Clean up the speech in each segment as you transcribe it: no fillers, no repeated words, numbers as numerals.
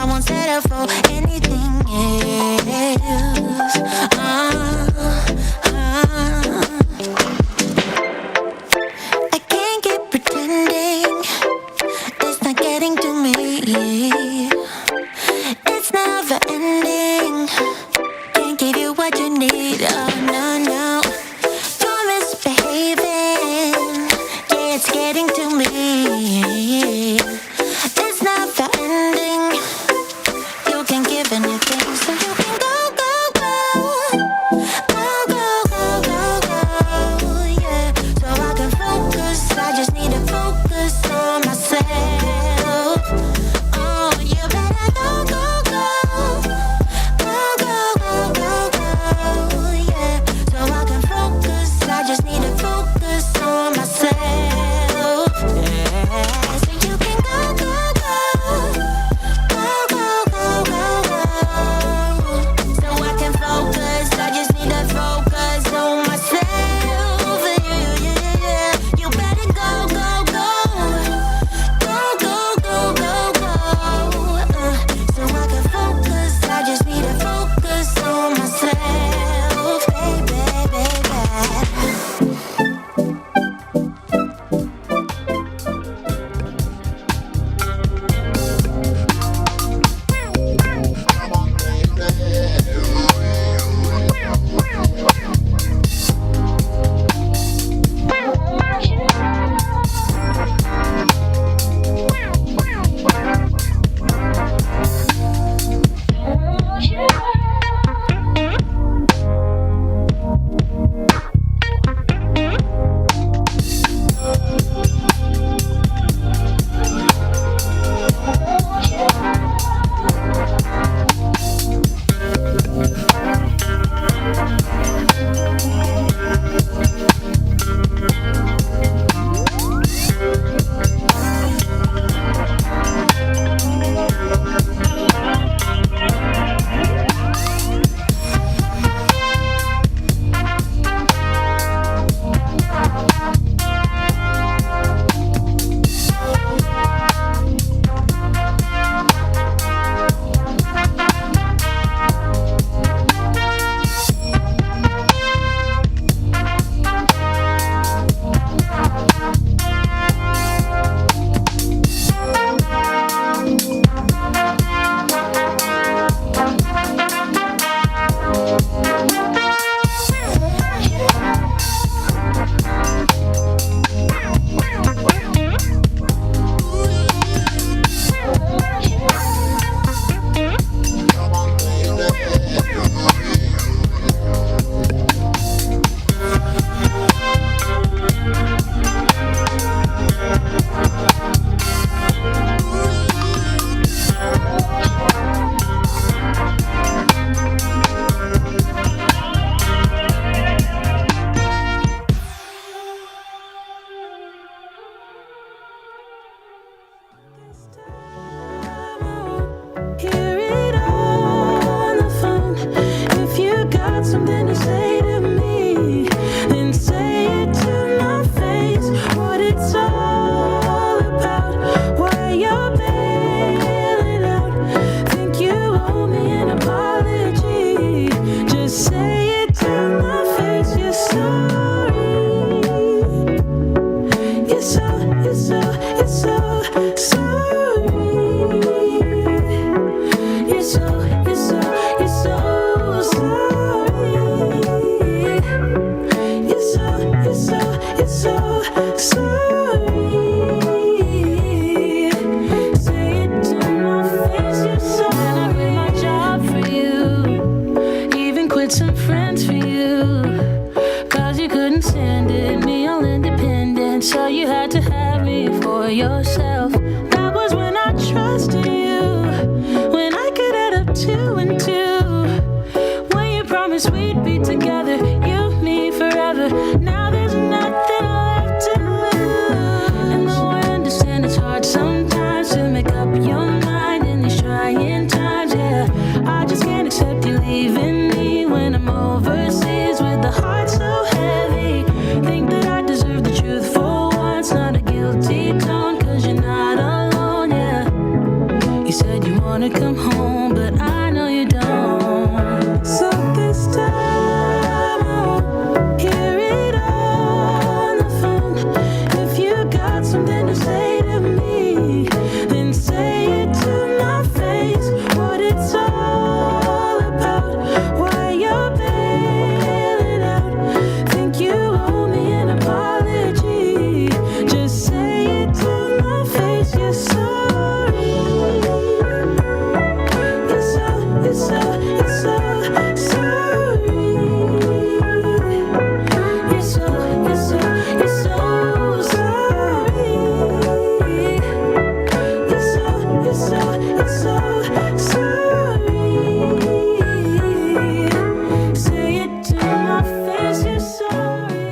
won't settle for anything else. I can't keep pretending. It's not getting to me. It's never ending. Can't give you what you need. Oh no, no. You're misbehaving. Yeah, it's getting to me. It's never ending. You can give anything, so you can go, go, go. Go, go, go, go, go. Yeah, so I can focus. I just need to focus on myself. Oh, you better go, go, go. Go, go, go, go, go. Yeah, so I can focus. I just need to focus on myself. Yeah, so you can go, go, go. Go, go, go, go, go. So I can focus. I just need to focus on myself. Yeah, yeah, yeah. You better go, go, go. Go, go, go, go, go. So I can focus. I just need to focus on myself, baby, baby. Hear it on the phone. If you got something to say to me, then say it to my face. What it's all about, why you're bailing out. Think you owe me an apology. Just say it to my face. You're sorry. You're so sorry. You're so sorry. You're so sorry. Say it to my face. You're so. And I quit my job for you, even quit some friends for you, 'cause you couldn't stand it, me all independent, so you had to have me for yourself. That was when I trusted you, when I could add up 2 and 2, when you promised we'd be together, you, me, forever. Now there's nothing left to lose. And though I understand it's hard sometimes to make up your mind in these trying times, yeah, I just can't accept you leaving me when I'm overseas with the heart so heavy. Think that I deserve the truth for once, not a guilty tone, 'cause you're not alone, yeah. You said said you wanna come home, but I know you don't. So this time I won't hear it on the phone. If you got something to say to me, then say it to my face. What it's all about, why you're bailing out. Think you owe me an apology. Just say it to my face. You're sorry. You're so sorry. You're so sorry. You're so sorry. You're so sorry. Say it to my face. You're sorry.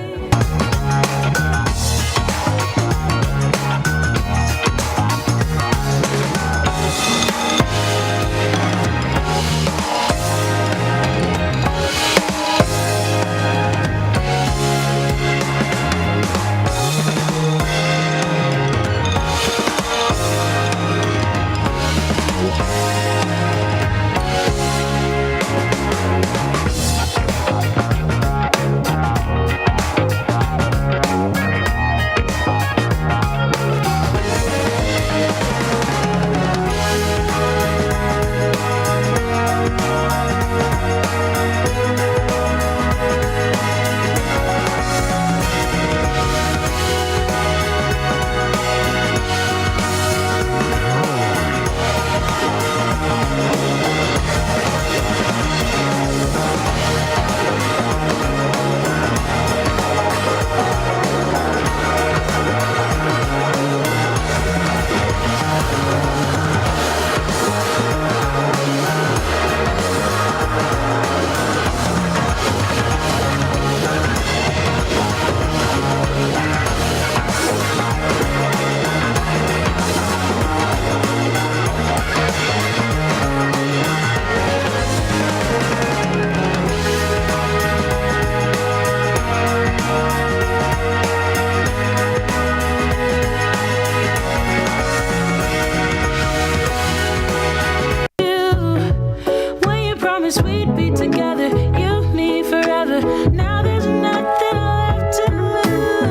When you promised we'd be together, you, me, forever. Now there's nothing left to lose.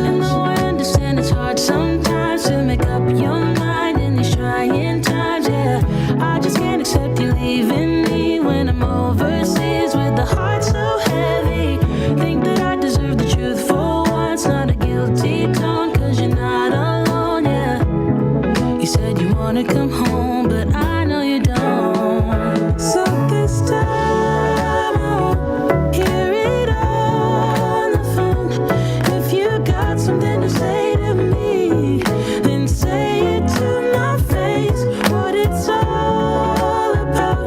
And though I understand it's hard sometimes to make up your mind in these trying times, yeah, I just can't accept you leaving me when I'm overseas with the heart so heavy. Think that I deserve the truth for once, not a guilty tone, 'cause you're not alone, yeah. You said you wanna come home, but I know you don't. So this time I won't hear it on the phone. If you got something to say to me, then say it to my face. What it's all about,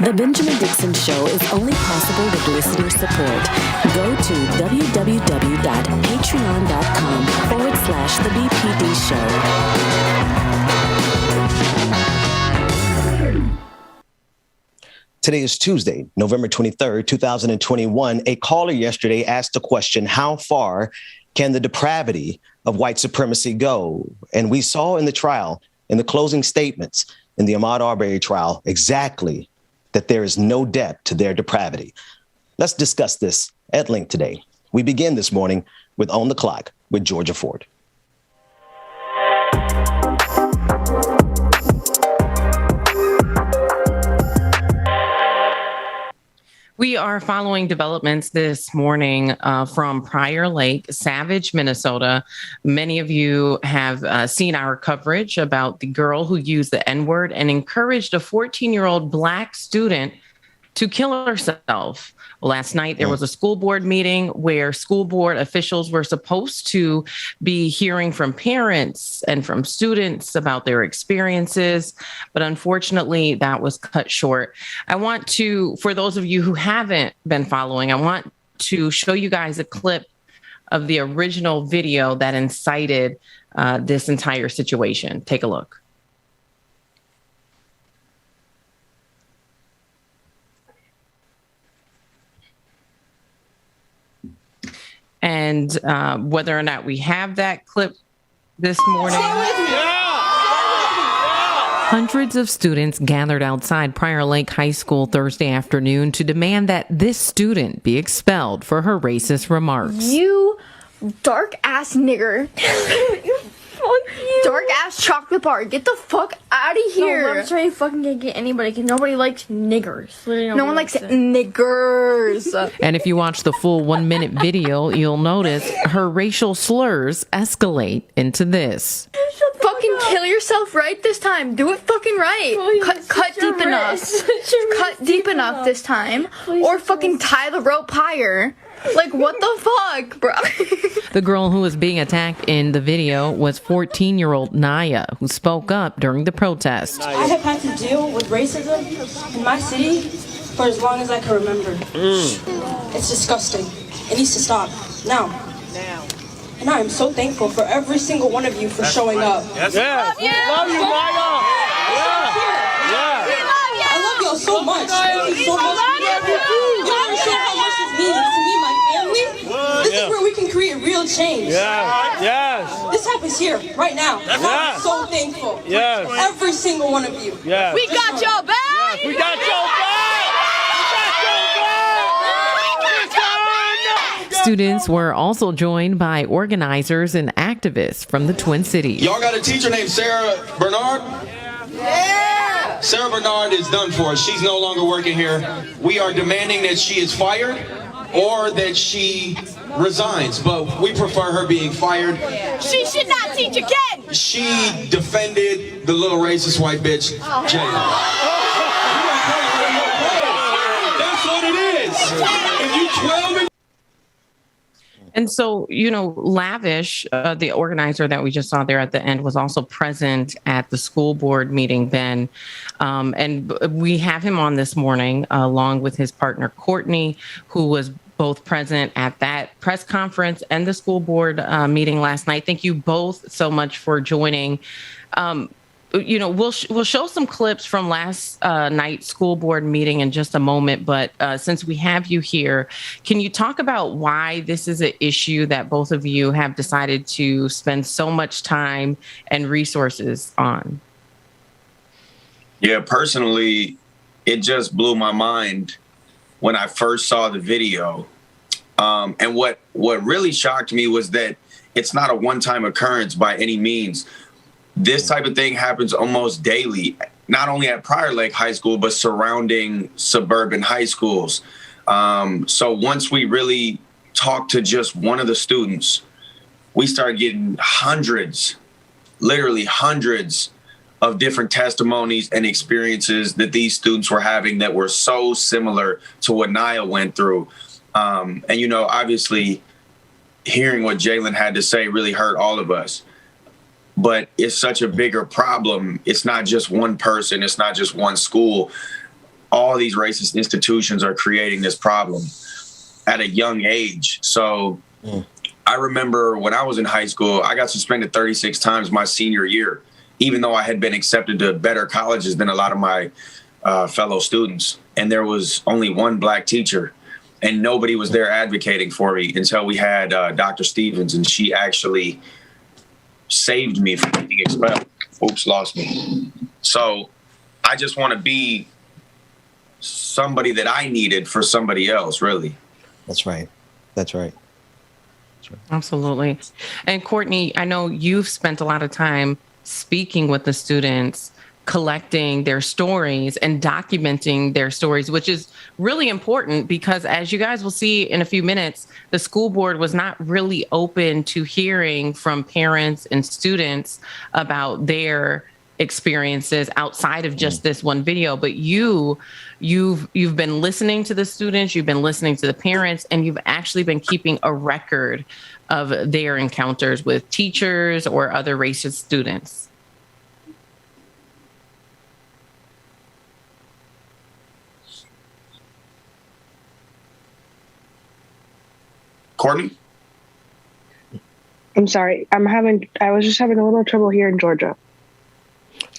The Benjamin Dixon Show is only possible with listener support. Go to www.patreon.com/The BPD Show. Today is Tuesday, November 23rd, 2021. A caller yesterday asked the question, how far can the depravity of white supremacy go? And we saw in the trial, in the closing statements in the Ahmaud Arbery trial, exactly that there is no depth to their depravity. Let's discuss this at length today. We begin this morning with On the Clock with Georgia Ford. We are following developments this morning from Prior Lake, Savage, Minnesota. Many of you have seen our coverage about the girl who used the N-word and encouraged a 14-year-old Black student to kill herself. Last night, there was a school board meeting where school board officials were supposed to be hearing from parents and from students about their experiences, but unfortunately, that was cut short. I want to, for those of you who haven't been following, I want to show you guys a clip of the original video that incited this entire situation. Take a look. And whether or not we have that clip this morning. Hundreds of students gathered outside Prior Lake High School Thursday afternoon to demand that this student be expelled for her racist remarks. You dark ass nigger. Dark ass chocolate bar. Get the fuck out of here. No, I'm trying to fucking get anybody because nobody likes niggers. No one likes niggers. And if you watch the full 1-minute video, you'll notice her racial slurs escalate into this. Fucking kill yourself right this time. Do it fucking right. Please, cut deep enough. Cut deep enough this time. Please, or fucking tie the rope higher. Like, what the fuck, bro? The girl who was being attacked in the video was 14-year-old Naya, who spoke up during the protest. I have had to deal with racism in my city for as long as I can remember. It's disgusting. It needs to stop. Now. And I am so thankful for every single one of you for showing up. Yes. Love you, Naya. Yeah. I love y'all so much. Thank you so much. Y'all understand how much this means to me, my family. This is where we can create real change. Yes. This happens here, right now. I'm so thankful. Yes. For every single one of you. Yes. We got your back. Yes. We got your back. Students were also joined by organizers and activists from the Twin Cities. Y'all got a teacher named Sarah Bernard? Yeah! Sarah Bernard is done for. She's no longer working here. We are demanding that she is fired or that she resigns, but we prefer her being fired. She should not teach again. She defended the little racist white bitch, Jayla. That's what it is. If you 12 and And so, Lavish, the organizer that we just saw there at the end, was also present at the school board meeting, Ben. And we have him on this morning, along with his partner, Courtney, who was both present at that press conference and the school board meeting last night. Thank you both so much for joining. We'll show some clips from last night's school board meeting in just a moment. But since we have you here, can you talk about why this is an issue that both of you have decided to spend so much time and resources on? Yeah, personally, it just blew my mind when I first saw the video. And what really shocked me was that it's not a one-time occurrence by any means. This type of thing happens almost daily, not only at Prior Lake High School, but surrounding suburban high schools. So once we really talked to just one of the students, we started getting literally hundreds of different testimonies and experiences that these students were having that were so similar to what Naya went through. And, obviously hearing what Jalen had to say really hurt all of us. But it's such a bigger problem. It's not just one person. It's not just one school. all these racist institutions are creating this problem at a young age. So I remember when I was in high school, I got suspended 36 times my senior year, even though I had been accepted to better colleges than a lot of my fellow students. And there was only one black teacher, and nobody was there advocating for me until we had Dr. Stevens, and she actually saved me from being expelled. Oops, lost me. So I just want to be somebody that I needed for somebody else, really. That's right. That's right. Absolutely. And Courtney, I know you've spent a lot of time speaking with the students, collecting their stories and documenting their stories, which is really important because, as you guys will see in a few minutes, the school board was not really open to hearing from parents and students about their experiences outside of just this one video. But you've been listening to the students, you've been listening to the parents, and you've actually been keeping a record of their encounters with teachers or other racist students. Courtney? I'm sorry. I was just having a little trouble here in Georgia.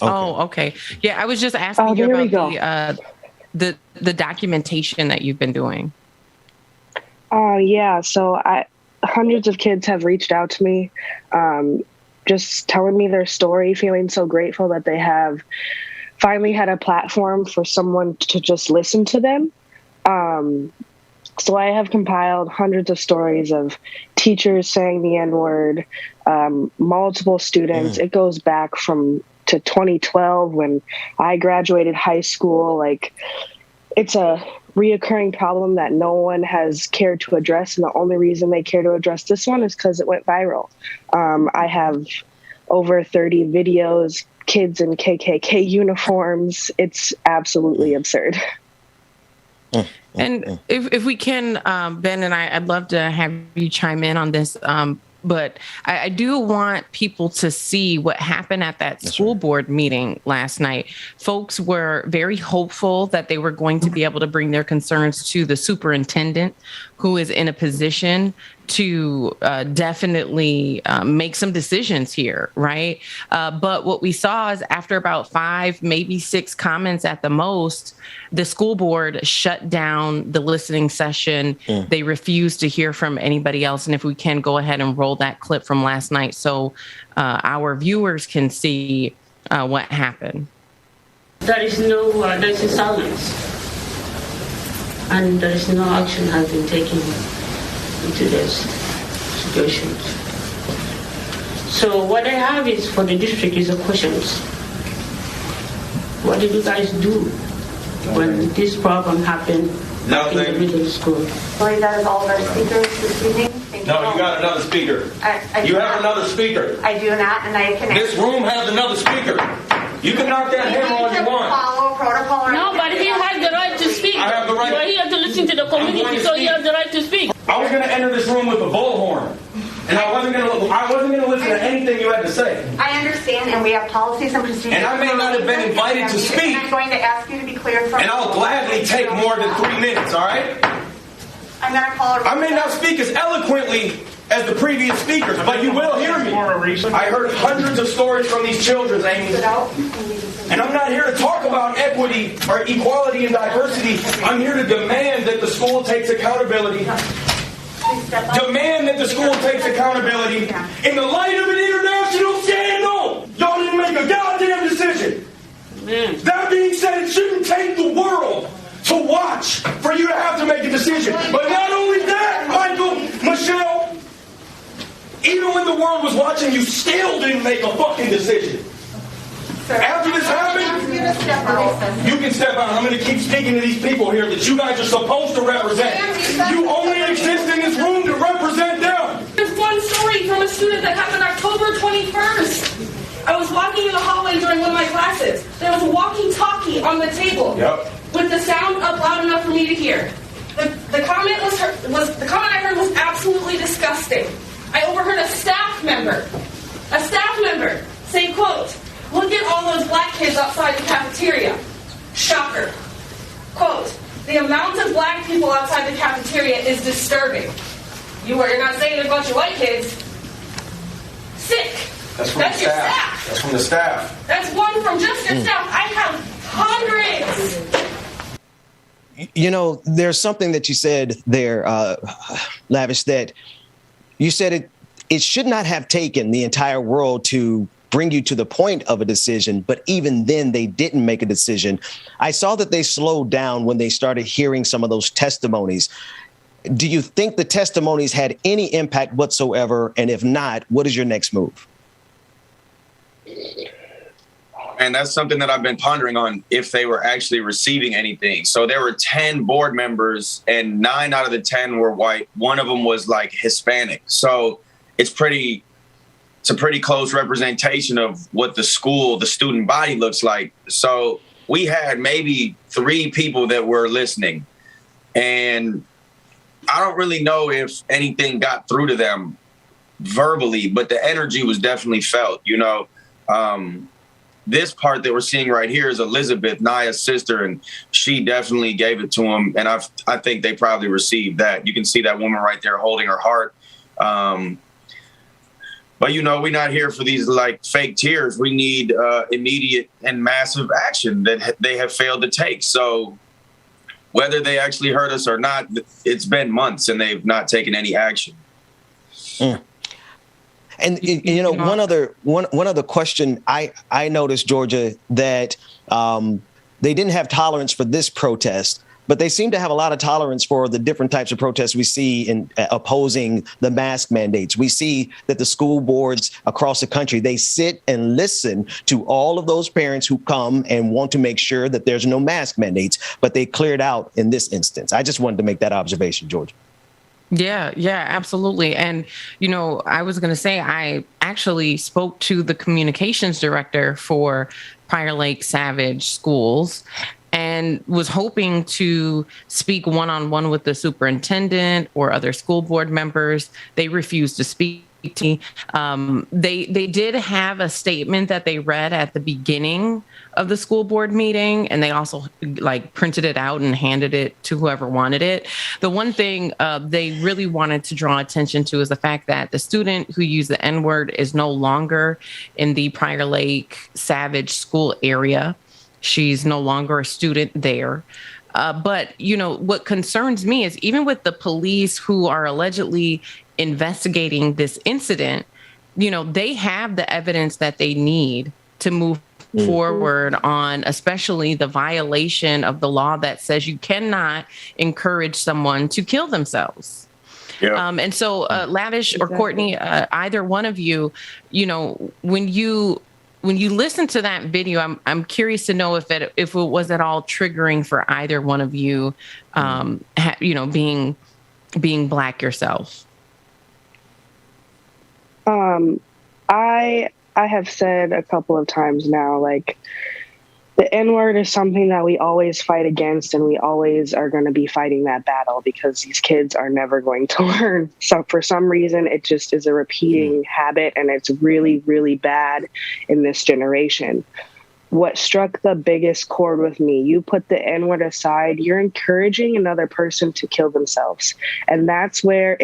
Okay. Oh, okay. Yeah, I was just asking you about the documentation that you've been doing. Yeah. So hundreds of kids have reached out to me, just telling me their story, feeling so grateful that they have finally had a platform for someone to just listen to them. So I have compiled hundreds of stories of teachers saying the N-word, multiple students. It goes back to 2012 when I graduated high school. Like, it's a reoccurring problem that no one has cared to address. And the only reason they care to address this one is because it went viral. I have over 30 videos, kids in KKK uniforms. It's absolutely absurd. And if we can, Ben and I'd love to have you chime in on this. But I do want people to see what happened at that school board meeting last night. Folks were very hopeful that they were going to be able to bring their concerns to the superintendent, who is in a position to definitely make some decisions here, right? But what we saw is after about 5, maybe 6 comments at the most, the school board shut down the listening session. They refused to hear from anybody else. And if we can go ahead and roll that clip from last night so our viewers can see what happened. There is silence, and there is no action has been taken into this situation. So what I have is for the district is a questions. What did you guys do when this problem happened in the middle school? Well, that is all of our speakers this evening. No, you got another speaker. You have another speaker. I do not, and I can. This room has another speaker. You can knock that hammer all you want. Follow protocol. No, but he has the right to speak. I have the right. You are here to listen to the community, so you have the right to speak. I was going to enter this room with a bullhorn, and I wasn't going to listen to anything you had to say. I understand, and we have policies and procedures. And I may not have been invited to speak. I'm going to ask you to be clear. And I'll gladly take more than 3 minutes. All right. I'm going to call it. I may not speak as eloquently as the previous speakers, but you will hear me. I heard hundreds of stories from these children, Amy. And I'm not here to talk about equity or equality and diversity. I'm here to demand that the school takes accountability. Demand that the school takes accountability. In the light of an international scandal, y'all didn't make a goddamn decision. That being said, it shouldn't take the world to watch for you to have to make a decision. But not only that, Michael, Michelle, even when the world was watching, you still didn't make a fucking decision. After this happened, you can step out. I'm going to keep speaking to these people here that you guys are supposed to represent. You only exist in this room to represent them. There's one story from a student that happened October 21st. I was walking in the hallway during one of my classes. There was a walkie-talkie on the table with the sound up loud enough for me to hear. The comment I heard was absolutely disgusting. I overheard a staff member say, quote, "Look at all those black kids outside the cafeteria. Shocker." quote, the amount of black people outside the cafeteria is disturbing. You're not saying a bunch of white kids. Sick. That's from That's the your staff. staff. That's from the staff. That's one from just your staff. I have hundreds. You know, there's something that you said there, Lavish, that you said it should not have taken the entire world to bring you to the point of a decision, but even then they didn't make a decision. I saw that they slowed down when they started hearing some of those testimonies. Do you think the testimonies had any impact whatsoever? And if not, what is your next move? And that's something that I've been pondering on, if they were actually receiving anything. So there were 10 board members and 9 out of the 10 were white. One of them was like Hispanic. So it's a pretty close representation of what the student body looks like. So we had maybe 3 people that were listening. And I don't really know if anything got through to them verbally, but the energy was definitely felt, you know. This part that we're seeing right here is Elizabeth, Naya's sister, and she definitely gave it to him. And I think they probably received that. You can see that woman right there holding her heart. But, you know, we're not here for these like fake tears. We need immediate and massive action that they have failed to take. So whether they actually heard us or not, it's been months and they've not taken any action. Mm. And, you know, one other question I noticed, Georgia, that they didn't have tolerance for this protest, but they seem to have a lot of tolerance for the different types of protests we see in opposing the mask mandates. We see that the school boards across the country, they sit and listen to all of those parents who come and want to make sure that there's no mask mandates, but they cleared out in this instance. I just wanted to make that observation, Georgia. Yeah, absolutely. And, you know, I was going to say, I actually spoke to the communications director for Prior Lake Savage Schools and was hoping to speak one-on-one with the superintendent or other school board members. They refused to speak to me. They did have a statement that they read at the beginning of the school board meeting, and they also like printed it out and handed it to whoever wanted it. The one thing they really wanted to draw attention to is the fact that the student who used the N-word is no longer in the Prior Lake Savage school area. She's no longer a student there. But, you know, what concerns me is even with the police who are allegedly investigating this incident, you know, they have the evidence that they need to move forward on, especially the violation of the law that says you cannot encourage someone to kill themselves. Yeah. And so Lavish or Courtney, either one of you, you know, when you listen to that video, I'm curious to know if it was at all triggering for either one of you, you know, being Black yourself. I have said a couple of times now, like, the N-word is something that we always fight against, and we always are going to be fighting that battle because these kids are never going to learn. So for some reason, it just is a repeating habit, and it's really, really bad in this generation. What struck the biggest chord with me, you put the N-word aside, you're encouraging another person to kill themselves. And that's where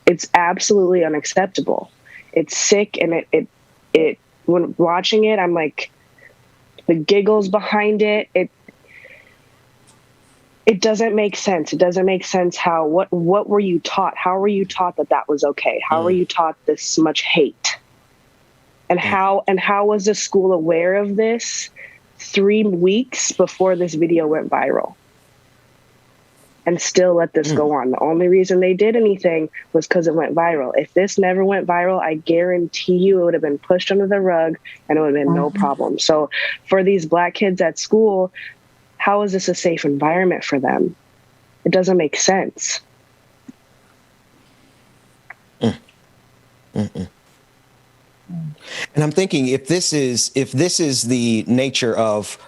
it's absolutely unacceptable. It's sick, and it when watching it, I'm like, the giggles behind it, it doesn't make sense. It doesn't make sense how, what were you taught? How were you taught that was okay? How were you taught this much hate? And how was the school aware of this 3 weeks before this video went viral? And still let this go on. The only reason they did anything was because it went viral. If this never went viral, I guarantee you it would have been pushed under the rug and it would have been no problem. So for these Black kids at school, how is this a safe environment for them? It doesn't make sense. And I'm thinking if this is the nature of,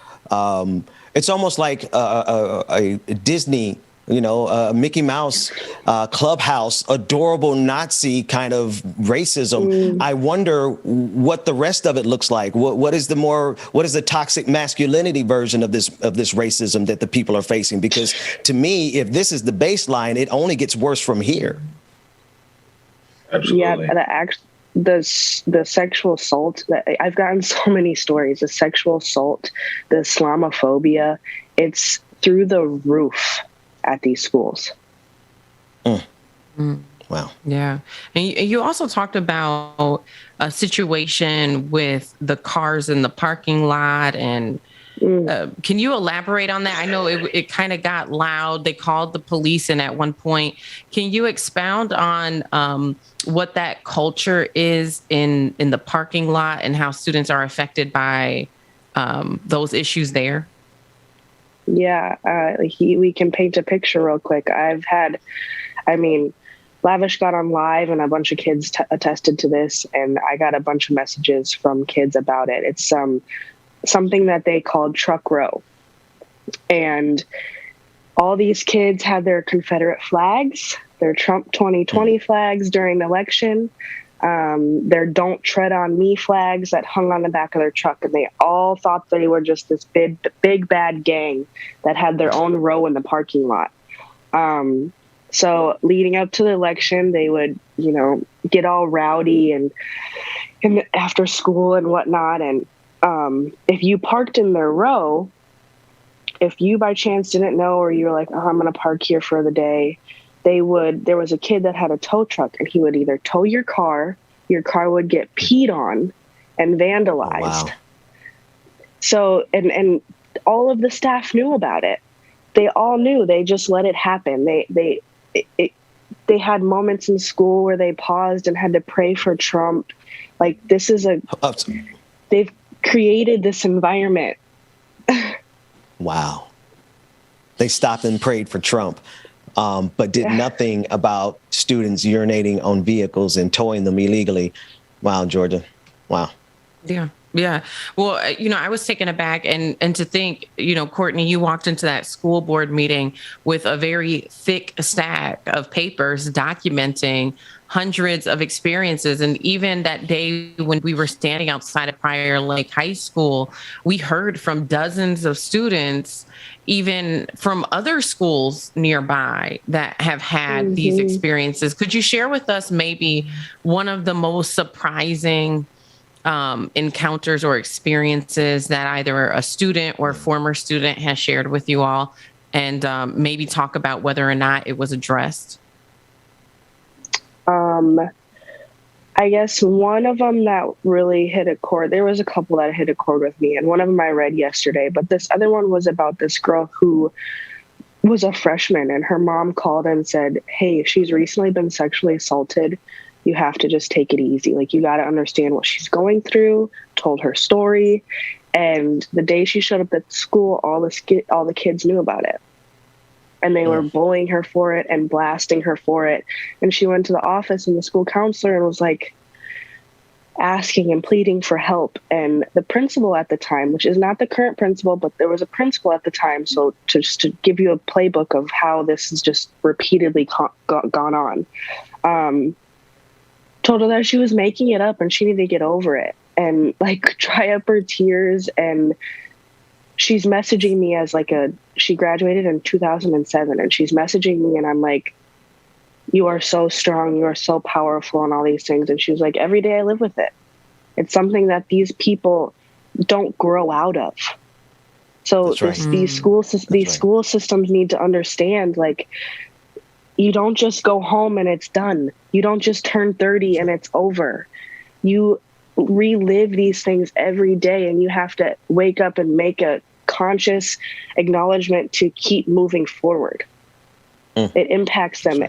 it's almost like a Disney Mickey Mouse clubhouse, adorable Nazi kind of racism. I wonder what the rest of it looks like. What is the toxic masculinity version of this racism that the people are facing? Because to me, if this is the baseline, it only gets worse from here. Absolutely. Yeah, the sexual assault, I've gotten so many stories. The sexual assault, the Islamophobia, it's through the roof at these schools. Wow. Yeah. And you also talked about a situation with the cars in the parking lot. And can you elaborate on that? I know it kind of got loud. They called the police in at one point. Can you expound on what that culture is in the parking lot and how students are affected by those issues there? Yeah, we can paint a picture real quick. Lavish got on live and a bunch of kids attested to this, and I got a bunch of messages from kids about it. It's something that they called truck row. And all these kids had their Confederate flags, their Trump 2020 flags during the election, their Don't Tread on Me flags that hung on the back of their truck. And they all thought they were just this big bad gang that had their own row in the parking lot. So leading up to the election, they would, get all rowdy and after school and whatnot. And if you parked in their row, if you by chance didn't know, or you were like, I'm going to park here for the day, there was a kid that had a tow truck, and he would either tow your car would get peed on and vandalized. Wow. So, and all of the staff knew about it. They all knew. They just let it happen. They had moments in school where they paused and had to pray for Trump. Like, this is they've created this environment. Wow. They stopped and prayed for Trump, but did nothing about students urinating on vehicles and towing them illegally. Wow, Georgia. Wow. Yeah. Yeah. Well, I was taken aback and to think, Courtney, you walked into that school board meeting with a very thick stack of papers documenting hundreds of experiences. And even that day when we were standing outside of Prior Lake High School, we heard from dozens of students, even from other schools nearby, that have had these experiences. Could you share with us maybe one of the most surprising encounters or experiences that either a student or a former student has shared with you all, and maybe talk about whether or not it was addressed? I guess one of them that really hit a chord, there was a couple that hit a chord with me, and one of them I read yesterday, but this other one was about this girl who was a freshman, and her mom called and said, hey, she's recently been sexually assaulted. You have to just take it easy. Like, you got to understand what she's going through, told her story. And the day she showed up at school, all the kids knew about it. And they were bullying her for it and blasting her for it. And she went to the office and the school counselor and was like asking and pleading for help. And the principal at the time, which is not the current principal, but there was a principal at the time. So just to give you a playbook of how this has just repeatedly gone on, told her that she was making it up and she needed to get over it and like dry up her tears. And she's messaging me as she graduated in 2007, and she's messaging me and I'm like, you are so strong, you are so powerful and all these things. And she was like, every day I live with it. It's something that these people don't grow out of. So these school systems need to understand, like, you don't just go home and it's done. You don't just turn 30 and it's over. You relive these things every day, and you have to wake up and make a conscious acknowledgement to keep moving forward. It impacts them.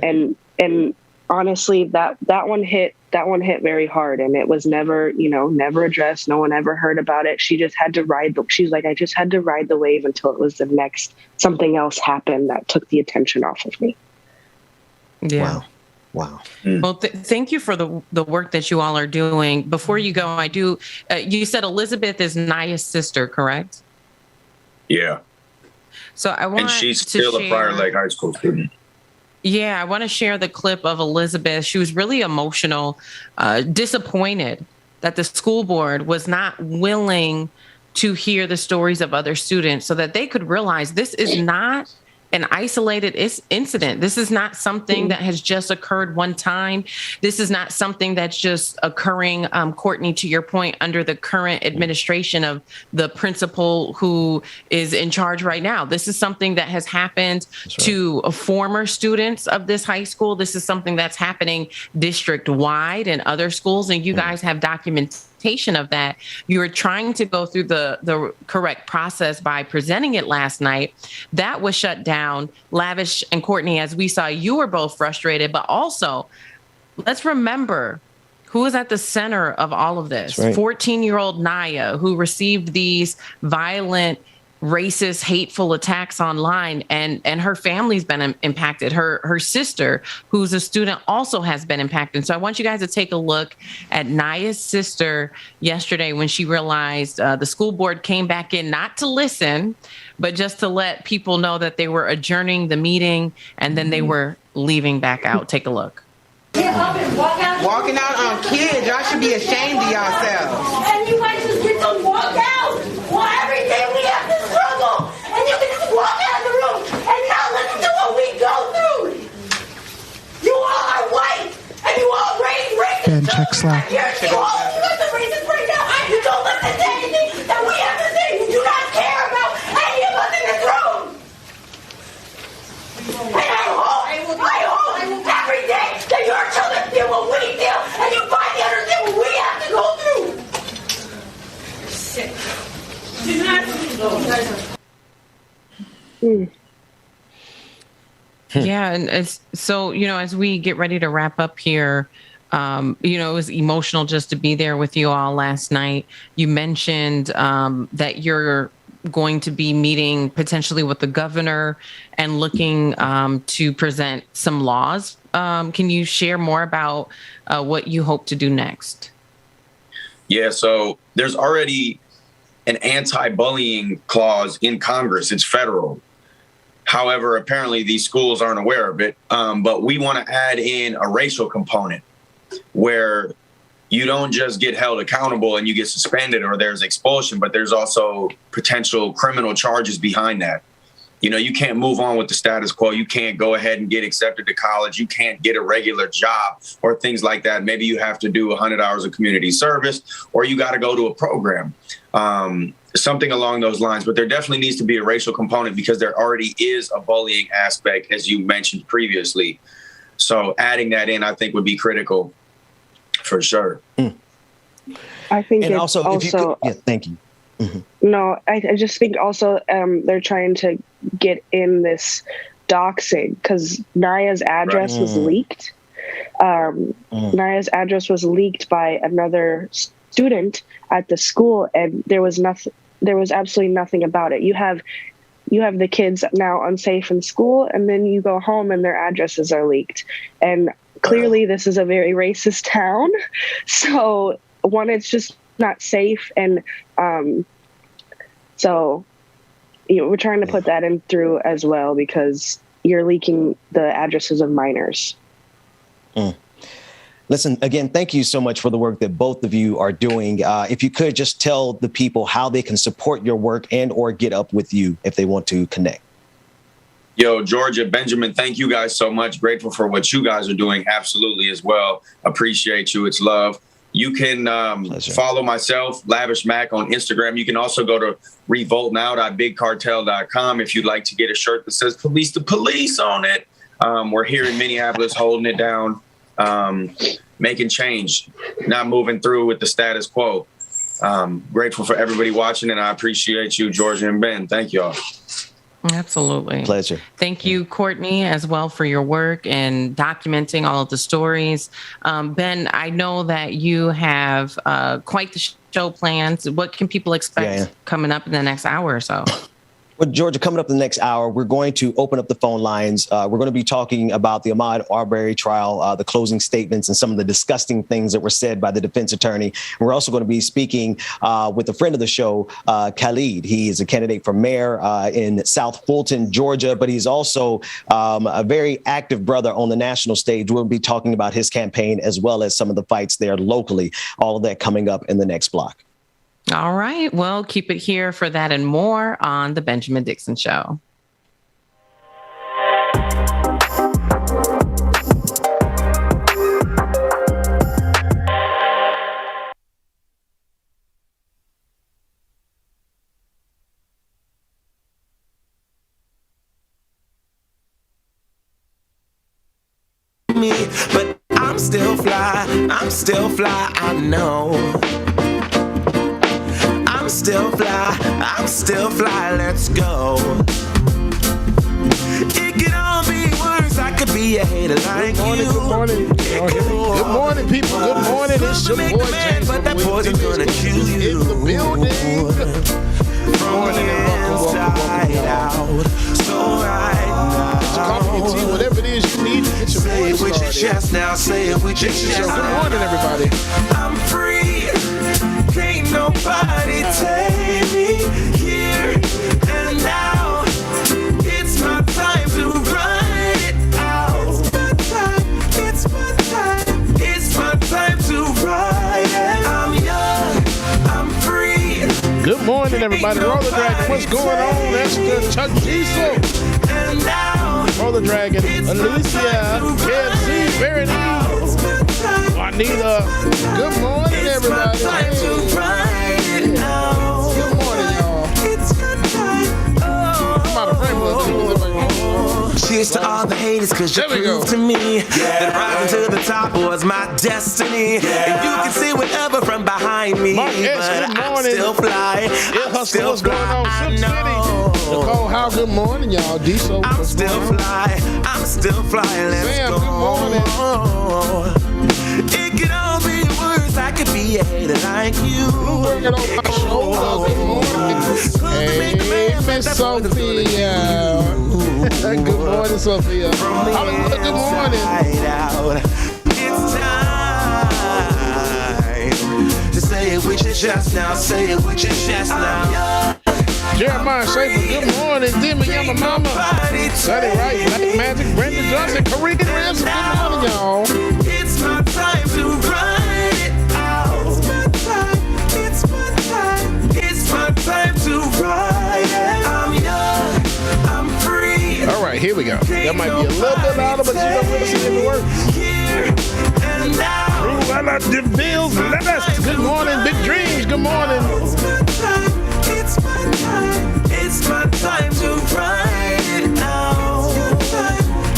And honestly, that one hit very hard, and it was never addressed. No one ever heard about it. She just had to she's like, I just had to ride the wave until it was the next something else happened that took the attention off of me. Yeah. Wow. Well, thank you for the work that you all are doing. Before you go, you said Elizabeth is Naya's sister, correct? Yeah. So I want and she's still a Prior Lake High School student. Yeah, I want to share the clip of Elizabeth. She was really emotional, disappointed that the school board was not willing to hear the stories of other students so that they could realize this is not an isolated incident. This is not something that has just occurred one time. This is not something that's just occurring, Courtney, to your point, under the current administration of the principal who is in charge right now. This is something that has happened to former students of this high school. This is something that's happening district-wide in other schools, and you guys have documentation of that. You were trying to go through the correct process by presenting it last night. That was shut down. Lavish and Courtney, as we saw, you were both frustrated, but also let's remember who is at the center of all of this. 14-year-old Naya, who received these violent, racist, hateful attacks online, and her family's been impacted. Her sister, who's a student, also has been impacted. So I want you guys to take a look at Naya's sister yesterday when she realized the school board came back in not to listen, but just to let people know that they were adjourning the meeting and then they were leaving back out. Take a look. Walking out on kids, y'all should be ashamed of yourselves. And you might just get to walk out. Well, every day we have to struggle. And you can just walk out of the room and not listen to what we go through. You all are white. And you all raise racist. Ben, check Slack. You're all of you guys are racist right now. You don't listen to anything that we have to say. You do not care about any of us in this room. And I hope every day that your children feel what we feel and you finally understand what we have to go through. Sick. Do not. Yeah, and it's so, as we get ready to wrap up here, it was emotional just to be there with you all last night. You mentioned that you're going to be meeting potentially with the governor and looking to present some laws. Can you share more about what you hope to do next? Yeah, so there's already an anti-bullying clause in Congress. It's federal. However, apparently these schools aren't aware of it. But we want to add in a racial component where you don't just get held accountable and you get suspended or there's expulsion, but there's also potential criminal charges behind that. You can't move on with the status quo. You can't go ahead and get accepted to college. You can't get a regular job or things like that. Maybe you have to do 100 hours of community service or you got to go to a program, something along those lines. But there definitely needs to be a racial component because there already is a bullying aspect, as you mentioned previously. So adding that in, I think, would be critical for sure. I think and it's also if you could, yeah, thank you. No, I just think also they're trying to get in this doxing because Naya's address was leaked. Naya's address was leaked by another student at the school, and there was nothing. There was absolutely nothing about it. You have the kids now unsafe in school, and then you go home and their addresses are leaked. And clearly, this is a very racist town. So one, it's just not safe, and so we're trying to put that in through as well because you're leaking the addresses of minors. Listen, again, thank you so much for the work that both of you are doing. If you could just tell the people how they can support your work and or get up with you if they want to connect. Yo, Georgia, Benjamin, thank you guys so much. Grateful for what you guys are doing. Absolutely as well. Appreciate you. It's love. You can follow myself, Lavish Mack, on Instagram. You can also go to revoltnow.bigcartel.com if you'd like to get a shirt that says "Police the Police" on it. We're here in Minneapolis holding it down, making change, not moving through with the status quo. Grateful for everybody watching, and I appreciate you, Georgia and Ben. Thank y'all. Absolutely. Pleasure. Thank you, Courtney, as well for your work and documenting all of the stories. Ben, I know that you have quite the show plans. What can people expect coming up in the next hour or so? Well, Georgia, coming up in the next hour, we're going to open up the phone lines. We're going to be talking about the Ahmaud Arbery trial, the closing statements, and some of the disgusting things that were said by the defense attorney. And we're also going to be speaking with a friend of the show, Khalid. He is a candidate for mayor in South Fulton, Georgia, but he's also a very active brother on the national stage. We'll be talking about his campaign as well as some of the fights there locally. All of that coming up in the next block. All right. Well, keep it here for that and more on The Benjamin Dixon Show. Me, but I'm still fly, I know. I'm still fly, let's go. It could all be worse, I could be a hater like you. Good morning, people, good morning. It's your boy James, but that poison's gonna kill you. In the building. From the inside out, so right now. Coffee, tea, whatever it is you need to get your say it with your chest now, say it with your chest. Good morning, everybody. I'm free, can't nobody take me here and now. It's my time to run it out. It's my time to ride it. I'm young, I'm free. Good morning, everybody. Roller Dragon, what's going on? That's the Chuck Diesel. And now, Roller Dragon, Alicia, KFC, Verity, Juanita. Good morning, everybody. Good morning, y'all. I'm out of frame. Cheers to all the haters, cause you proved to me that rising to the top was my destiny. And you can see whatever from behind me, Mark S, but good morning. I still fly. What's going on? Silk City. Nicole, how good morning, y'all. Diesel. I'm still fly. Let's Sam, go. Good morning. It could all be worse. I could be a hater like you. Working on my shoulder. Good morning. Hey, Miss Sophia. Good morning, Sophia. Hollywood, good morning. It's time to say it with your chest now. Say it with your chest now. Jeremiah Schaefer, good morning. Demi Yamamama. Got it right. Black Magic, Brenda Johnson, Kareem Ransom, good morning, y'all. It's my time to run it out. It's my time to ride it. I'm young, I'm free. All right, here we go. That might be a little bit louder, but you don't really see it work. Here and now. Good morning, Big Dreams, good morning. It's my time to ride it out.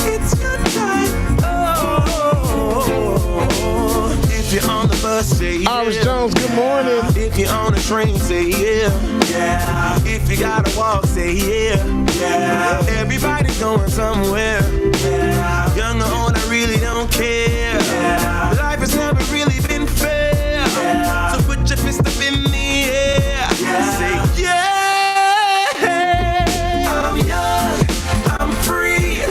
It's your time. Oh, if you're on the bus, say yeah. Iris Jones, good morning. If you're on the train, say yeah. Yeah. If you gotta walk, say yeah. Yeah. Everybody's going somewhere. Yeah. Young or old, I really don't care. Yeah. Life has never really been fair. Yeah. So put your fist up in the air. Yeah. Say yeah. I'm young, I'm free.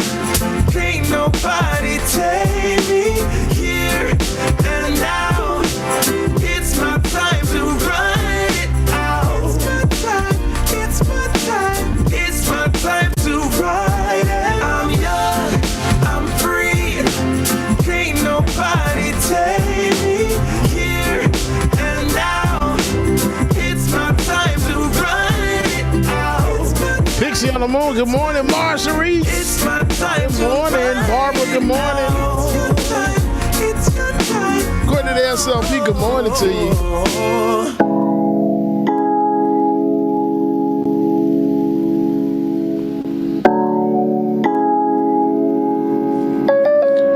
Can't nobody take me here and now. It's my time to run it out. It's my time to ride it. I'm young, I'm free. Can't nobody take me here and now. It's my time to run it out. Pixie on the moon, good morning. Marjorie. It's my time. Good morning. Barbara, good morning. It's your time. Courtney the SLP, good morning to you.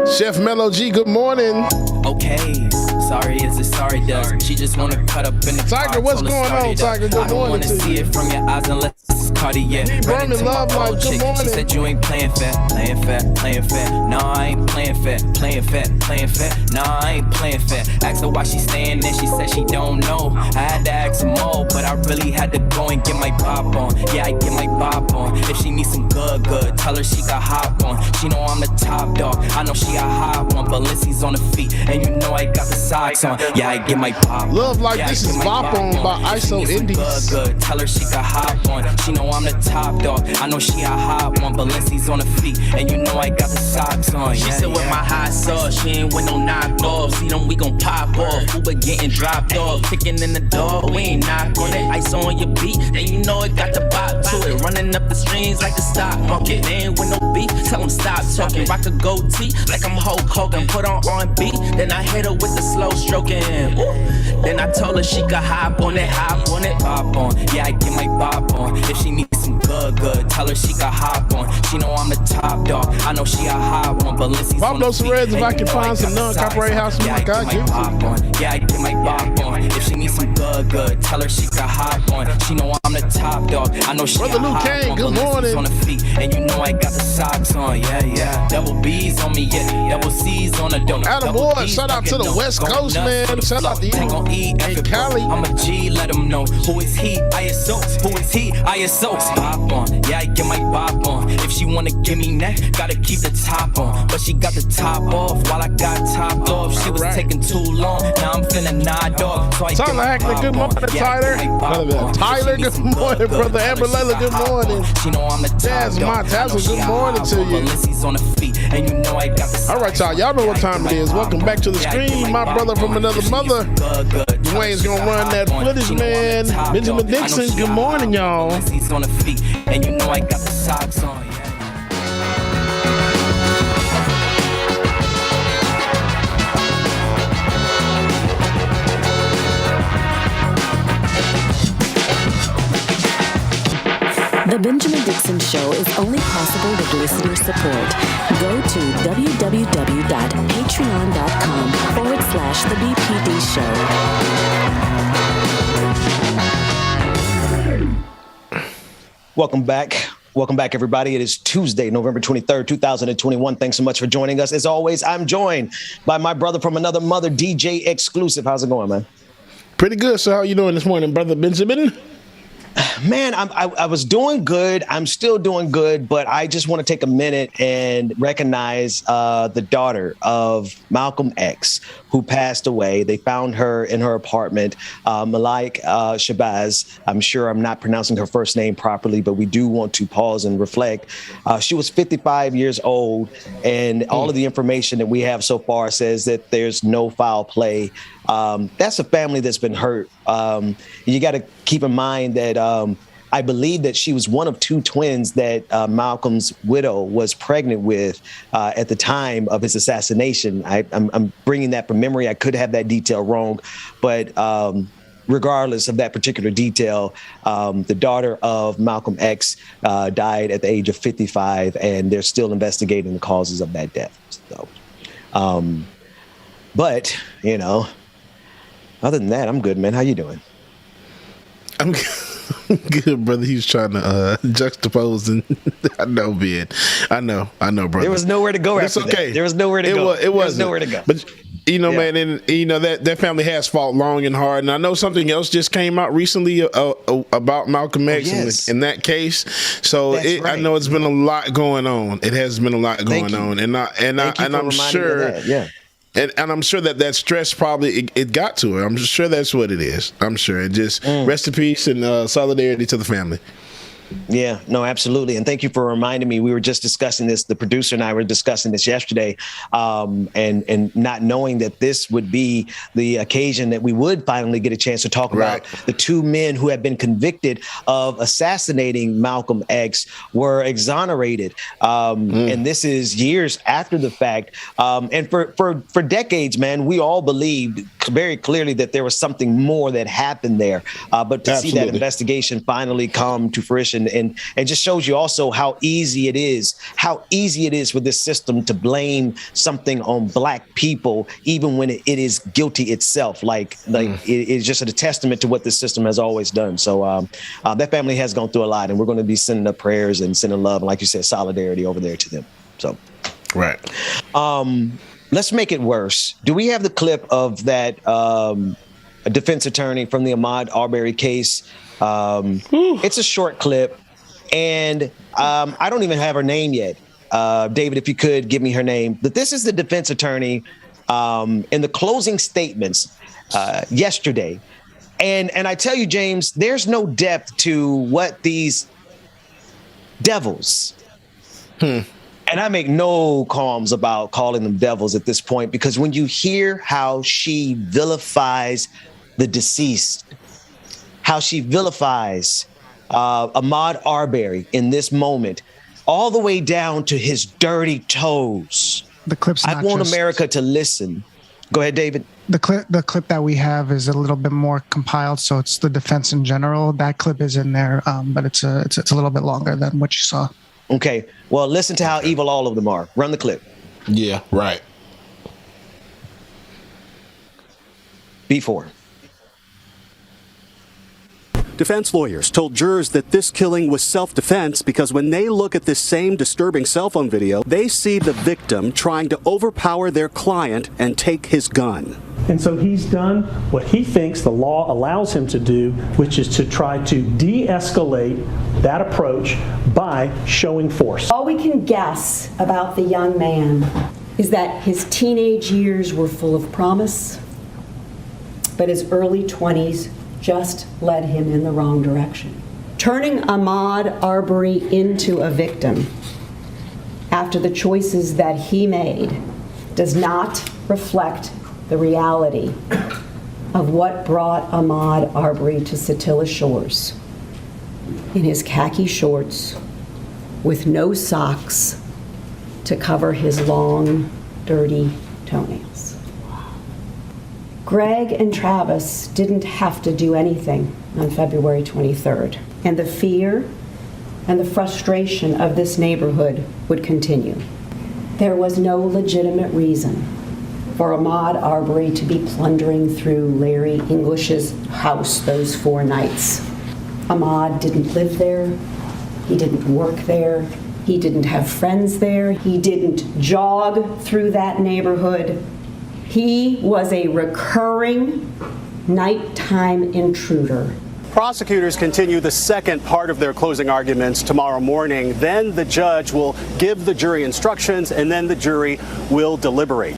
Chef Mellow G, good morning. Okay, sorry is a sorry does. She just wanna cut up in the Tiger, what's going on, Tiger? Good morning to you. I don't wanna see it from your eyes unless it's Cartier. Berman Love Life, good morning. She said you ain't playing fair. Nah, I ain't playing fair. Nah, I ain't playing fair. Asked her why she staying there, she said she don't know. I had to ask some more, but I really had to go and get my bop on. Yeah, I get my bop If she needs some good, tell her she got hop on. She know I'm the top dog. I know she a hot one. Balenci's on the feet, and you know I got the socks on. Yeah, I get my pop. Love Like This is Bop On by ISO Indies. Good, tell her she got hop on. She know I'm the top dog. I know she a hot one. Balenci's on the feet, and you know I got the socks on. She said with my hot sauce, she ain't with no knockoff. See them, we gon' pop off. Uber getting dropped off, kicking in the door. We ain't knock on it. Ice on your beat, and you know it got the bop to it. Running up the streams like the stock market. They ain't with no beef, tell them stop talking. Rock a goatee like I'm Hulk Hogan. Put on R&B, then I hit her with the slow stroking. Ooh. Then I told her she could hop on it, Bop on. Yeah, I get my bop on. If she needs some good, tell her she could hop on. She know I'm the top dog. I know she a hot one. Balenci's Pop those Reds if I can find some non-copyright house music. Yeah, I get my bop on. If she needs some good, tell her she could hop on. She know I'm the top dog. I know she Brother a Luke hot Kane, one. good morning. On the feet, and you know I got the socks on. Yeah. Double B's on me, yeah. Double C's on the donut. Adam Ward, shout out to the West Coast, man. Shout out to you. And Khalid. I'm a G, let them know. Who is he? ISO. Who is he? ISO. Bop on. Yeah, I get my bop on. If she wanna give me neck, gotta keep the top on. But she got the top off while I got topped off. She was taking too long. Now I'm finna nod off. So I get my Tyler, good morning, Tyler. Tyler, good morning, brother. Amber Layla, good morning. She know I'm the Jazz Montazzo, good morning to you. On the feet, and you know I got the all right, y'all know what time it is. Welcome back to the screen. My brother from another mother. Dwayne's gonna run that footage, man. Benjamin Dixon, good morning, y'all. On the feet, and you know I got the socks on. The Benjamin Dixon Show is only possible with listener support. Go to www.patreon.com/The BPD Show. Welcome back. Welcome back, everybody. It is Tuesday, November 23rd, 2021. Thanks so much for joining us. As always, I'm joined by my brother from another mother, DJ Exclusive. How's it going, man? Pretty good. So how you doing this morning, brother Benjamin? Man, I was doing good. I'm still doing good, but I just want to take a minute and recognize the daughter of Malcolm X, who passed away. They found her in her apartment, Malik Shabazz. I'm sure I'm not pronouncing her first name properly, but we do want to pause and reflect. She was 55 years old, and all of the information that we have so far says that there's no foul play. That's a family that's been hurt. You got to keep in mind that I believe that she was one of two twins that Malcolm's widow was pregnant with at the time of his assassination. I'm bringing that from memory. I could have that detail wrong, but regardless of that particular detail, the daughter of Malcolm X died at the age of 55, and they're still investigating the causes of that death. So, but, you know, other than that, I'm good, man. How you doing? I'm good, brother. He's trying to juxtapose, and I know, Ben. I know, brother. There was nowhere to go after that. There was nowhere to go. It was nowhere to go. But you know, man, and you know that family has fought long and hard. And I know something else just came out recently about Malcolm X in that case. So I know it's been a lot going on. It has been a lot going on, and I'm sure. And I'm sure that stress probably it got to her. I'm sure that's what it is. I'm sure. And just rest in peace and solidarity to the family. Yeah, no, absolutely. And thank you for reminding me. We were just discussing this. The producer and I were discussing this yesterday, and not knowing that this would be the occasion that we would finally get a chance to talk about the two men who have been convicted of assassinating Malcolm X were exonerated. And this is years after the fact. And for decades, man, we all believed very clearly that there was something more that happened there. But to see that investigation finally come to fruition and just shows you also how easy it is for this system to blame something on Black people, even when it is guilty itself. It is just a testament to what this system has always done. So that family has gone through a lot, and we're going to be sending up prayers and sending love, and like you said, solidarity over there to them. So, let's make it worse. Do we have the clip of that defense attorney from the Ahmaud Arbery case? It's a short clip. And I don't even have her name yet. David, if you could give me her name. But this is the defense attorney in the closing statements yesterday. And I tell you, James, there's no depth to what these devils, and I make no qualms about calling them devils at this point, because when you hear how she vilifies the deceased, how she vilifies Ahmaud Arbery in this moment, all the way down to his dirty toes. The clip's I not want just- America to listen. Go ahead, David. The clip that we have is a little bit more compiled, so it's the defense in general. That clip is in there, but it's a little bit longer than what you saw. Okay. Well, listen to how evil all of them are. Run the clip. Yeah, right. B4. Defense lawyers told jurors that this killing was self-defense because when they look at this same disturbing cell phone video, they see the victim trying to overpower their client and take his gun. And so he's done what he thinks the law allows him to do, which is to try to de-escalate that approach by showing force. All we can guess about the young man is that his teenage years were full of promise, but his early 20s just led him in the wrong direction. Turning Ahmaud Arbery into a victim after the choices that he made does not reflect the reality of what brought Ahmaud Arbery to Satilla Shores in his khaki shorts with no socks to cover his long, dirty toenails. Greg and Travis didn't have to do anything on February 23rd, and the fear and the frustration of this neighborhood would continue. There was no legitimate reason for Ahmaud Arbery to be plundering through Larry English's house those 4 nights. Ahmaud didn't live there, he didn't work there, he didn't have friends there, he didn't jog through that neighborhood. He was a recurring nighttime intruder. Prosecutors continue the second part of their closing arguments tomorrow morning. Then the judge will give the jury instructions, and then the jury will deliberate.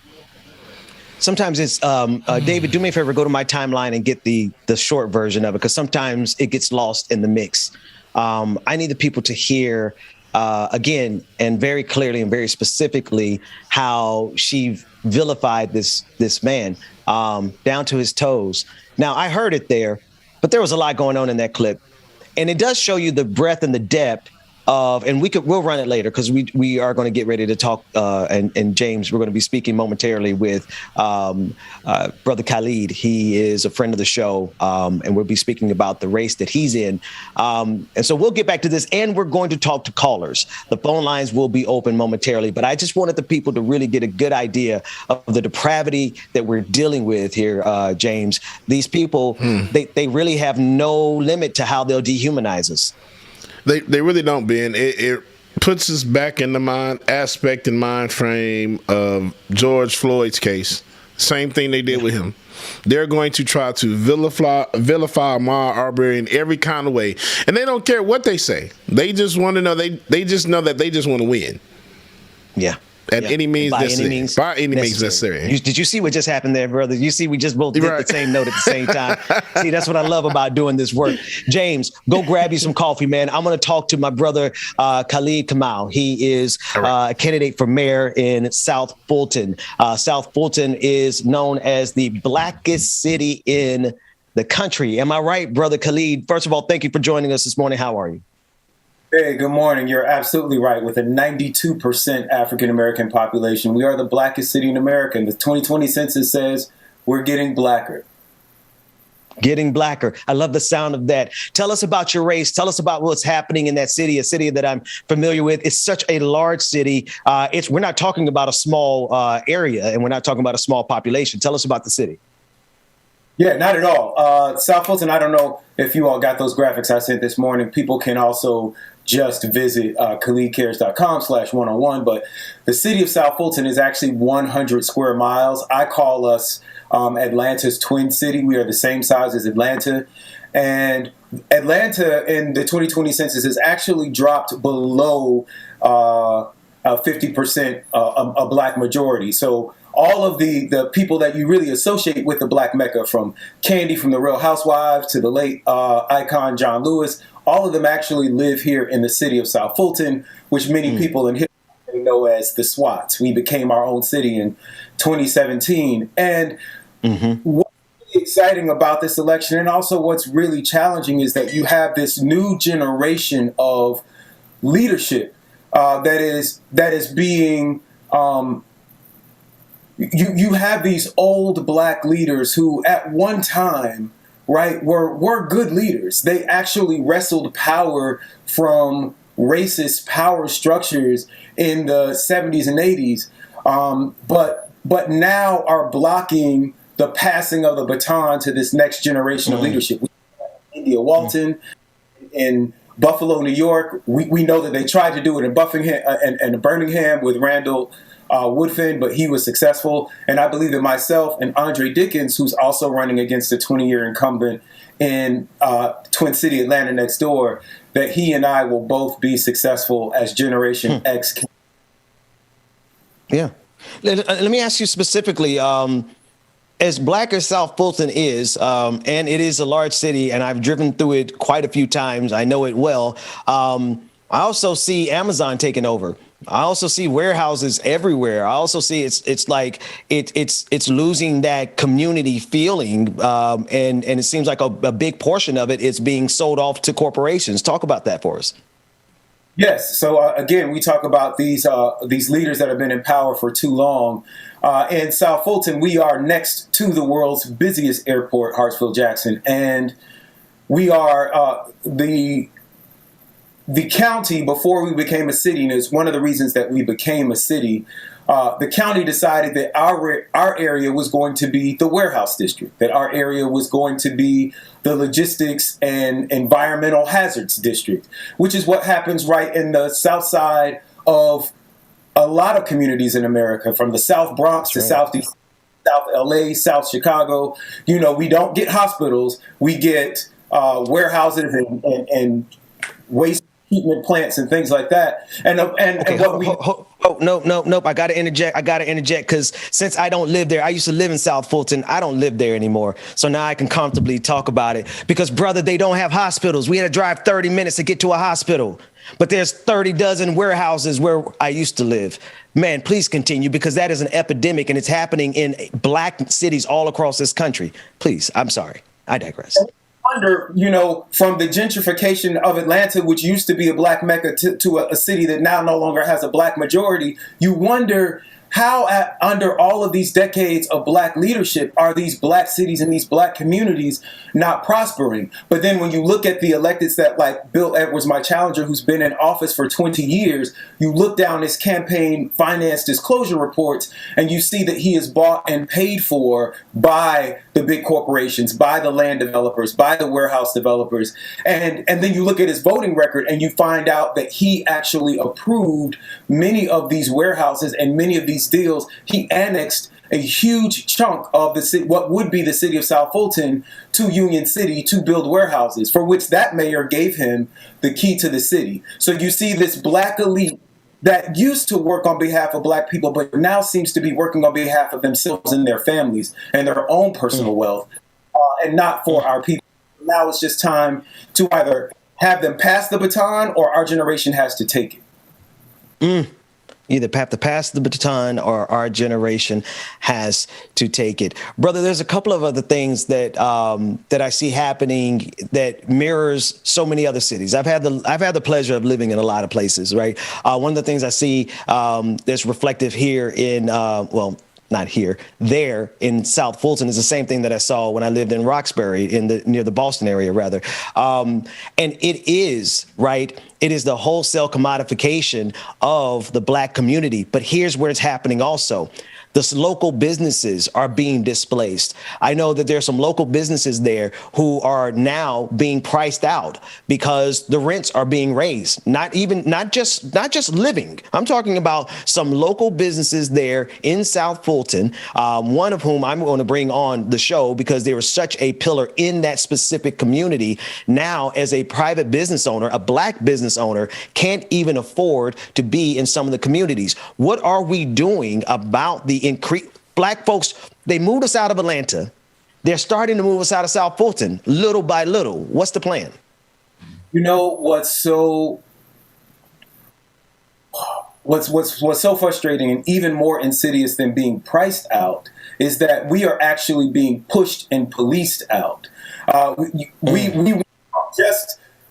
Sometimes it's, David, do me a favor, go to my timeline and get the short version of it, because sometimes it gets lost in the mix. I need the people to hear, again, and very clearly and very specifically, how she vilified this man down to his toes. Now, I heard it there, but there was a lot going on in that clip. And it does show you the breadth and the depth of, and we'll run it later, because we are going to get ready to talk. And James, we're going to be speaking momentarily with Brother Khalid. He is a friend of the show, and we'll be speaking about the race that he's in. And so we'll get back to this, and we're going to talk to callers. The phone lines will be open momentarily, but I just wanted the people to really get a good idea of the depravity that we're dealing with here, James. These people, they really have no limit to how they'll dehumanize us. They really don't, Ben. It puts us back in the mind frame of George Floyd's case. Same thing they did with him. They're going to try to vilify Ahmaud Arbery in every kind of way. And they don't care what they say. They just want to know, they just know that they just want to win. Yeah. At any means necessary. By any means necessary. Did you see what just happened there, brother? You see, we just both did the same note at the same time. See, that's what I love about doing this work. James, go grab you some coffee, man. I'm going to talk to my brother, Khalid Kamau. He is a candidate for mayor in South Fulton. South Fulton is known as the blackest city in the country. Am I right, brother Khalid? First of all, thank you for joining us this morning. How are you? Hey, good morning. You're absolutely right. With a 92% African-American population, we are the blackest city in America. And the 2020 census says we're getting blacker. Getting blacker. I love the sound of that. Tell us about your race. Tell us about what's happening in that city, a city that I'm familiar with. It's such a large city. We're not talking about a small area, and we're not talking about a small population. Tell us about the city. Yeah, not at all. South Fulton, I don't know if you all got those graphics I sent this morning. People can also just visit KhalidCares.com/101. But the city of South Fulton is actually 100 square miles. I call us Atlanta's twin city. We are the same size as Atlanta. And Atlanta in the 2020 census has actually dropped below 50% a black majority. So all of the people that you really associate with the Black Mecca, from Candy from the Real Housewives to the late icon John Lewis, all of them actually live here in the city of South Fulton, which many people in history know as the SWATs. We became our own city in 2017. And what's really exciting about this election, and also what's really challenging, is that you have this new generation of leadership that is being you have these old black leaders who at one time, right, were good leaders. They actually wrestled power from racist power structures in the 70s and 80s, but now are blocking the passing of the baton to this next generation of leadership. We have India Walton in Buffalo, New York. We know that they tried to do it in Birmingham with Randall Woodfin, but he was successful. And I believe that myself and Andre Dickens, who's also running against a 20-year incumbent in Twin City, Atlanta next door, that he and I will both be successful as Generation X. Yeah. Let me ask you specifically, as black as South Fulton is, and it is a large city, and I've driven through it quite a few times, I know it well, I also see Amazon taking over. I also see warehouses everywhere. I also see it's like it's losing that community feeling, and it seems like a big portion of it is being sold off to corporations. Talk about that for us. Yes. So again, we talk about these leaders that have been in power for too long. In South Fulton, we are next to the world's busiest airport, Hartsfield-Jackson, and we are the county, before we became a city, and it's one of the reasons that we became a city, the county decided that our area was going to be the warehouse district, that our area was going to be the logistics and environmental hazards district, which is what happens right in the south side of a lot of communities in America, from the South Bronx to Southeast, South LA, South Chicago. You know, we don't get hospitals, we get warehouses and waste treatment plants and things like that. Nope. I got to interject because since I don't live there, I used to live in South Fulton. I don't live there anymore. So now I can comfortably talk about it because, brother, they don't have hospitals. We had to drive 30 minutes to get to a hospital, but there's 30 dozen warehouses where I used to live. Man, please continue, because that is an epidemic and it's happening in black cities all across this country. Please. I'm sorry. I digress. Wonder, from the gentrification of Atlanta, which used to be a black mecca, to a city that now no longer has a black majority, you wonder how under all of these decades of black leadership are these black cities and these black communities not prospering. But then when you look at the electeds that, like Bill Edwards, my challenger, who's been in office for 20 years, you look down his campaign finance disclosure reports and you see that he is bought and paid for by the big corporations, by the land developers, by the warehouse developers. And then you look at his voting record and you find out that he actually approved many of these warehouses and many of these deals. He annexed a huge chunk of the city, what would be the city of South Fulton, to Union City to build warehouses, for which that mayor gave him the key to the city. So you see this black elite that used to work on behalf of black people, but now seems to be working on behalf of themselves and their families and their own personal wealth, and not for our people. Now it's just time to either have them pass the baton or our generation has to take it. Either have to pass the baton or our generation has to take it. Brother, there's a couple of other things that that I see happening that mirrors so many other cities. I've had the pleasure of living in a lot of places, right? One of the things I see that's reflective here in, not here, there in South Fulton is the same thing that I saw when I lived in Roxbury, near the Boston area, rather. And it is, right, it is the wholesale commodification of the black community. But here's where it's happening also. The local businesses are being displaced. I know that there's some local businesses there who are now being priced out because the rents are being raised. Not just living. I'm talking about some local businesses there in South Fulton, one of whom I'm going to bring on the show because they were such a pillar in that specific community. Now, as a private business owner, a black business owner can't even afford to be in some of the communities. What are we doing about the increase? Black folks, they moved us out of Atlanta. They're starting to move us out of South Fulton little by little. What's the plan? You know what's so frustrating and even more insidious than being priced out is that we are actually being pushed and policed out. We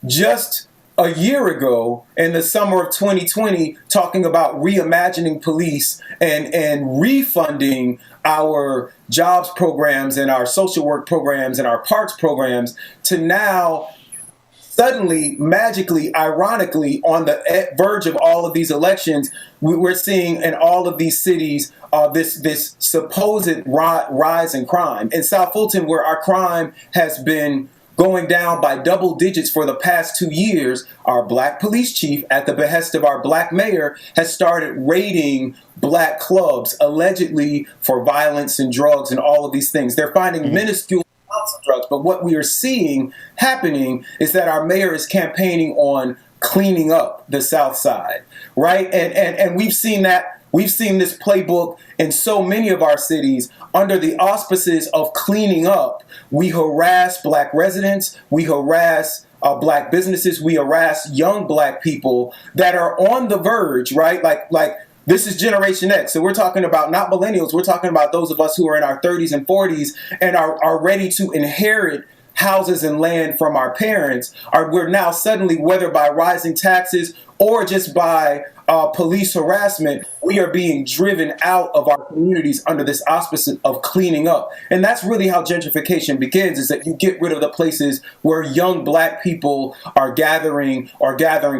just a year ago, in the summer of 2020, talking about reimagining police and refunding our jobs programs and our social work programs and our parks programs, to now suddenly, magically, ironically, on the verge of all of these elections, we're seeing in all of these cities this supposed rise in crime. In South Fulton, where our crime has been going down by double digits for the past 2 years, our black police chief, at the behest of our black mayor, has started raiding black clubs, allegedly for violence and drugs and all of these things. They're finding minuscule amounts of drugs. But what we are seeing happening is that our mayor is campaigning on cleaning up the South Side, right? And we've seen that. We've seen this playbook in so many of our cities under the auspices of cleaning up. We harass black residents. We harass black businesses. We harass young black people that are on the verge, right? Like this is Generation X. So we're talking about not millennials. We're talking about those of us who are in our 30s and 40s and are ready to inherit houses and land from our parents. We're now suddenly, whether by rising taxes or just by police harassment, we are being driven out of our communities under this auspice of cleaning up. And that's really how gentrification begins, is that you get rid of the places where young black people are gathering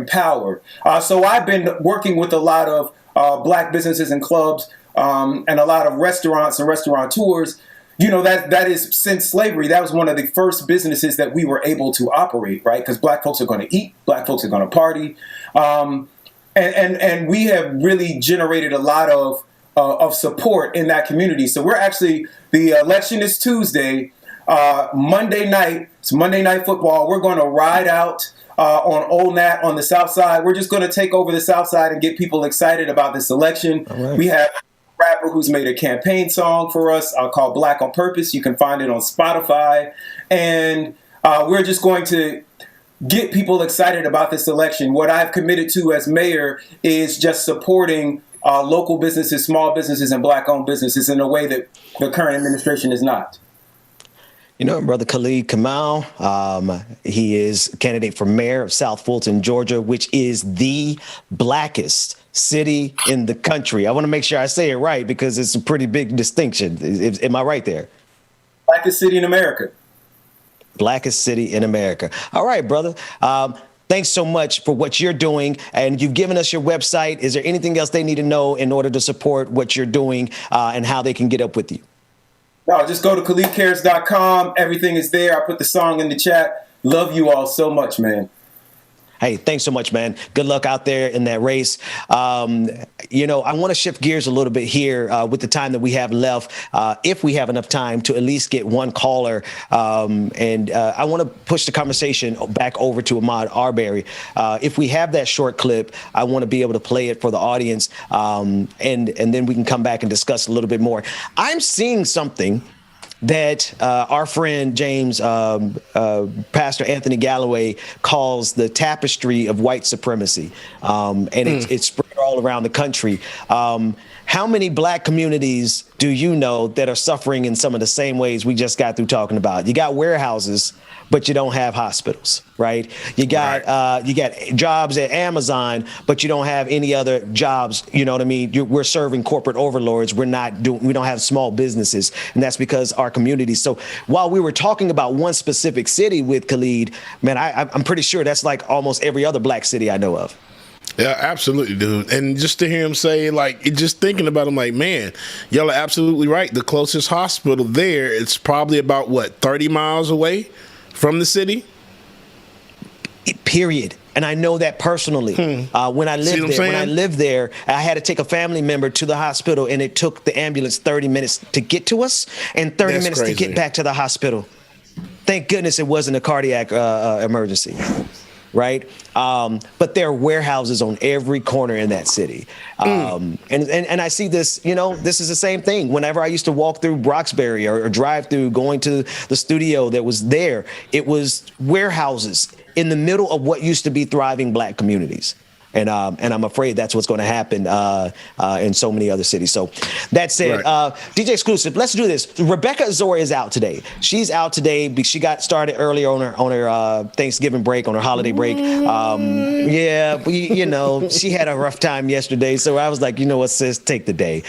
power. So I've been working with a lot of black businesses and clubs and a lot of restaurants and restaurateurs. You know, that is, since slavery, that was one of the first businesses that we were able to operate, right? Because black folks are going to eat, black folks are going to party. And we have really generated a lot of support in that community. So we're actually, the election is Tuesday, Monday night, it's Monday Night Football. We're going to ride out on Old Nat on the South Side. We're just going to take over the South Side and get people excited about this election. Right. We have a rapper who's made a campaign song for us called Black on Purpose. You can find it on Spotify. And we're just going to get people excited about this election. What I've committed to as mayor is just supporting local businesses, small businesses, and black-owned businesses in a way that the current administration is not. You know, Brother Khalid Kamau, he is candidate for mayor of South Fulton, Georgia, which is the blackest city in the country. I want to make sure I say it right because it's a pretty big distinction. Am I right there? Blackest city in America. Blackest city in America. All right, brother. Thanks so much for what you're doing. And you've given us your website. Is there anything else they need to know in order to support what you're doing and how they can get up with you? No, just go to KhalidCares.com. Everything is there. I put the song in the chat. Love you all so much, man. Hey, thanks so much, man. Good luck out there in that race. You know, I want to shift gears a little bit here with the time that we have left, if we have enough time to at least get one caller. And I want to push the conversation back over to Ahmaud Arbery. If we have that short clip, I want to be able to play it for the audience. And then we can come back and discuss a little bit more. I'm seeing something that our friend James, Pastor Anthony Galloway, calls the tapestry of white supremacy. And it's spread all around the country. How many black communities do you know that are suffering in some of the same ways we just got through talking about? You got warehouses, but you don't have hospitals, right? You got jobs at Amazon, but you don't have any other jobs. You know what I mean? We're serving corporate overlords. We don't have small businesses, and that's because our communities. So while we were talking about one specific city with Khalid, man, I'm pretty sure that's like almost every other black city I know of. Yeah, absolutely, dude. And just to hear him say, like, just thinking about him, like, man, y'all are absolutely right. The closest hospital there, it's probably about, 30 miles away from the city? Period. And I know that personally. When I lived there, I had to take a family member to the hospital, and it took the ambulance 30 minutes to get to us and 30 minutes to get back to the hospital. Thank goodness it wasn't a cardiac emergency. Right. But there are warehouses on every corner in that city. And I see this, this is the same thing. Whenever I used to walk through Roxbury or drive through going to the studio that was there, it was warehouses in the middle of what used to be thriving Black communities. And I'm afraid that's what's going to happen in so many other cities. So that said, DJ Exclusive, let's do this. Rebecca Azor is out today. She's out today. She got started earlier on her Thanksgiving break, on her holiday break. She had a rough time yesterday. So I was like, you know what, sis, take the day.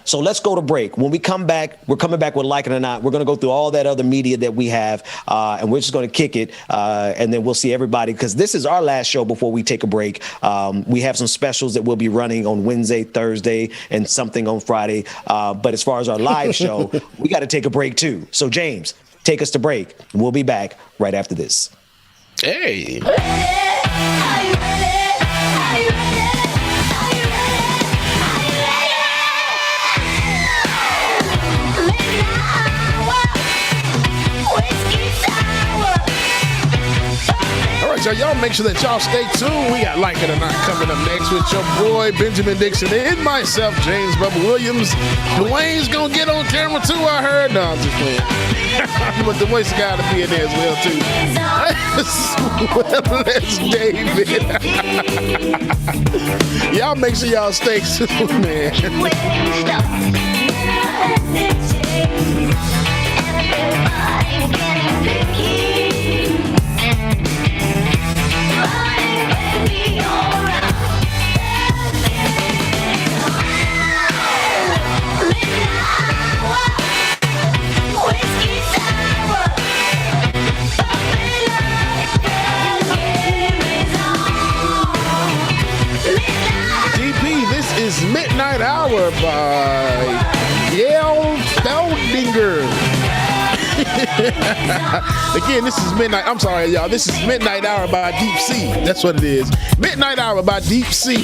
So let's go to break. When we come back, we're coming back with Like It or Not. We're going to go through all that other media that we have, and we're just going to kick it, and then we'll see everybody, because this is our last show before we take a break. We have some specials that we'll be running on Wednesday, Thursday, and something on Friday. But as far as our live show, we got to take a break too. So James, take us to break. We'll be back right after this. Hey. So y'all make sure that y'all stay tuned. We got Like It or Not coming up next with your boy Benjamin Dixon and myself, James Bubba Williams. Dwayne's gonna get on camera too, I heard. No, I'm just playing. But the voice got to be in there as well too. Let's David. Y'all make sure y'all stay tuned, man. Is Midnight Hour by Yale Feldinger. Again, this is Midnight. I'm sorry, y'all. This is Midnight Hour by Deep Sea. That's what it is. Midnight Hour by Deep Sea. Let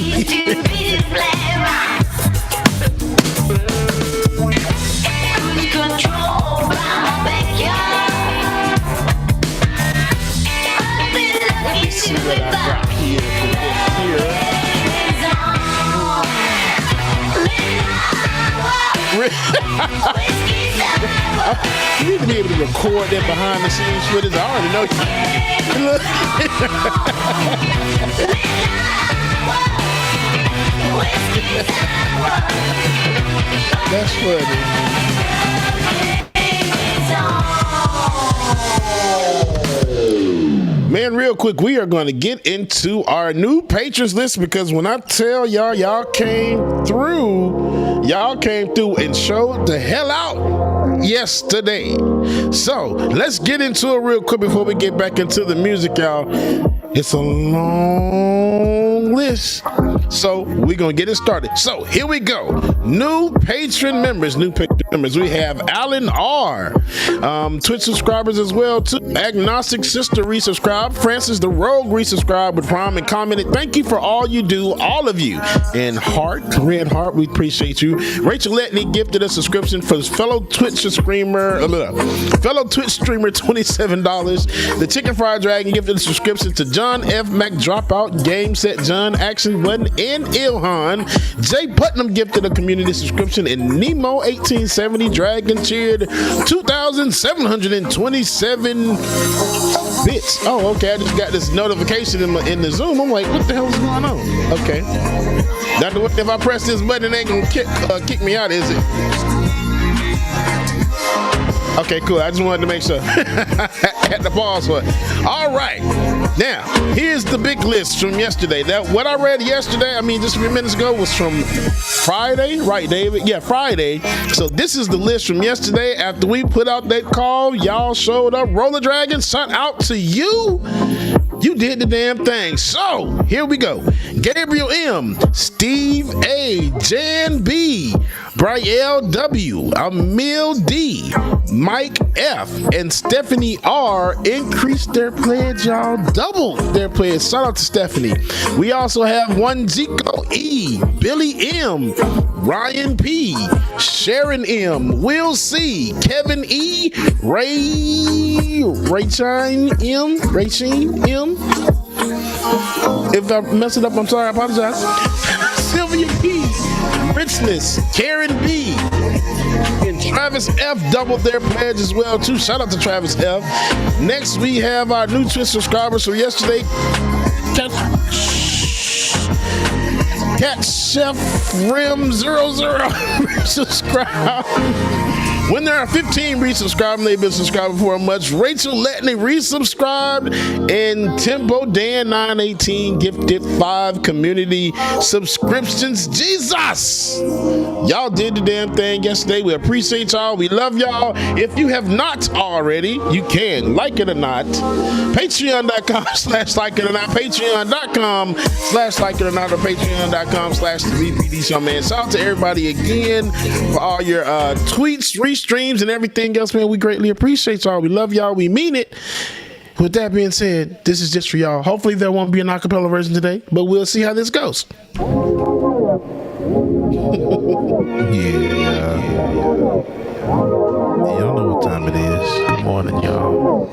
me see what I got here for this here. You need to be able to record that behind the scenes footage. I already know you. That's funny. Man, real quick, we are going to get into our new patrons list, because when I tell y'all came through and showed the hell out yesterday. So let's get into it real quick before we get back into the music, y'all. It's a long list, so we're gonna get it started. So here we go. New patron members. We have Alan R, Twitch subscribers as well too. Agnostic Sister resubscribed. Francis the Rogue resubscribed with Prime and commented, "Thank you for all you do, all of you." And Red Heart, we appreciate you. Rachel Letney gifted a subscription for fellow Twitch streamer $27. The Chicken Fried Dragon gifted a subscription to John F. Mack, Dropout, Game Set John, Action Button, and Ilhan. Jay Putnam gifted a community subscription, and Nemo 1870 Dragon cheered 2,727 bits. Oh, okay. I just got this notification in the Zoom. I'm like, what the hell is going on? Okay. If I press this button, it ain't gonna kick me out, is it? Okay, cool. I just wanted to make sure. At the pause for it. All right. Now, here's the big list from yesterday. What I read yesterday, just a few minutes ago, was from Friday. Right, David? Yeah, Friday. So this is the list from yesterday. After we put out that call, y'all showed up. Roller Dragon, shout out to you. You did the damn thing. So here we go. Gabriel M, Steve A, Jan B, Brielle W, Emil D, Mike F, and Stephanie R increased their pledge, y'all. Doubled their pledge. Shout out to Stephanie. We also have one Zico E, Billy M, Ryan P, Sharon M, Will C, Kevin E, Rayshine M. If I mess it up, I'm sorry. I apologize. Sylvia P, Richness, Karen B, and Travis F doubled their pledge as well too. Shout out to Travis F. Next, we have our new Twitch subscribers from yesterday. Cat Chef Rim 00 subscribe. When there are 15 resubscribed, they've been subscribing for a much. Rachel Letney resubscribed, and Tempo Dan 918 gifted 5 community subscriptions. Jesus! Y'all did the damn thing yesterday. We appreciate y'all. We love y'all. If you have not already, you can, like it or not, patreon.com/like it or not, patreon.com/like it or not, or patreon.com/VPD Show, man. Shout out to everybody again for all your tweets, streams, and everything else, man. We greatly appreciate y'all. We love y'all. We mean it. With that being said, this is just for y'all. Hopefully there won't be an acapella version today, but we'll see how this goes. Y'all know what time it is. Good morning, y'all.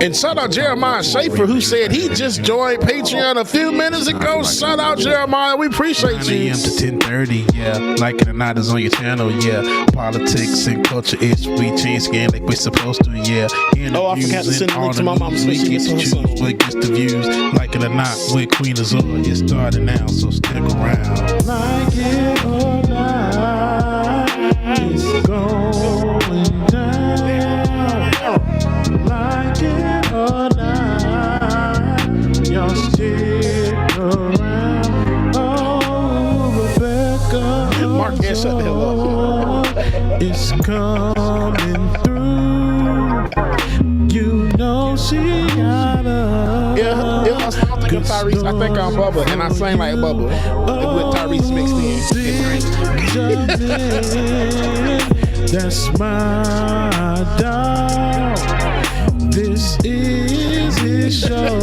And shout out Jeremiah Schaefer, who said he just joined Patreon a few minutes ago. Shout out Jeremiah, we appreciate you. 9 a.m. to 10:30, yeah. Like it or not is on your channel, yeah. Politics and culture is we change game like we're supposed to, yeah. I forgot to send a link to my mom's we get to choose what gets the views. Like it or not, with Queen Azor, it's starting now, so stick around. Like it or not, it's going down. Like it or not, y'all stick around. Oh, Rebecca, Mark can't shut the hell up. It's coming through. You know she got us. Yeah, it was something of Tyrese. I think I'm Bubba, and I sang like Bubba with Tyrese mixed in. That's my dog. This is his show.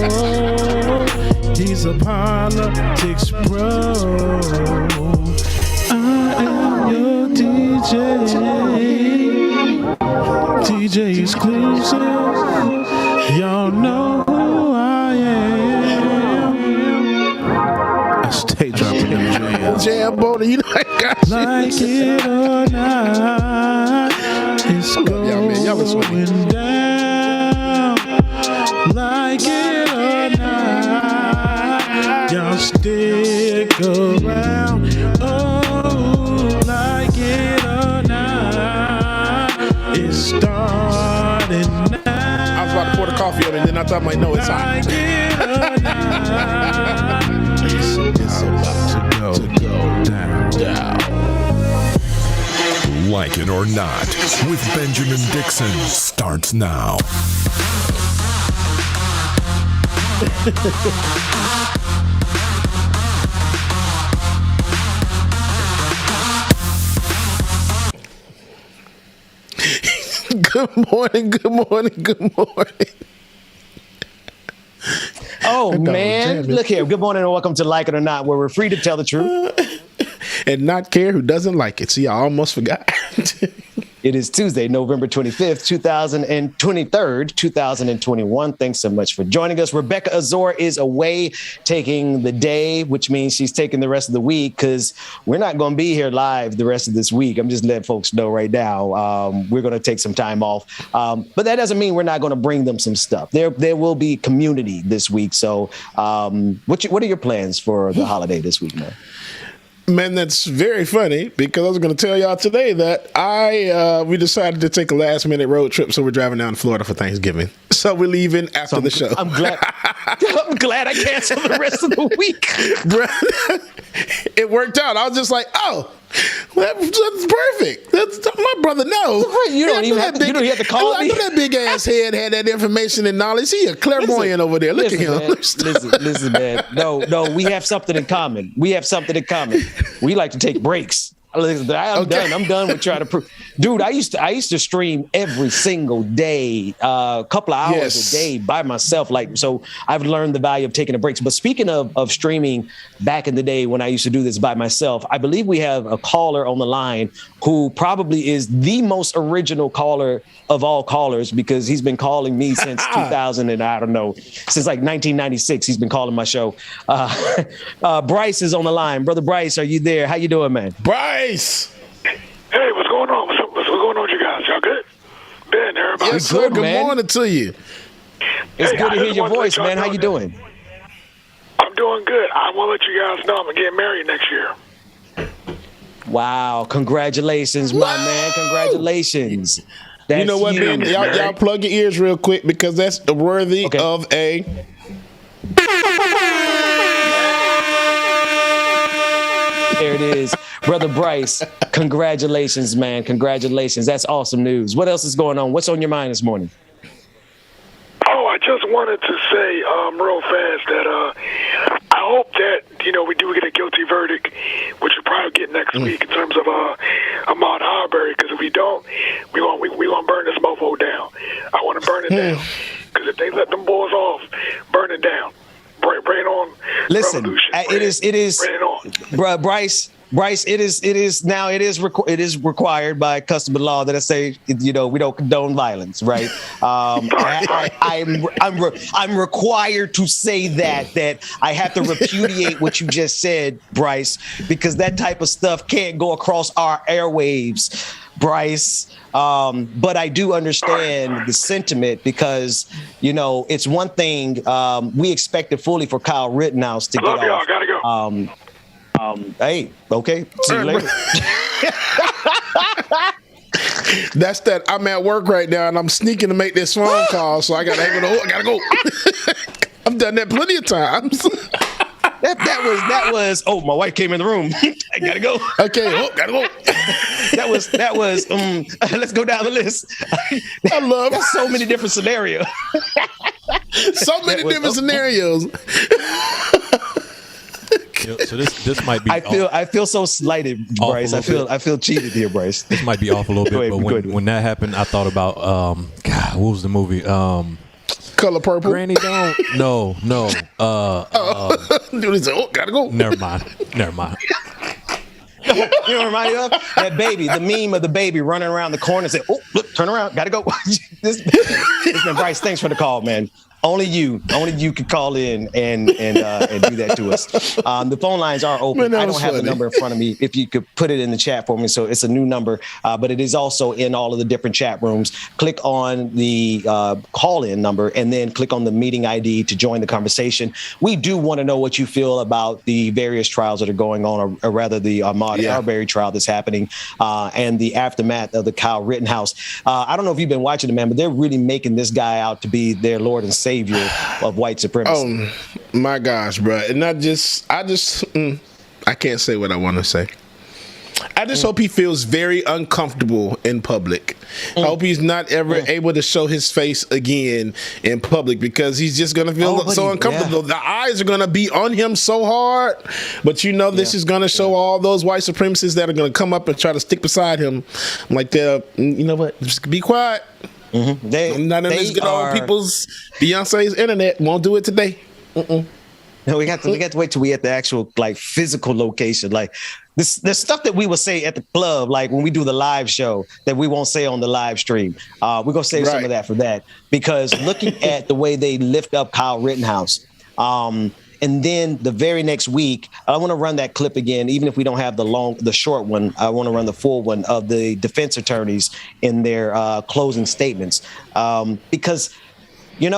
He's a politics bro. I am your DJ. DJ exclusive. Y'all know who I am. I stay dropping them jams. Jam Boulder, you know I got you. Like it or not, it's going down. Like it or not, y'all stick around. Oh, like it or not, it's starting now. I was about to pour the coffee on it, and then I thought I might know it's hot. Like it or not, it's about to go down. Like it or not, with Benjamin Dixon, starts now. Good morning. Oh, man. Look here. Good morning and welcome to Like It or Not, where we're free to tell the truth. And not care who doesn't like it. See, I almost forgot. It is Tuesday, November 25th, 2021. Thanks so much for joining us. Rebecca Azor is away taking the day, which means she's taking the rest of the week because we're not going to be here live the rest of this week. I'm just letting folks know right now. We're going to take some time off. But that doesn't mean we're not going to bring them some stuff. There will be community this week. So what are your plans for the holiday this week, man? Man, that's very funny because I was going to tell y'all today that we decided to take a last minute road trip, so we're driving down to Florida for Thanksgiving. So we're leaving after the show. I'm glad I canceled the rest of the week. It worked out. I was just like, oh, That's perfect. That's my brother. No, you don't even have to call me. I know that big ass head had that information and knowledge. He a clairvoyant over there. Look at him. Man, listen, man. No, we have something in common. We like to take breaks. I'm done with trying to prove. Dude, I used to stream every single day, a couple of hours a day by myself. So I've learned the value of taking a break. But speaking of streaming back in the day when I used to do this by myself, I believe we have a caller on the line who probably is the most original caller of all callers, because he's been calling me since 2000 and I don't know, since like 1996. He's been calling my show. Bryce is on the line. Brother Bryce, are you there? How you doing, man? Bryce. Hey, what's going on? What's going on with you guys? Y'all good? Ben, everybody. Yes, sir. Good morning to you. It's good to hear your voice, man. How you doing? I'm doing good. I want to let you guys know I'm going to get married next year. Wow. Congratulations, my man. Congratulations. You know what, Ben? Y'all plug your ears real quick, because that's worthy of a... There it is. Brother Bryce, congratulations, man. Congratulations. That's awesome news. What else is going on? What's on your mind this morning? Oh, I just wanted to say real fast that I hope that, we do get a guilty verdict, which we'll probably get next week in terms of Ahmaud Arbery, because if we don't, we want to burn this mofo down. I want to burn it down, because if they let them boys off, burn it down. Bring on. Listen, it is, Bryce, it is required by custom and law that I say, we don't condone violence, right? I'm required to say that I have to repudiate what you just said, Bryce, because that type of stuff can't go across our airwaves, Bryce. But I do understand the sentiment, because, it's one thing we expected fully for Kyle Rittenhouse to get off. Y'all, gotta go. Hey, okay. See you later. That's that. I'm at work right now and I'm sneaking to make this phone call, so I gotta go. I've done that plenty of times. That was. Oh, my wife came in the room. I gotta go. Okay, gotta go. That was. Let's go down the list. I love so many different scenarios. Scenarios. So this might be. I feel so slighted, Bryce. I feel cheated here, Bryce. This might be off a little bit, but when that happened, I thought about God, what was the movie? Color Purple. Granny don't. No. Dude, gotta go. Never mind. You know, remind you of that baby, the meme of the baby running around the corner and say, "Oh, look, turn around, gotta go." Listen, Bryce, thanks for the call, man. Only you could call in and do that to us. The phone lines are open. I don't have the number in front of me. If you could put it in the chat for me. So it's a new number, but it is also in all of the different chat rooms. Click on the call-in number and then click on the meeting ID to join the conversation. We do want to know what you feel about the various trials that are going on, or rather the Ahmaud Arbery trial that's happening, and the aftermath of the Kyle Rittenhouse. I don't know if you've been watching it, man, but they're really making this guy out to be their Lord and Savior of white supremacy. Oh my gosh, bro. And I can't say what I want to say. I just hope he feels very uncomfortable in public. I hope he's not ever able to show his face again in public, because he's just going to feel so uncomfortable. The eyes are going to be on him so hard. But this is going to show all those white supremacists that are going to come up and try to stick beside him. I'm like, you know what? Just be quiet. Mm-hmm. I'm not in this good old people's Beyonce's internet. Won't do it today. No, we got to wait till we at the actual physical location. Like the stuff that we will say at the club, like when we do the live show, that we won't say on the live stream. We're gonna save some of that for that, because looking at the way they lift up Kyle Rittenhouse, and then the very next week, I want to run that clip again, even if we don't have the short one. I want to run the full one of the defense attorneys in their closing statements, because, you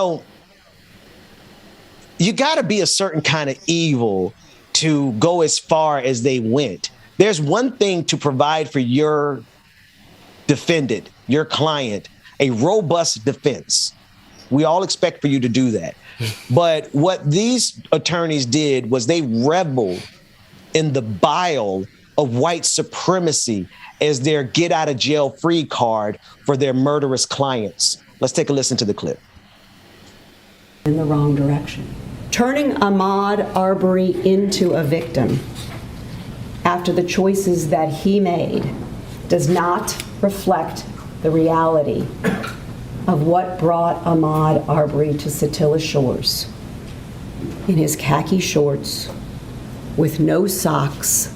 got to be a certain kind of evil to go as far as they went. There's one thing to provide for your defendant, your client, a robust defense. We all expect for you to do that. But what these attorneys did was they reveled in the bile of white supremacy as their get out of jail free card for their murderous clients. Let's take a listen to the clip. In the wrong direction. Turning Ahmaud Arbery into a victim after the choices that he made does not reflect the reality of what brought Ahmaud Arbery to Satilla Shores in his khaki shorts with no socks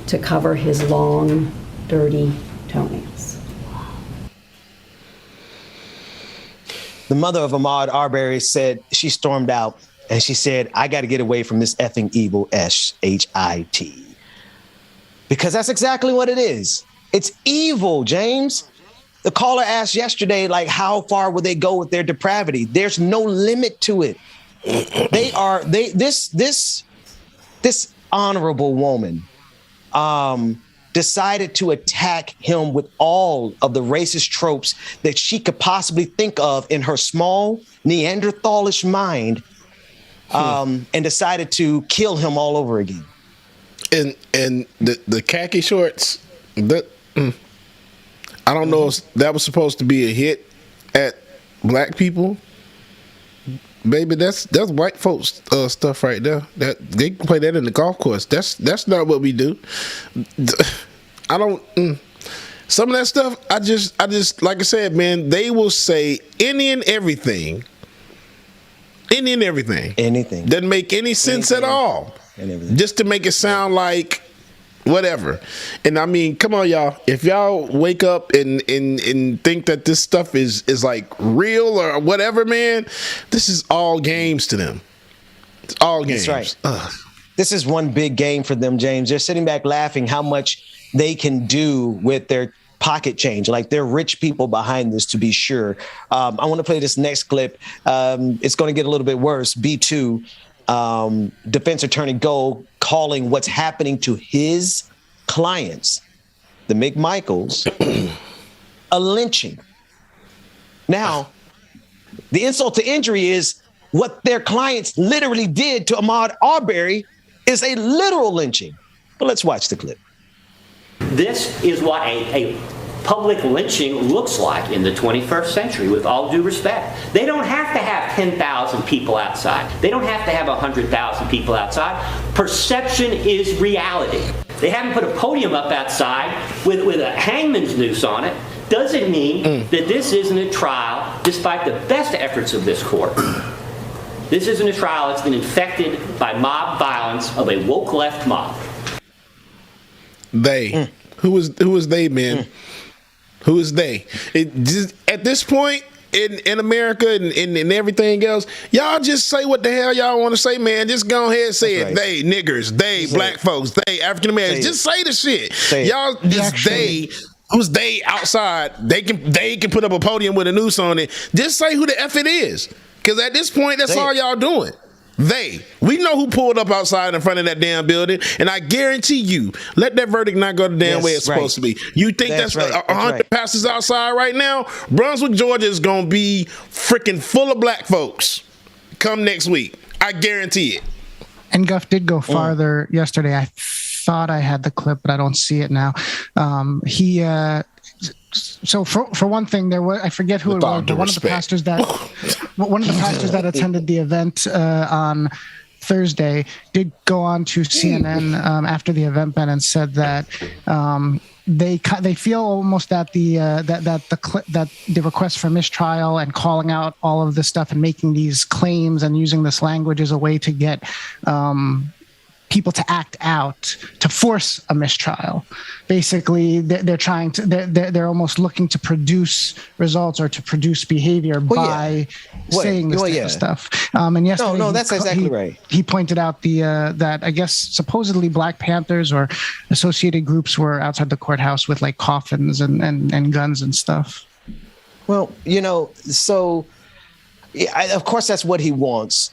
to cover his long, dirty toenails. The mother of Ahmaud Arbery said she stormed out and she said, I got to get away from this effing evil S-H-I-T. Because that's exactly what it is. It's evil, James. The caller asked yesterday, like, how far will they go with their depravity? There's no limit to it. This honorable woman decided to attack him with all of the racist tropes that she could possibly think of in her small Neanderthalish mind, and decided to kill him all over again. And the khaki shorts, I don't know if that was supposed to be a hit at black people. Baby, that's white folks stuff right there. That they can play that in the golf course. That's not what we do. I don't. Some of that stuff, I just like I said, man. They will say any and everything. Any and everything. Anything doesn't make any sense at all. Just to make it sound like whatever. And I mean, come on, y'all. If y'all wake up and think that this stuff is like real or whatever, man, this is all games to them. It's all games. That's right. This is one big game for them, James. They're sitting back laughing how much they can do with their pocket change. Like, they're rich people behind this, to be sure. I want to play this next clip. It's going to get a little bit worse. B2. Defense attorney Gold calling what's happening to his clients, the McMichaels, a lynching. Now, the insult to injury is what their clients literally did to Ahmaud Arbery is a literal lynching. But let's watch the clip. This is what a public lynching looks like in the 21st century, with all due respect. They don't have to have 10,000 people outside. They don't have to have 100,000 people outside. Perception is reality. They haven't put a podium up outside with a hangman's noose on it. Doesn't mean that this isn't a trial, despite the best efforts of this court. This isn't a trial that's been infected by mob violence of a woke left mob. They. Who is they, man? Who is they? At this point in America and everything else, y'all just say what the hell y'all want to say, man. Just go ahead and say it. They niggers, they black folks, they African Americans. Just say the shit. Y'all just they. Who's they outside? They can put up a podium with a noose on it. Just say who the F it is. Because at this point, that's all y'all doing. We know who pulled up outside in front of that damn building, and I guarantee you, let that verdict not go the damn way it's supposed to be. You think that's 100 pastors outside right now? Brunswick, Georgia is going to be freaking full of black folks come next week. I guarantee it. And Guff did go farther yesterday. I thought I had the clip, but I don't see it now. So for one thing, there was, I forget who it was, but one of the pastors that attended the event on Thursday did go on to CNN after the event, Ben, and said that they feel almost that the request for mistrial and calling out all of this stuff and making these claims and using this language is a way to get people to act out, to force a mistrial. Basically, they're almost looking to produce results or to produce behavior by saying this type of stuff. And yesterday, that's exactly right. He pointed out that I guess supposedly Black Panthers or associated groups were outside the courthouse with like coffins and guns and stuff. Well, so of course that's what he wants.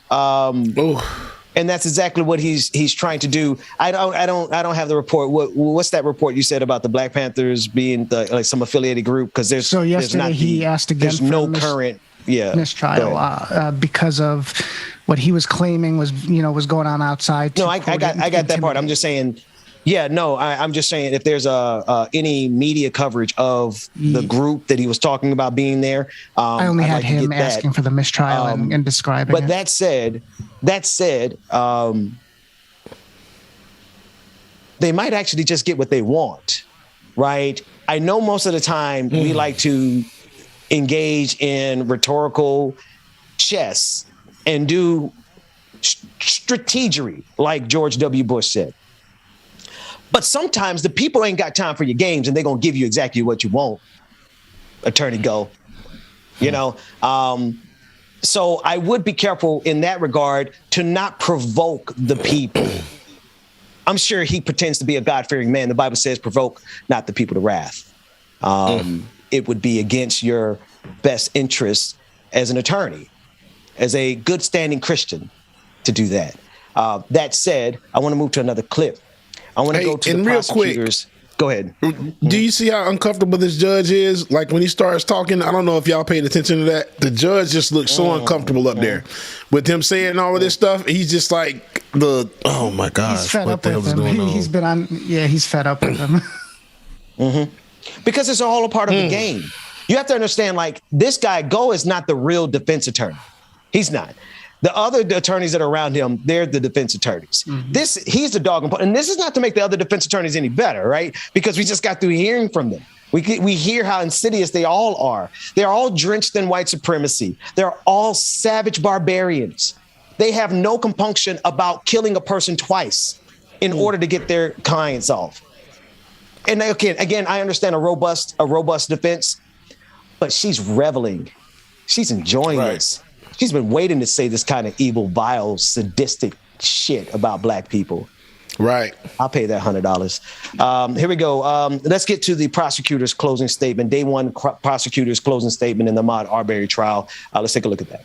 And that's exactly what he's trying to do. I don't have the report. What's that report you said about the Black Panthers being like some affiliated group? Because yesterday he asked again. There's no current mistrial because of what he was claiming was going on outside. No, I got that part. I'm just saying, Yeah, no, I'm just saying if there's any media coverage of the group that he was talking about being there. I only had him asking for the mistrial and describing but it. That said, they might actually just get what they want, right? I know most of the time we like to engage in rhetorical chess and do strategery, like George W. Bush said. But sometimes the people ain't got time for your games, and they're going to give you exactly what you want, Attorney Go. You know? So I would be careful in that regard to not provoke the people. I'm sure he pretends to be a God-fearing man. The Bible says, provoke not the people to wrath. It would be against your best interests as an attorney, as a good standing Christian, to do that. That said, I want to move to another clip. I want to go to the prosecutors. Go ahead. Do you see how uncomfortable this judge is? Like when he starts talking, I don't know if y'all paid attention to that. The judge just looks so uncomfortable up there with him saying all of this stuff. He's just like oh my gosh. He's fed up with him. He's been on. Yeah, he's fed up with him. Because it's all a part of the game. You have to understand, like, this guy, Go, is not the real defense attorney. He's not. The other attorneys that are around him, they're the defense attorneys. He's the dog. And this is not to make the other defense attorneys any better, right? Because we just got through hearing from them. We hear how insidious they all are. They're all drenched in white supremacy. They're all savage barbarians. They have no compunction about killing a person twice in order to get their clients off. And again, I understand a robust defense, but she's reveling. She's enjoying this. She's been waiting to say this kind of evil, vile, sadistic shit about black people. Right. I'll pay that $100. Here we go. Let's get to the prosecutor's closing statement. Day one prosecutor's closing statement in the Ahmaud Arbery trial. Let's take a look at that.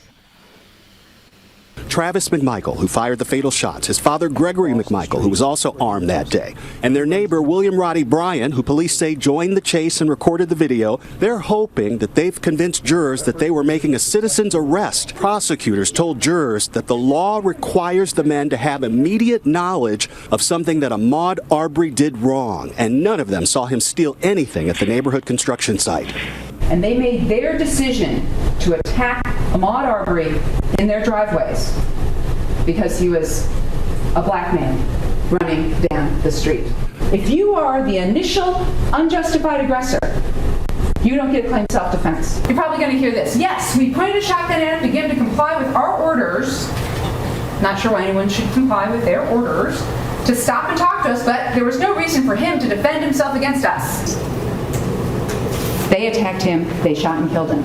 Travis McMichael, who fired the fatal shots, his father Gregory McMichael, who was also armed that day, and their neighbor William Roddy Bryan, who police say joined the chase and recorded the video. They're hoping that they've convinced jurors that they were making a citizen's arrest. Prosecutors told jurors that the law requires the men to have immediate knowledge of something that Ahmaud Arbery did wrong, and none of them saw him steal anything at the neighborhood construction site. And they made their decision to attack Ahmaud Arbery in their driveways because he was a black man running down the street. If you are the initial unjustified aggressor, you don't get a claim self-defense. You're probably going to hear this. Yes, we pointed a shotgun at him, began to comply with our orders. Not sure why anyone should comply with their orders to stop and talk to us, but there was no reason for him to defend himself against us. They attacked him, they shot and killed him.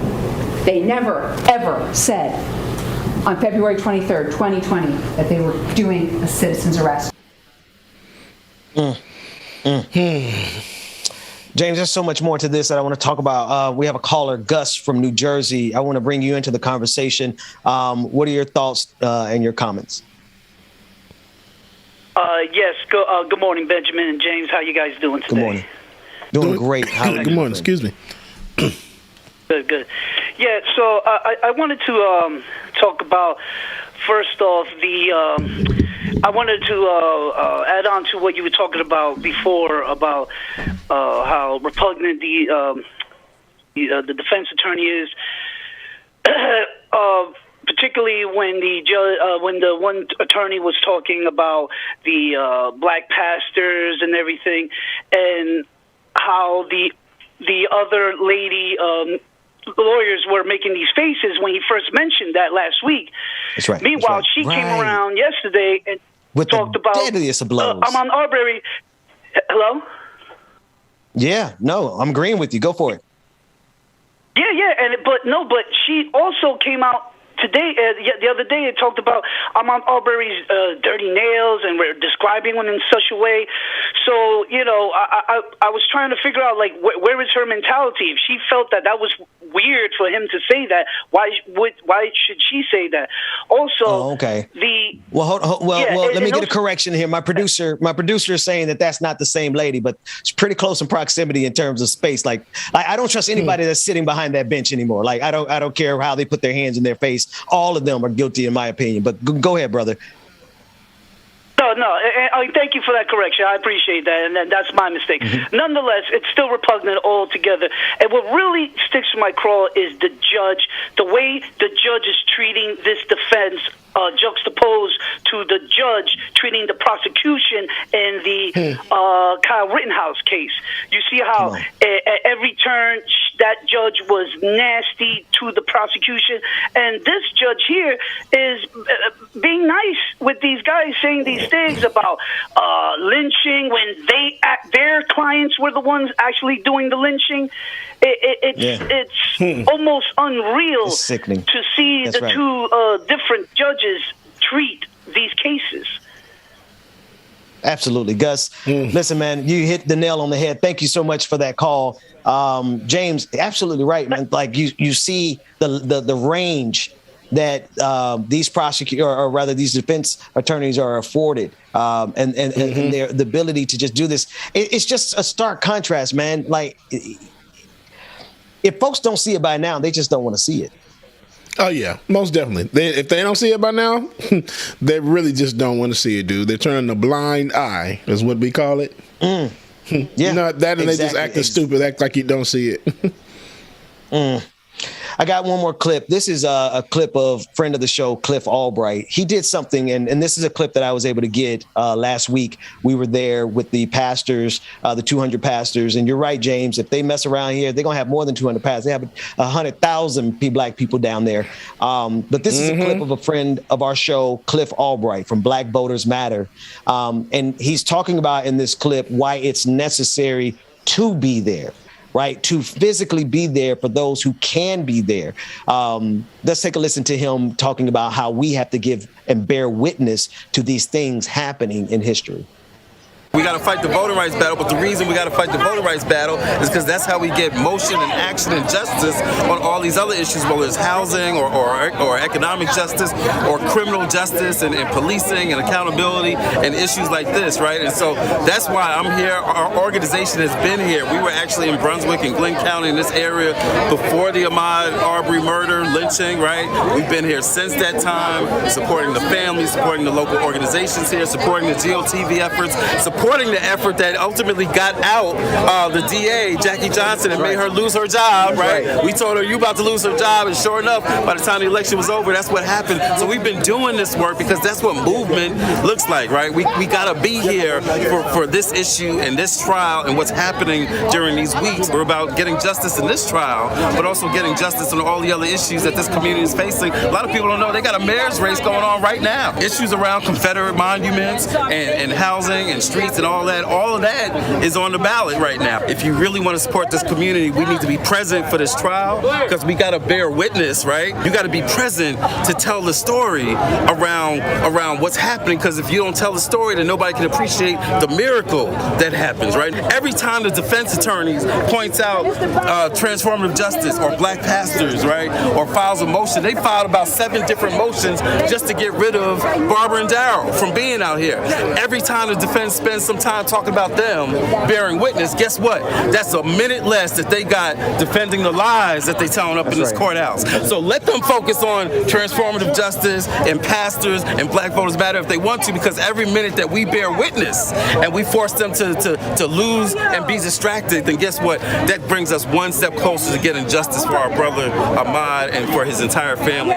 They never, ever said on February 23rd, 2020, that they were doing a citizen's arrest. James, there's so much more to this that I want to talk about. We have a caller, Gus from New Jersey. I want to bring you into the conversation. What are your thoughts and your comments? Yes. Good morning, Benjamin and James. How you guys doing today? Good morning. Doing great. Good morning. Excuse me. Good. Yeah, so I wanted to talk about, first off, I wanted to add on to what you were talking about before about how repugnant the defense attorney is, particularly when the one attorney was talking about the black pastors and everything, and how the other lady lawyers were making these faces when he first mentioned that last week. That's right. Meanwhile, she came around yesterday and talked about deadliest of blows. Ahmaud Arbery. Hello? Yeah, no, I'm agreeing with you. Go for it. Yeah, but she also came out today, the other day, it talked about Ahmaud Arbery's dirty nails, and we're describing him in such a way. So, I was trying to figure out, like, where is her mentality? If she felt that was weird for him to say that, why should she say that? Also, okay. Let me get a correction here. My producer is saying that that's not the same lady, but it's pretty close in proximity in terms of space. Like I don't trust anybody that's sitting behind that bench anymore. Like I don't care how they put their hands in their face. All of them are guilty, in my opinion. But go ahead, brother. No. Thank you for that correction. I appreciate that, and that's my mistake. Nonetheless, it's still repugnant altogether. And what really sticks to my craw is the judge, the way the judge is treating this defense, juxtaposed to the judge treating the prosecution in the Kyle Rittenhouse case. You see how at every turn that judge was nasty to the prosecution, and this judge here is being nice with these guys, saying these things about lynching when their clients were the ones actually doing the lynching. It's almost unreal to see the two different judges treat these cases. Absolutely, Gus. Listen, man, you hit the nail on the head. Thank you so much for that call. James, absolutely right, man. Like you see the range that these prosecutors, or rather these defense attorneys, are afforded, and the ability to just do this. It's just a stark contrast, man. Like, if folks don't see it by now, they just don't want to see it. Oh, yeah, most definitely. If they don't see it by now, they really just don't want to see it, dude. They're turning a blind eye, is what we call it. Yeah, and they just acting stupid, act like you don't see it. I got one more clip. This is a clip of friend of the show, Cliff Albright. He did something, and this is a clip that I was able to get last week. We were there with the pastors, the 200 pastors. And you're right, James, if they mess around here, they're going to have more than 200 pastors. They have 100,000 black people down there. But this is a clip of a friend of our show, Cliff Albright from Black Voters Matter. And he's talking about in this clip why it's necessary to be there. Right, to physically be there for those who can be there. Let's take a listen to him talking about how we have to give and bear witness to these things happening in history. We got to fight the voting rights battle, but the reason we got to fight the voting rights battle is because that's how we get motion and action and justice on all these other issues, whether it's housing or economic justice or criminal justice and policing and accountability and issues like this, right? And so that's why I'm here. Our organization has been here. We were actually in Brunswick and Glenn County in this area before the Ahmaud Arbery murder, lynching, right? We've been here since that time, supporting the families, supporting the local organizations here, supporting the GOTV efforts, supporting the effort that ultimately got out the DA, Jackie Johnson, and made her lose her job, right? We told her, you about to lose her job, and sure enough, by the time the election was over, that's what happened. So we've been doing this work because that's what movement looks like, right? We got to be here for this issue and this trial and what's happening during these weeks. We're about getting justice in this trial, but also getting justice on all the other issues that this community is facing. A lot of people don't know they got a mayor's race going on right now. Issues around Confederate monuments and housing and streets and all of that is on the ballot right now. If you really want to support this community, we need to be present for this trial because we got to bear witness, right? You got to be present to tell the story around what's happening, because if you don't tell the story, then nobody can appreciate the miracle that happens, right? Every time the defense attorneys points out transformative justice or black pastors, right, or files a motion, they filed about 7 different motions just to get rid of Barbara and Darryl from being out here. Every time the defense spends some time talking about them bearing witness, guess what? That's a minute less that they got defending the lies that they telling up in this courthouse. So let them focus on transformative justice and pastors and Black Voters Matter if they want to, because every minute that we bear witness and we force them to lose and be distracted, then guess what? That brings us one step closer to getting justice for our brother Ahmaud and for his entire family.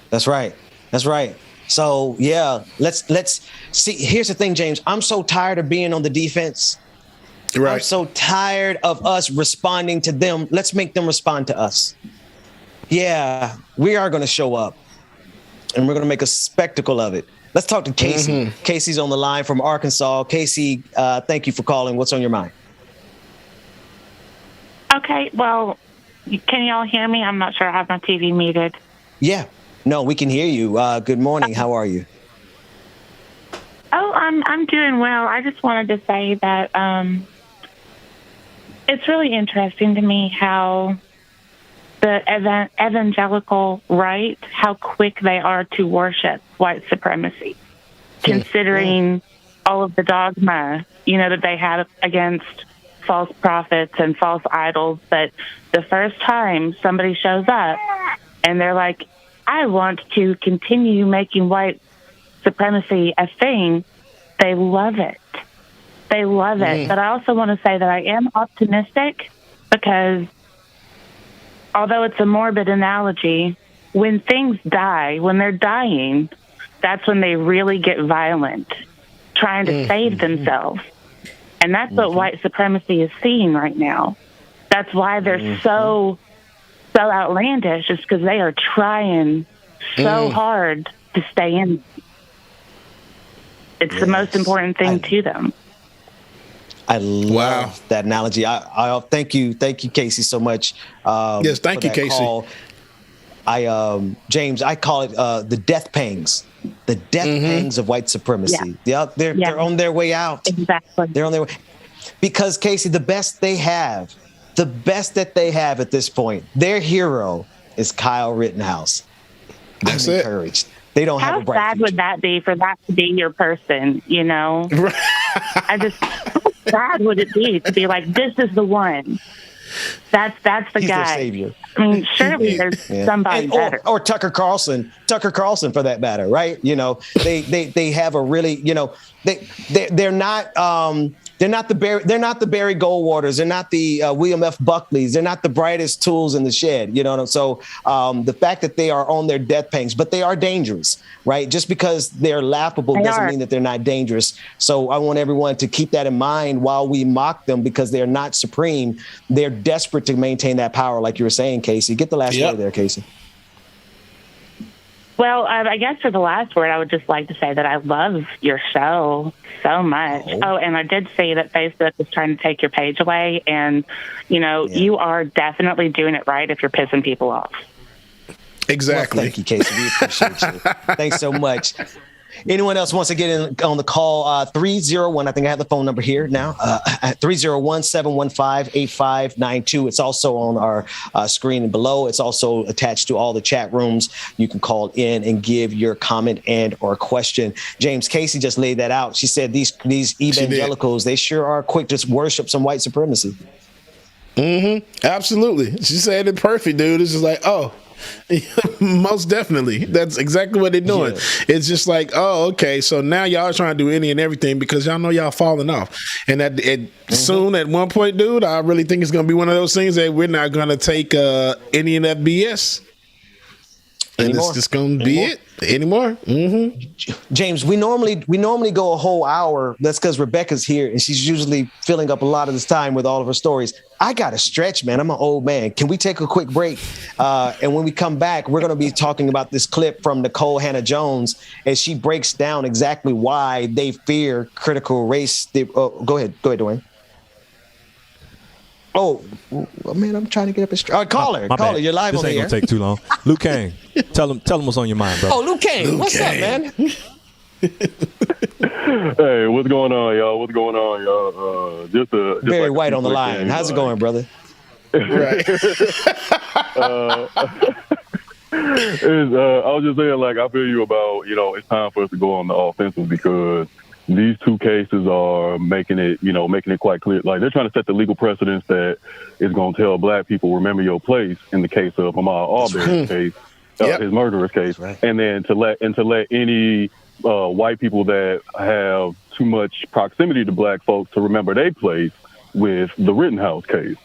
That's right. That's right. So yeah, let's see. Here's the thing, James. I'm so tired of being on the defense. Right. I'm so tired of us responding to them. Let's make them respond to us. Yeah, we are going to show up, and we're going to make a spectacle of it. Let's talk to Casey. Casey's on the line from Arkansas. Casey, thank you for calling. What's on your mind? Okay. Well, can y'all hear me? I'm not sure. I have my TV muted. Yeah. No, we can hear you. Good morning. How are you? Oh, I'm doing well. I just wanted to say that it's really interesting to me how the evangelical right, how quick they are to worship white supremacy, considering all of the dogma, that they have against false prophets and false idols. But the first time somebody shows up and they're like, I want to continue making white supremacy a thing, they love it. They love it. But I also want to say that I am optimistic because although it's a morbid analogy, when things die, when they're dying, that's when they really get violent, trying to save themselves. And that's what white supremacy is seeing right now. That's why they're so outlandish, is because they are trying so hard to stay in. It's the most important thing to them. I love that analogy. I thank you, Casey, so much. Yes, thank you, Casey. Call. James, I call it the death pangs. The death pangs of white supremacy. Yeah. They're on their way out. Exactly. They're on their way. Because, Casey, the best that they have at this point, their hero is Kyle Rittenhouse. That's I'm encouraged. They don't have a bright sad future. would that be for that to be your person, you know? How sad would it be to be like, this is the one. That's the He's guy. Their savior. I mean, surely there's somebody better. Or Tucker Carlson for that matter, right? You know, they have a really, you know, they're not the Barry Goldwaters, they're not the William F. Buckleys, they're not the brightest tools in the shed, you know. So the fact that they are on their death pangs, but they are dangerous, right? Just because they're laughable doesn't mean that they're not dangerous. So I want everyone to keep that in mind while we mock them, because they're not supreme. They're desperate to maintain that power, like you were saying, Casey. Get the last word there, Casey. Well, I guess for the last word, I would just like to say that I love your show so much. Oh, and I did see that Facebook is trying to take your page away. And, you know, you are definitely doing it right if you're pissing people off. Exactly. Well, thank you, Casey. We appreciate you. Thanks so much. Anyone else wants to get in on the call? 301, I think I have the phone number here now, 301-715-8592. It's also on our screen below. It's also attached to all the chat rooms. You can call in and give your comment and or question. James, Casey just laid that out. She said these evangelicals, they sure are quick to worship some white supremacy. Absolutely. She said it perfect, dude. It's just like, oh, most definitely. That's exactly what they're doing. It's just like, oh, okay, so now y'all are trying to do any and everything because y'all know y'all falling off. And soon at one point, dude, I really think it's going to be one of those things that we're not going to take any of that BS. And it's just going to be it anymore. James, we normally go a whole hour. That's because Rebecca's here and she's usually filling up a lot of this time with all of her stories. I got to stretch, man. I'm an old man. Can we take a quick break? And when we come back, we're going to be talking about this clip from Nicole Hannah-Jones as she breaks down exactly why they fear critical race. Go ahead, Dwayne. Oh, man, I'm trying to get up a caller, you're live this on the air. This ain't gonna take too long. Luke Kane, tell him what's on your mind, bro. Oh, Luke Kane, what's up, man? Hey, what's going on, y'all? Just Barry like White on the line. How's it going, brother? Right. I was just saying, like, I feel you about, you know, it's time for us to go on the offensive because these two cases are making it quite clear. Like, they're trying to set the legal precedence that is going to tell black people, remember your place in the case of Ahmaud Arbery's case, his murderer's case, and then to let any white people that have too much proximity to black folks to remember their place with the Rittenhouse case.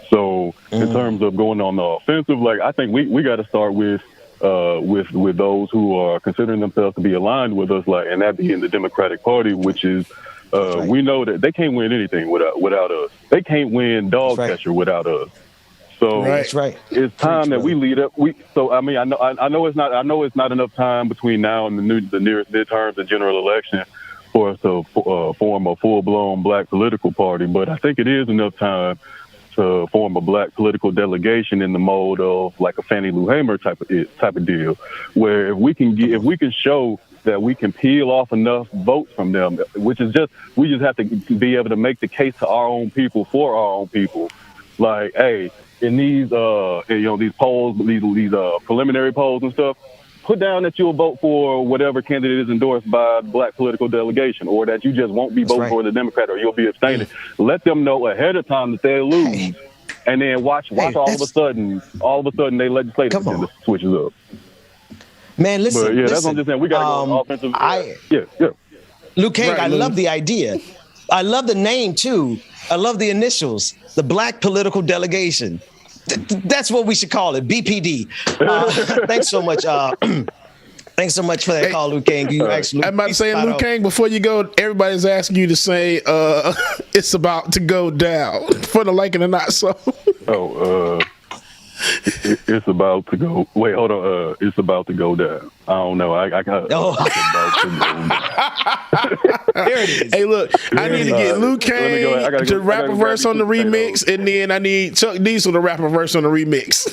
So in terms of going on the offensive, like, I think we got to start with those who are considering themselves to be aligned with us, like, and that being the Democratic Party, which is we know that they can't win anything without us. They can't win dog catcher without us. So it's time that we lead up. I know it's not enough time between now and the nearest midterms and general election for us to form a full-blown black political party, but I think it is enough time to form a black political delegation in the mode of like a Fannie Lou Hamer type of deal, where if we can show that we can peel off enough votes from them, we just have to be able to make the case to our own people for our own people. Like, hey, in these these polls, these preliminary polls and stuff, put down that you'll vote for whatever candidate is endorsed by the black political delegation, or that you just won't be voting for the Democrat, or you'll be abstaining. Let them know ahead of time that they'll lose, and then watch all of a sudden, their legislative agenda switches up. Man, listen. But that's what I'm just saying. We got to go offensive. Yeah. Luke King, Right, I Lou. love the idea. I love the name too. I love the initials. The Black Political Delegation. That's what we should call it. BPD. Thanks so much. Thanks so much for that call, Luke King. You actually. I'm about to say, Luke King, before you go, everybody's asking you to say it's about to go down for the like and the not so. It's about to go. Wait, hold on. It's about to go down. I don't know. I got. There it is. Hey, look, I need to get Luke King to rap a verse on the remix, and then I need Chuck Diesel to rap a verse on the remix.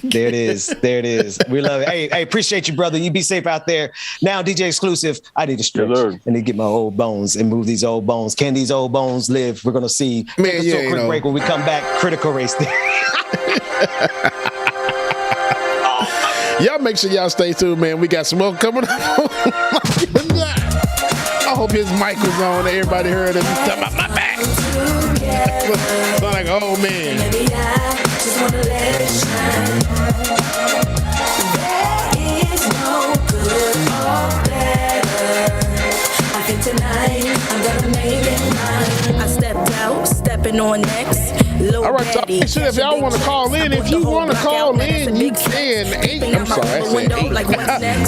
There it is. There it is. We love it. Hey, appreciate you, brother. You be safe out there. Now, DJ Exclusive, I need to stretch. I need to get my old bones and move these old bones. Can these old bones live? We're gonna see. Man, Take a quick break. When we come back, critical race there. Y'all make sure y'all stay tuned, man. We got some more coming up. I hope his mic was on. Everybody heard him. He's talking about my back. Sound like, oh man. Maybe I just wanna let it shine. There is no good or better. I think tonight I'm gonna make it mine. I stepped out, stepping on next. All right, so if y'all want to call in, you can.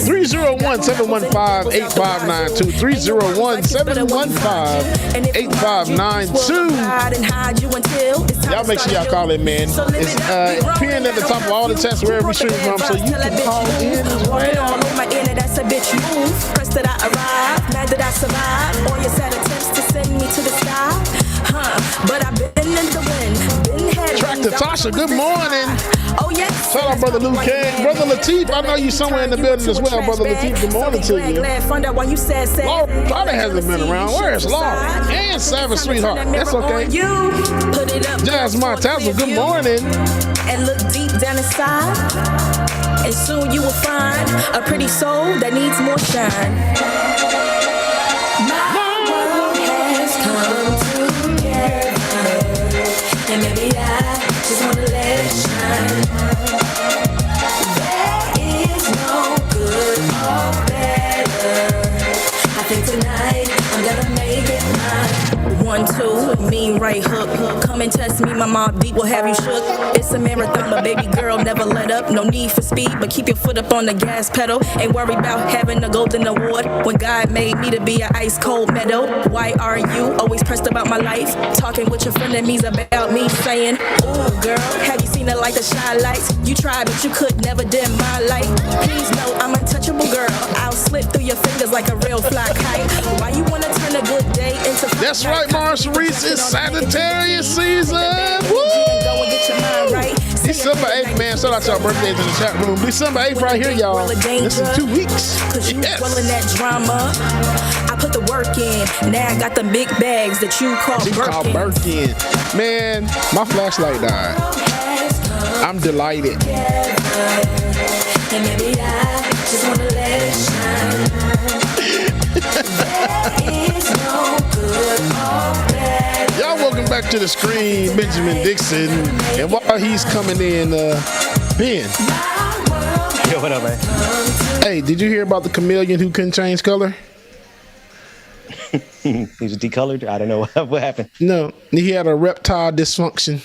301-715-8592. 301-715-8592. Y'all make sure y'all call in, man. It's pinned at the top of all the tests wherever we stream from, so you can call in as well. That's a bitch move. Pressed that I arrived, mad that I survived. All your sad attempts to send me to the sky. But I've been in the wind. Track to Tasha, good morning. Oh, yes. Shout out, Brother Luke King. Brother Lateef, I know you somewhere in the building as well. Brother Lateef, good morning to you. Laura probably hasn't been around. Where is Laura? And Savage Sweetheart. That's okay. Jazz Montazzo, good morning. And look deep down inside. And soon you will find a pretty soul that needs more shine. My world has come together. And maybe I just wanna let it shine. There is no good or better. I think tonight I'm gonna make it mine. 1, 2, mean right hook. Come and test me, my mob deep will have you shook. It's a marathon, but baby girl, never let up. No need for speed, but keep your foot up on the gas pedal. Ain't worried about having a golden award when God made me to be an ice cold medal. Why are you always pressed about my life? Talking with your frenemies about me, saying, ooh, girl, have you seen the light that shine lights? You tried, but you could never dim my light. Please know I'm untouchable, girl. I'll slip through your fingers like a real fly kite. Why you wanna turn a good day into? That's right, Marshall Reese. It's Sagittarius season. Woo! December 8th, man. Shout out to our birthdays in the chat room. December 8th right here, y'all. This is 2 weeks. Cause you swelling that drama. I put the work in. Now I got the big bags that you call Birkin. Man, my flashlight died. I'm delighted. And maybe I just wanna let it shine. There is no good or better. Y'all welcome back to the screen, Benjamin Dixon. And while he's coming in, Ben. Yo, what up, man? Hey, did you hear about the chameleon who couldn't change color? He was decolored? I don't know what happened. No, he had a reptile dysfunction.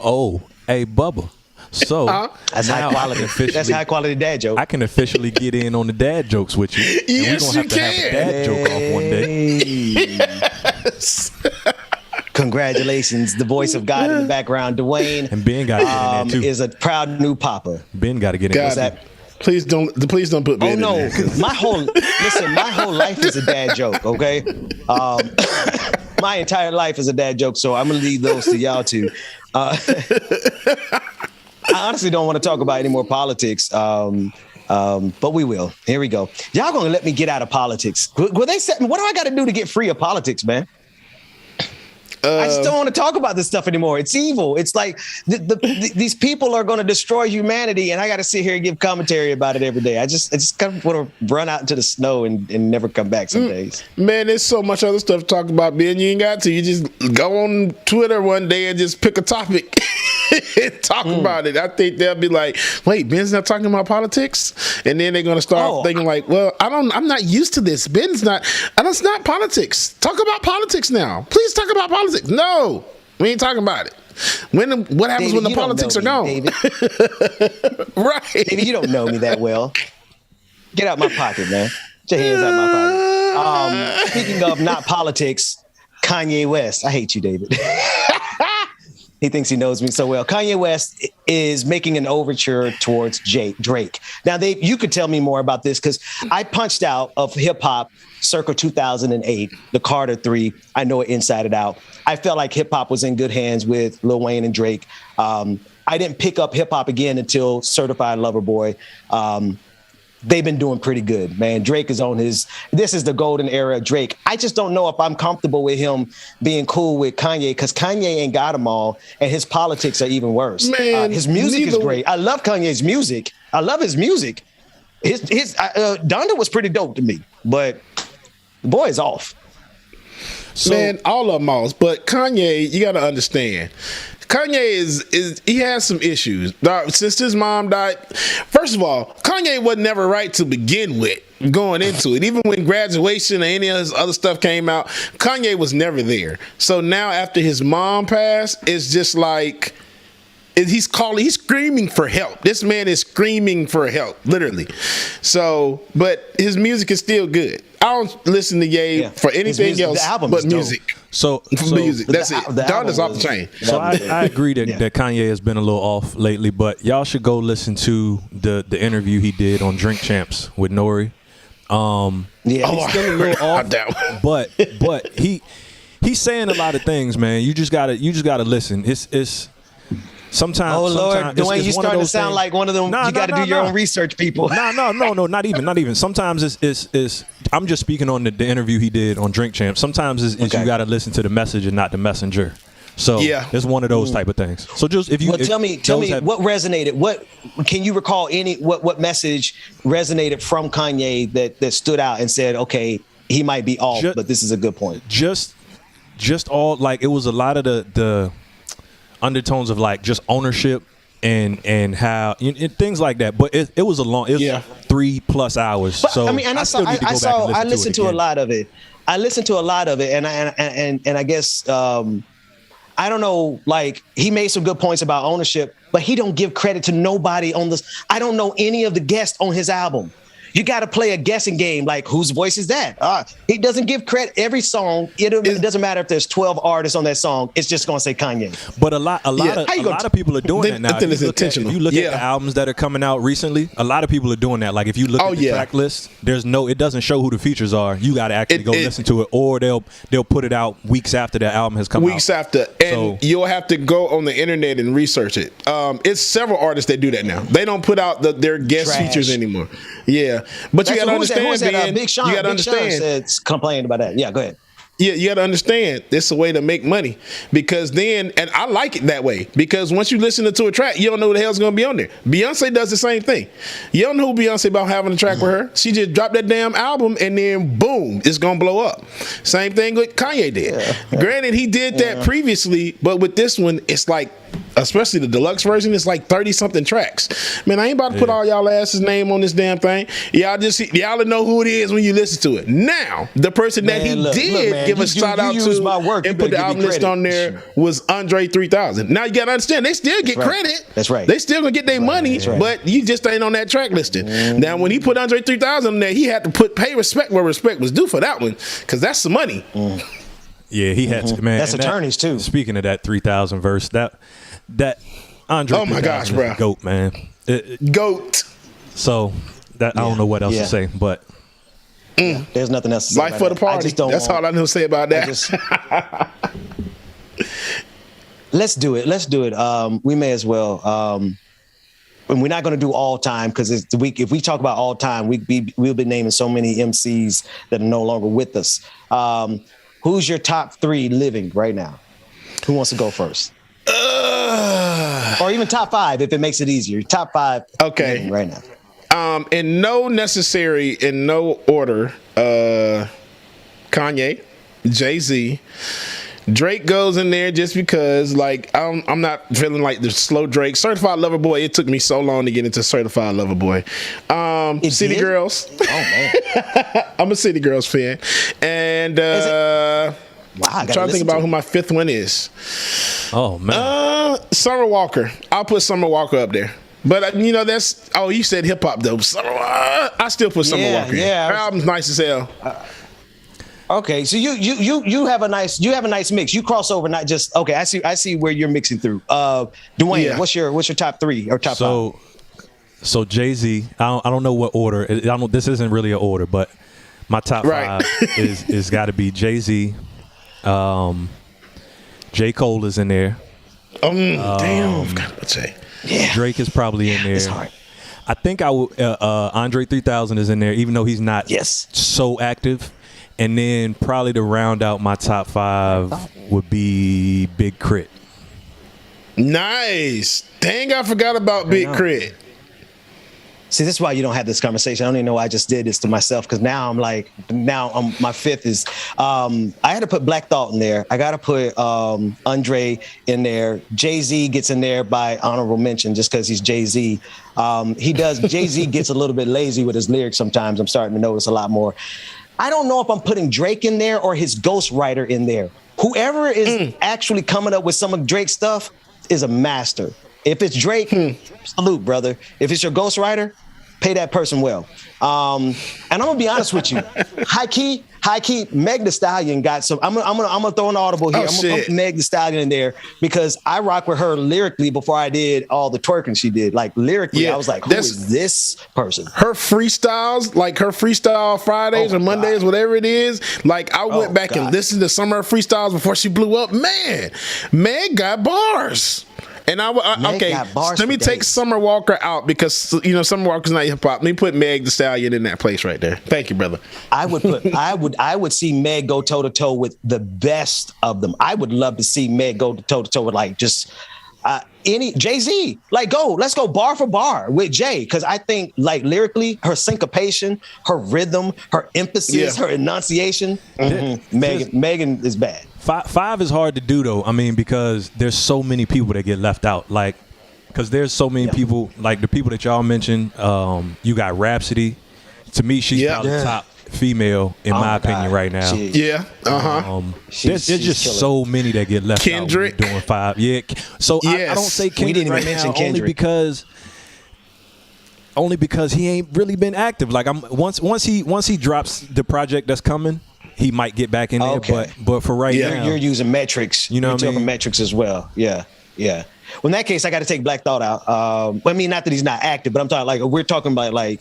Oh, hey, Bubba. So that's high quality. That's high quality dad joke. I can officially get in on the dad jokes with you. Yes, we're gonna have to have a dad joke off one day. Yes. Congratulations, the voice of God in the background, Dwayne. And Ben got to get in there too. Is a proud new papa. Ben got to get in. What's that? Please don't put Ben in there. my whole life is a dad joke. Okay, my entire life is a dad joke. So I'm gonna leave those to y'all too. I honestly don't want to talk about any more politics, but we will. Here we go. Y'all gonna let me get out of politics? Will they set? What do I got to do to get free of politics, man? I just don't want to talk about this stuff anymore. It's evil. It's like these people are going to destroy humanity, and I got to sit here and give commentary about it every day. I just kind of want to run out into the snow and never come back some days. Man, there's so much other stuff to talk about, Ben. You ain't got to. You just go on Twitter one day and just pick a topic and talk about it. I think they'll be like, wait, Ben's not talking about politics? And then they're going to start thinking like, well, I'm not used to this. Ben's not, and it's not politics. Talk about politics now. Please talk about politics. No, we ain't talking about it. What happens David, when the politics are gone? Right. David, you don't know me that well. Get out my pocket, man. Get your hands out my pocket. Speaking of not politics, Kanye West. I hate you, David. He thinks he knows me so well. Kanye West is making an overture towards Drake. Now, you could tell me more about this because I punched out of hip hop circa 2008, the Carter 3. I know it inside and out. I felt like hip hop was in good hands with Lil Wayne and Drake. I didn't pick up hip hop again until Certified Lover Boy. They've been doing pretty good, man. Drake is on this is the golden era of Drake. I just don't know if I'm comfortable with him being cool with Kanye because Kanye ain't got them all, and his politics are even worse. Man, his music is great. I love Kanye's music. I love his music. His Donda was pretty dope to me, but the boy is off. Man, all of them off. But Kanye, you got to understand. Kanye he has some issues. Since his mom died, first of all, Kanye was never right to begin with going into it. Even when Graduation or any of his other stuff came out, Kanye was never there. So now after his mom passed, it's just like he's screaming for help. This man is screaming for help, literally. So, but his music is still good. I don't listen to Ye for anything else but music. So music. That's it. Donda's off the chain. So I agree that Kanye has been a little off lately, but y'all should go listen to the interview he did on Drink Champs with Nori. He's still a little off. But he's saying a lot of things, man. You just gotta listen. It's sometimes. Oh Lord, Dwayne, you starting to sound like one of them. You got to do your own research, people. No, not even. Sometimes it's. I'm just speaking on the interview he did on Drink Champs. Sometimes it's you got to listen to the message and not the messenger. So it's one of those type of things. So just if you tell me what resonated. What can you recall? What message resonated from Kanye that stood out and said, okay, he might be off, but this is a good point. Just all like it was a lot of the undertones of like just ownership and how and things like that. But it was 3+ hours. But, so I mean, and I listened to a lot of it. I listened to a lot of it, and I guess I don't know. Like he made some good points about ownership, but he don't give credit to nobody on this. I don't know any of the guests on his album. You got to play a guessing game, like whose voice is that? He doesn't give credit. Every song, it doesn't matter if there's 12 artists on that song. It's just going to say Kanye. But a lot of people are doing that now. I think it's intentional. If you look at the albums that are coming out recently, a lot of people are doing that. Like if you look at the track list, it doesn't show who the features are. You got to actually go listen to it, or they'll put it out weeks after the album has come out. Weeks after, and you'll have to go on the internet and research it. It's several artists that do that now. They don't put out their guest features anymore. Yeah, but you got to understand, Big Sean. You got to understand. Complaining about that. Yeah, go ahead. Yeah, you got to understand this is a way to make money because then, and I like it that way because once you listen to a track, you don't know who the hell's going to be on there. Beyonce does the same thing. You don't know who Beyonce about having a track with her. She just dropped that damn album and then boom, it's going to blow up. Same thing with Kanye did. Yeah. Granted, he did that previously, but with this one, it's like, especially the deluxe version, it's like 30-something tracks. Man, I ain't about to put all y'all asses' name on this damn thing. Y'all know who it is when you listen to it. Now, the person that he did give a shout out to and put the album list on there was Andre 3000. Now you gotta understand, they still get credit. That's right. They still gonna get their money, but you just ain't on that track listing. Now, when he put Andre 3000 on there, he had to pay respect where respect was due for that one, because that's some money. Yeah, he had to, man. That's attorneys too. Speaking of that 3000 verse, that Andre. Oh my gosh, bro, GOAT, man. GOAT. So that I don't know what else to say, but there's nothing else to say. Life for the party. That's all I know to say about that. Let's do it. We may as well. And we're not going to do all time because it's the week. If we talk about all time, we'll be naming so many MCs that are no longer with us. Who's your top 3 living right now? Who wants to go first? Or even top 5 if it makes it easier. Top 5. Okay. Right now. In no order. Kanye, Jay-Z. Drake goes in there just because, like, I'm not feeling like the slow Drake. Certified Lover Boy, it took me so long to get into Certified Lover Boy. City Girls. Oh, man. I'm a City Girls fan. And I'm trying to think about who my 5th one is. Oh, man. Summer Walker. I'll put Summer Walker up there. But, that's, you said hip-hop, though. I still put Summer Walker in. Her album's nice as hell. Okay, so you have a nice mix. You cross over, not just okay. I see where you're mixing through. Dwayne, what's your top 3 or top 5? So Jay-Z. I don't know what order. This isn't really an order, but my top 5 is got to be Jay-Z. J. Cole is in there. Damn, forgot about Jay. Yeah, Drake is probably in there. It's hard. I think Andre 3000 is in there, even though he's not so active. And then probably to round out my top 5 would be Big Crit. Nice. Dang, I forgot about Big Crit. See, this is why you don't have this conversation. I don't even know why I just did this to myself, because now my 5th is I had to put Black Thought in there. I got to put Andre in there. Jay-Z gets in there by honorable mention just because he's Jay-Z. Jay-Z gets a little bit lazy with his lyrics sometimes. I'm starting to notice a lot more. I don't know if I'm putting Drake in there or his ghostwriter in there. Whoever is actually coming up with some of Drake's stuff is a master. If it's Drake, salute, brother. If it's your ghostwriter, pay that person well. And I'm gonna be honest with you. High key, Meg Thee Stallion got some. I'm gonna throw an audible here. I'm gonna put Meg Thee Stallion in there because I rock with her lyrically before I did all the twerking she did. Like lyrically, I was like, who is this person? Her freestyles, like her freestyle Fridays or Mondays, whatever it is. Like I went back and listened to some of her freestyles before she blew up. Man, Meg got bars. And let me take Summer Walker out because Summer Walker's not hip hop. Let me put Meg Thee Stallion in that place right there. Thank you, brother. I would see Meg go toe to toe with the best of them. I would love to see Meg go toe to toe with like just any Jay-Z. Like let's go bar for bar with Jay, because I think like lyrically, her syncopation, her rhythm, her emphasis, her enunciation. Megan is bad. 5 is hard to do though. I mean, because there's so many people that get left out. Like, because there's so many people. Like the people that y'all mentioned. You got Rhapsody. To me, she's probably the top female in my opinion right now. There's just so many that get left Kendrick. out doing 5. Yeah. So I don't say Kendrick right now only because he ain't really been active. Like once he drops the project that's coming, he might get back in there, but for now, you're using metrics. You know, you're talking metrics as well. Yeah. Well, in that case, I got to take Black Thought out. I mean, not that he's not active, but I'm talking like we're talking about like,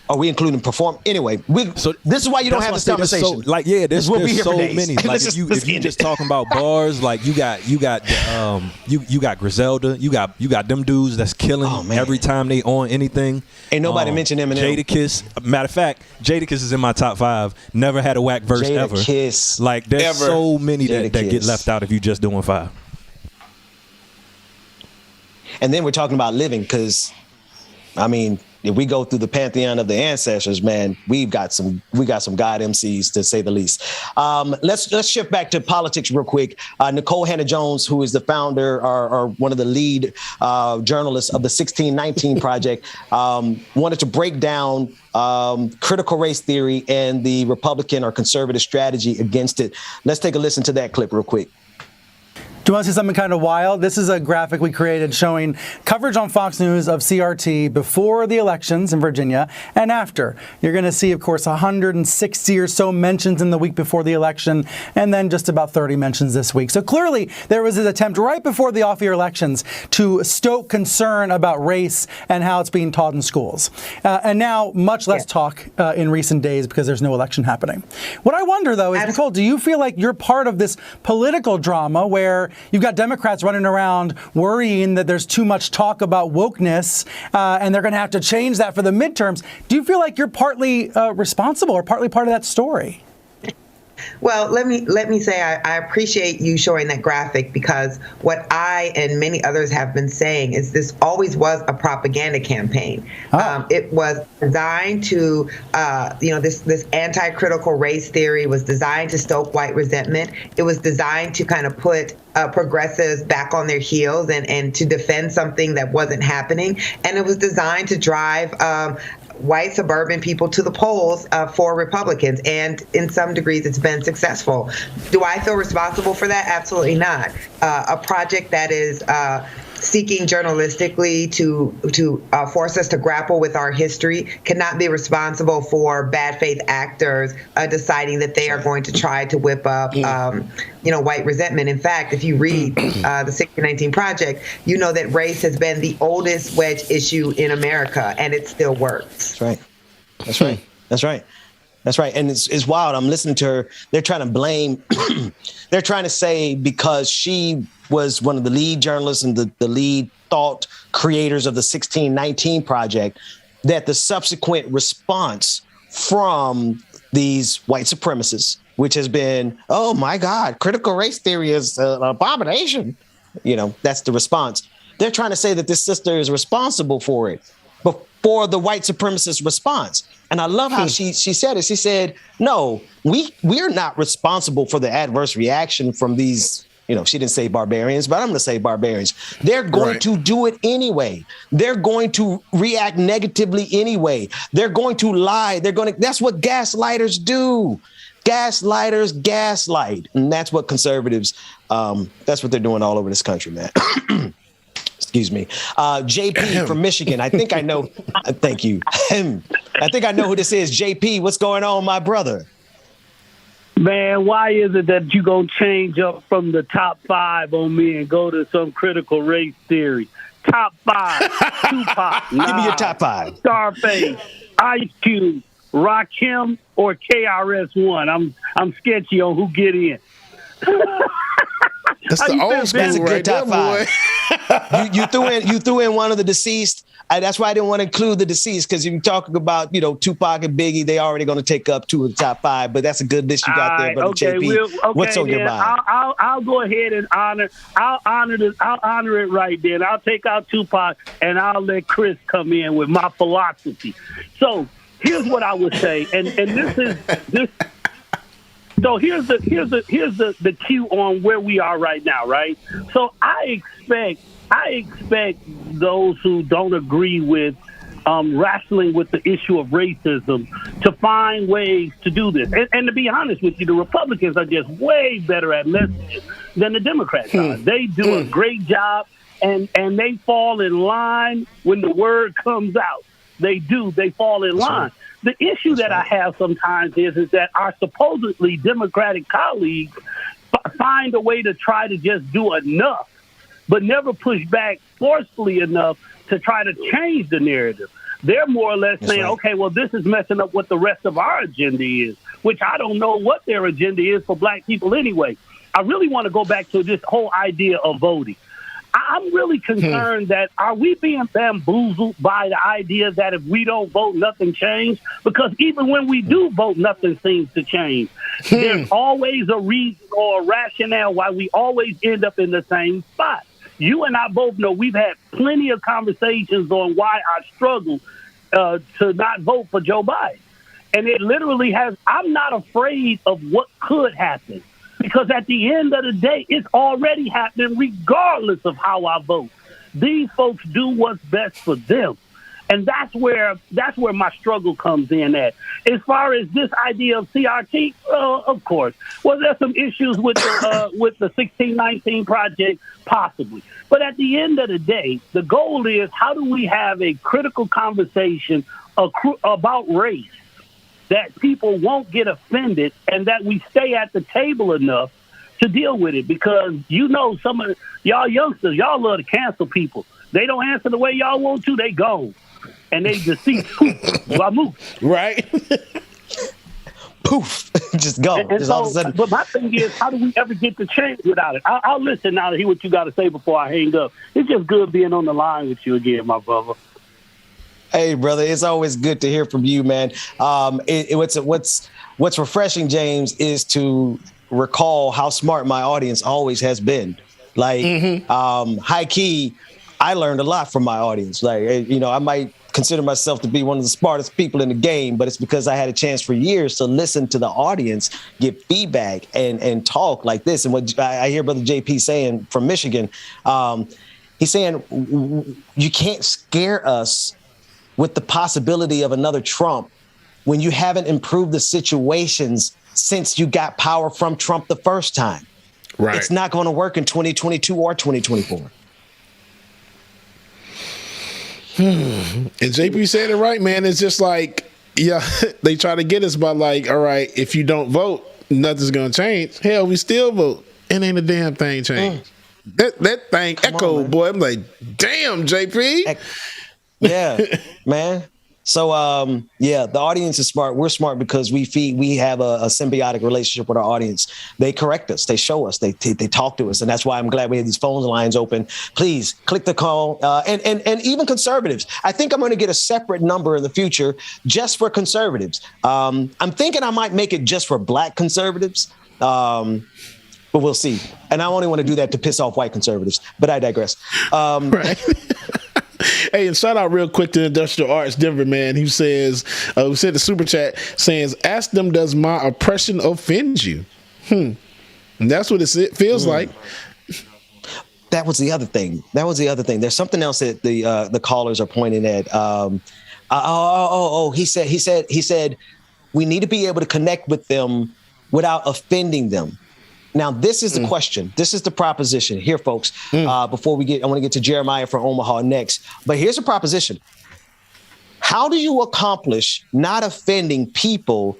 are we including perform? Anyway, so this is why you don't have this conversation. There's so many. Like if you just talking about bars, like you got Griselda, you got them dudes that's killing every time they on anything. Ain't nobody mentioned Eminem. Jadakiss. Matter of fact, Jadakiss is in my top 5. Never had a whack verse ever. Like there's so many that get left out if you just doing 5. And then we're talking about living, because I mean, if we go through the pantheon of the ancestors, man, we got some God MCs to say the least. Let's shift back to politics real quick. Nicole Hannah-Jones, who is the founder or one of the lead journalists of the 1619 Project, wanted to break down critical race theory and the Republican or conservative strategy against it. Let's take a listen to that clip real quick. Do you want to see something kind of wild? This is a graphic we created showing coverage on Fox News of CRT before the elections in Virginia and after. You're going to see, of course, 160 or so mentions in the week before the election, and then just about 30 mentions this week. So clearly, there was an attempt right before the off-year elections to stoke concern about race and how it's being taught in schools. And now, much less talk in recent days because there's no election happening. What I wonder, though, is, Nicole, do you feel like you're part of this political drama where you've got Democrats running around worrying that there's too much talk about wokeness and they're going to have to change that for the midterms? Do you feel like you're partly responsible or partly part of that story? Well, let me say I appreciate you showing that graphic, because what I and many others have been saying is this always was a propaganda campaign. It was designed to, this anti-critical race theory was designed to stoke white resentment. It was designed to kind of put progressives back on their heels and to defend something that wasn't happening. And it was designed to drive white suburban people to the polls for Republicans. And in some degrees, it's been successful. Do I feel responsible for that? Absolutely not. A project that is seeking journalistically to force us to grapple with our history cannot be responsible for bad faith actors deciding that they are going to try to whip up white resentment. In fact, if you read the 1619 Project, you know that race has been the oldest wedge issue in America, and it still works. That's right. That's right. That's right. That's right. And it's wild. I'm listening to her. They're trying to blame. They're trying to say because she was one of the lead journalists and the lead thought creators of the 1619 Project, that the subsequent response from these white supremacists, which has been, oh, my God, critical race theory is an abomination. That's the response. They're trying to say that this sister is responsible for it, but for the white supremacist response. And I love how she said it. She said, no, we're not responsible for the adverse reaction from these, she didn't say barbarians, but I'm going to say barbarians. They're going to do it anyway. They're going to react negatively anyway. They're going to lie. That's what gaslighters do. Gaslighters gaslight. And that's what conservatives, that's what they're doing all over this country, man. Excuse me. JP from Michigan. I think I know. Thank you. I think I know who this is. JP, what's going on, my brother? Man, why is it that you going to change up from the top 5 on me and go to some critical race theory? Top 5, Tupac. Give me your top 5. Scarface, Ice Cube, Rakim, or KRS-One. I'm sketchy on who get in. That's the old school. That's a good top 5. You threw in one of the deceased. That's why I didn't want to include the deceased, because if you're talking about Tupac and Biggie, they already going to take up 2 of the top 5. But that's a good list you got there, brother JP. What's on your mind? I'll go ahead and honor it right then. I'll take out Tupac and I'll let Chris come in with my philosophy. So here's what I would say, and this is this. So here's the cue on where we are right now, right? So I expect those who don't agree with wrestling with the issue of racism to find ways to do this. And to be honest with you, the Republicans are just way better at messaging than the Democrats are. They do a great job, and they fall in line when the word comes out. They do. They fall in line. The issue that I have sometimes is that our supposedly Democratic colleagues find a way to try to just do enough, but never push back forcefully enough to try to change the narrative. They're more or less saying, okay, well, this is messing up what the rest of our agenda is, which I don't know what their agenda is for black people anyway. I really want to go back to this whole idea of voting. I'm really concerned that are we being bamboozled by the idea that if we don't vote, nothing changes? Because even when we do vote, nothing seems to change. There's always a reason or a rationale why we always end up in the same spot. You and I both know we've had plenty of conversations on why I struggle to not vote for Joe Biden. And it literally has, I'm not afraid of what could happen. Because at the end of the day, it's already happening regardless of how I vote. These folks do what's best for them. And that's where my struggle comes in at. As far as this idea of CRT, of course. Well, there's some issues with the 1619 Project, possibly. But at the end of the day, the goal is how do we have a critical conversation about race that people won't get offended and that we stay at the table enough to deal with it. Because, some of y'all youngsters, y'all love to cancel people. They don't answer the way y'all want to, they go. And they just see, poof, right? Poof, just go. And just all of a sudden. But my thing is, how do we ever get to change without it? I'll listen now to hear what you got to say before I hang up. It's just good being on the line with you again, my brother. Hey, brother, it's always good to hear from you, man. What's refreshing, James, is to recall how smart my audience always has been. Like, high key, I learned a lot from my audience. Like, I might consider myself to be one of the smartest people in the game, but it's because I had a chance for years to listen to the audience, give feedback, and talk like this. And what I hear Brother JP saying from Michigan, he's saying you can't scare us with the possibility of another Trump when you haven't improved the situations since you got power from Trump the first time. Right. It's not going to work in 2022 or 2024. And JP said it right, man. It's just like, they try to get us by like, all right, if you don't vote, nothing's going to change. Hell, we still vote. And ain't a damn thing changed. That thing echoed, boy. I'm like, damn, JP. Yeah, man. So, the audience is smart. We're smart because we have a symbiotic relationship with our audience. They correct us. They show us. They talk to us. And that's why I'm glad we have these phone lines open. Please click the call. And even conservatives. I think I'm going to get a separate number in the future just for conservatives. I'm thinking I might make it just for black conservatives. But we'll see. And I only want to do that to piss off white conservatives. But I digress. Right. Hey, and shout out real quick to Industrial Arts Denver, man. He says, we sent the super chat saying, ask them, does my oppression offend you? And that's what it feels like. That was the other thing. There's something else that the callers are pointing at. He said, we need to be able to connect with them without offending them. Now, this is the question. This is the proposition here, folks. Before I want to get to Jeremiah from Omaha next. But here's a proposition. How do you accomplish not offending people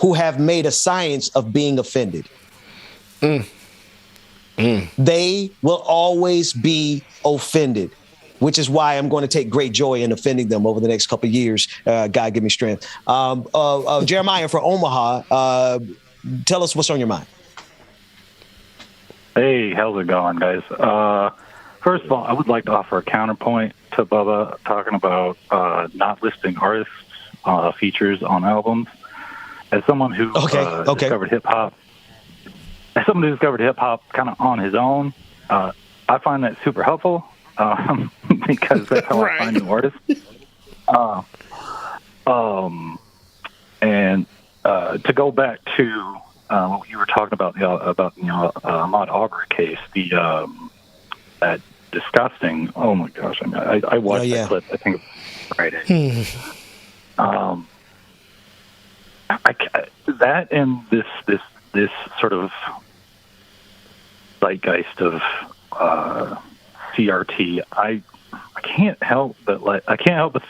who have made a science of being offended? They will always be offended, which is why I'm going to take great joy in offending them over the next couple of years. God, give me strength. Jeremiah from Omaha, tell us what's on your mind. Hey, how's it going, guys? First of all, I would like to offer a counterpoint to Bubba talking about not listing artists' features on albums. As someone who discovered hip hop, kind of on his own, I find that super helpful because that's how I find new artists. And to go back to what you were talking about the Ahmaud Arbery case, that disgusting. Oh my gosh! I watched that clip. I think Friday. That and this sort of zeitgeist of CRT. I can't help but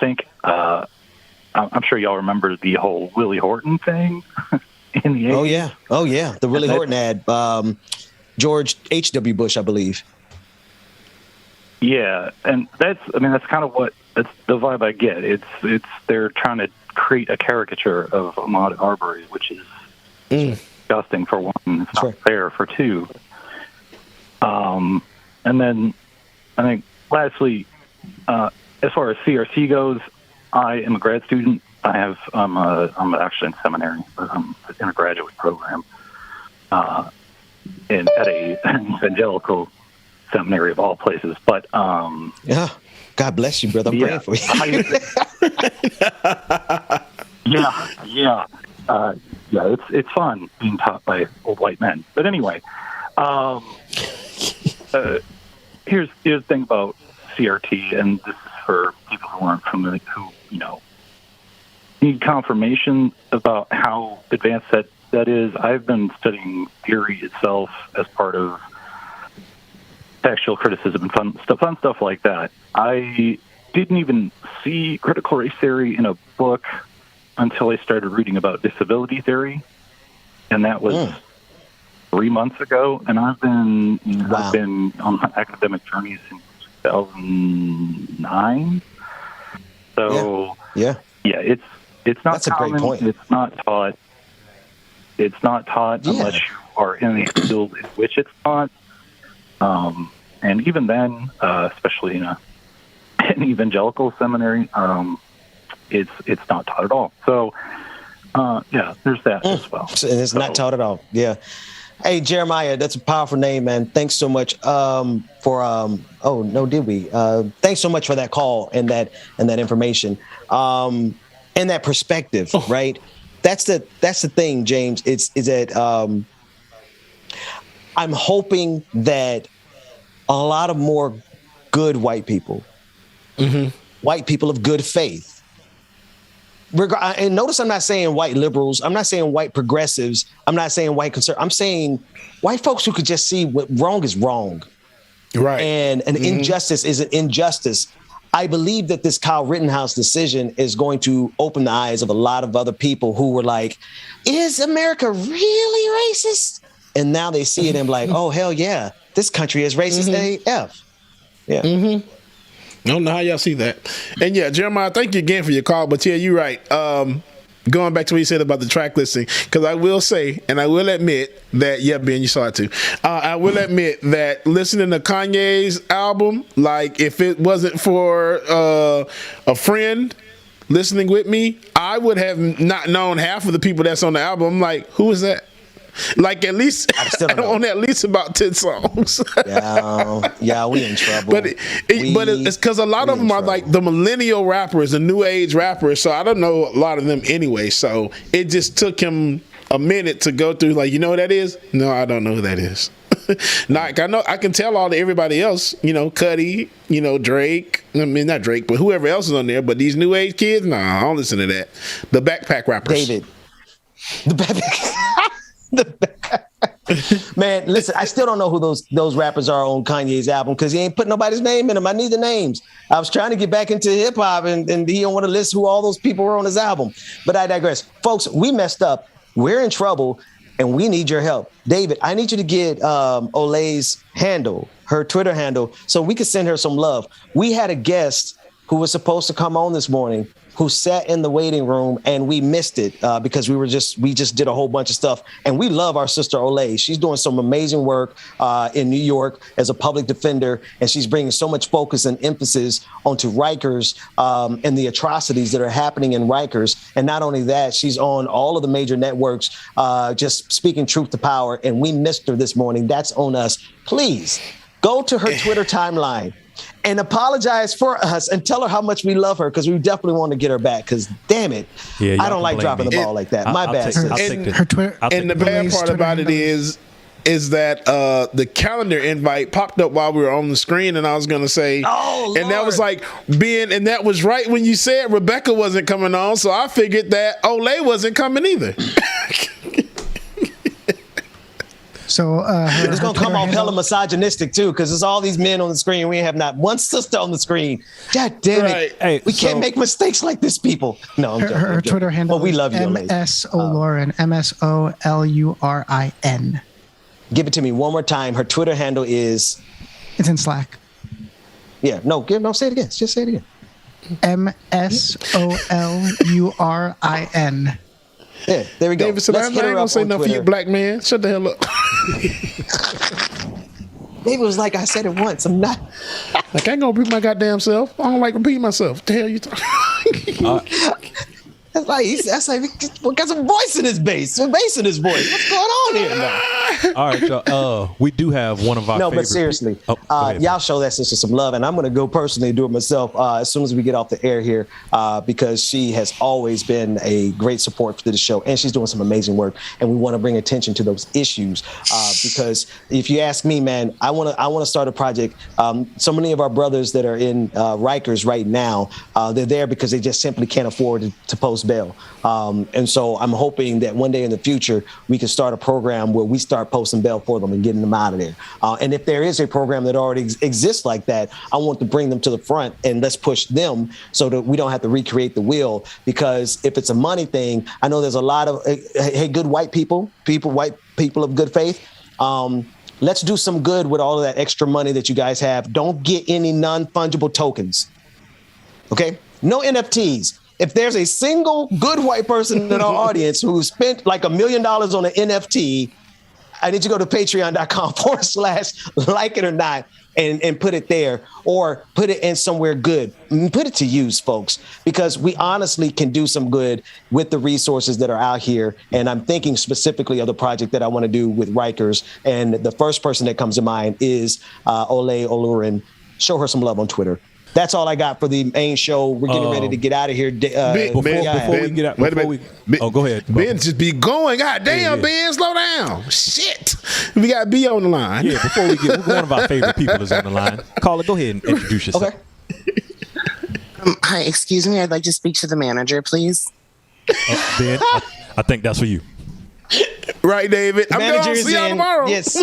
think. I'm sure y'all remember the whole Willie Horton thing. In the 80s. Oh yeah, the Willie Horton ad, George H.W. Bush, I believe. Yeah, and that's kind of that's the vibe I get. It's they're trying to create a caricature of Ahmaud Arbery, which is disgusting for one. It's not fair for two. And then I think lastly, as far as CRC goes, I am a grad student. I'm actually in seminary, but I'm in a graduate program, at a evangelical seminary of all places. But God bless you, brother. I'm praying for you. It's fun being taught by old white men. But anyway, here's the thing about CRT, and this is for people who aren't familiar, who need confirmation about how advanced that is. I've been studying theory itself as part of textual criticism and fun stuff like that. I didn't even see critical race theory in a book until I started reading about disability theory, and that was 3 months ago. And I've been on my academic journey since 2009. So it's not. That's common. A great point. It's not taught. It's not taught unless you are in the field in which it's taught. And even then, especially in an evangelical seminary, it's not taught at all. So yeah, there's that as well. And it's not taught at all. Yeah. Hey, Jeremiah, that's a powerful name, man. Thanks so much thanks so much for that call and that information and that perspective, right? That's the thing, James. Is that I'm hoping that a lot of more good white people, white people of good faith, and notice I'm not saying white liberals, I'm not saying white progressives, I'm not saying white conservatives, I'm saying white folks who could just see what wrong is wrong. Right. And an injustice is an injustice. I believe that this Kyle Rittenhouse decision is going to open the eyes of a lot of other people who were like, is America really racist? And now they see it and like, oh, hell yeah, this country is racist AF. Yeah. I don't know how y'all see that. And yeah, Jeremiah, thank you again for your call. But yeah, you're right. Going back to what you said about the track listing, because I will say, and I will admit that, yeah, Ben, you saw it too. I will admit that listening to Kanye's album, like if it wasn't for a friend listening with me, I would have not known half of the people that's on the album. I'm like, who is that? Like at least I own at least about 10 songs. yeah, we in trouble. But it's because a lot of them are like the millennial rappers, the new age rappers. So I don't know a lot of them anyway. So it just took him a minute to go through. Like, you know who that is? No, I don't know who that is. Like I know I can tell all to everybody else. You know, Cudi. You know, Drake. I mean, not Drake, but whoever else is on there. But these new age kids, nah, I don't listen to that. The backpack rappers. David. The backpack. Man, listen, I still don't know who those rappers are on Kanye's album because he ain't put nobody's name in them. I need the names. I was trying to get back into hip hop and he don't want to list who all those people were on his album. But I digress. Folks, we messed up. We're in trouble and we need your help. David, I need you to get Olay's handle, her Twitter handle, so we could send her some love. We had a guest who was supposed to come on this morning who sat in the waiting room and we missed it because we just did a whole bunch of stuff. And we love our sister Olay. She's doing some amazing work in New York as a public defender. And she's bringing so much focus and emphasis onto Rikers and the atrocities that are happening in Rikers. And not only that, she's on all of the major networks, just speaking truth to power. And we missed her this morning. That's on us. Please go to her Twitter timeline and apologize for us and tell her how much we love her because we definitely want to get her back because, damn it, I don't like dropping the ball like that. My bad. And the bad part about it is that the calendar invite popped up while we were on the screen and I was going to say, and that was like and that was right when you said Rebecca wasn't coming on. So I figured that Olay wasn't coming either. So it's gonna come off hella misogynistic too, because there's all these men on the screen. We have not one sister on the screen. God damn it! Hey, we can't make mistakes like this, people. No, I'm joking. Her Twitter handle. But we love you, MSOLurin. MSOLURIN. Give it to me one more time. Her Twitter handle is. It's in Slack. Yeah. No. Say it again. Just say it again. MSOLURIN. Yeah, there we go. David said, I ain't gonna say nothing for you, black man. Shut the hell up. David was like, I said it once. I'm not. Like, I ain't gonna repeat my goddamn self. I don't like repeating myself. What the hell you talking? That's like he got some voice in his bass. Some bass in his voice. What's going on here now? All right, y'all. We do have one of our favorite. But seriously, y'all show that sister some love, and I'm going to go personally do it myself as soon as we get off the air here because she has always been a great support for the show, and she's doing some amazing work, and we want to bring attention to those issues because if you ask me, man, I want to start a project. So many of our brothers that are in Rikers right now, they're there because they just simply can't afford to post bail. And so I'm hoping that one day in the future, we can start a program where we start posting bail for them and getting them out of there. And if there is a program that already exists like that, I want to bring them to the front and let's push them so that we don't have to recreate the wheel. Because if it's a money thing, I know there's a lot of, hey, good white people of good faith. Let's do some good with all of that extra money that you guys have. Don't get any non-fungible tokens. Okay? No NFTs. If there's a single good white person in our audience who spent like $1 million on an NFT, I need you to go to patreon.com/like it or not and put it there, or put it in somewhere good. Put it to use, folks, because we honestly can do some good with the resources that are out here. And I'm thinking specifically of the project that I want to do with Rikers. And the first person that comes to mind is Ole Olurin. Show her some love on Twitter. That's all I got for the main show. We're getting ready to get out of here. Before we get out, go ahead. Ben just be going. God damn, Ben, slow down. Shit. We got B on the line. Yeah, before we get, one of our favorite people is on the line. Caller, go ahead and introduce yourself. Okay. Hi, excuse me. I'd like to speak to the manager, please. Ben, I think that's for you. Right, David. I'm going to see y'all tomorrow. Yes.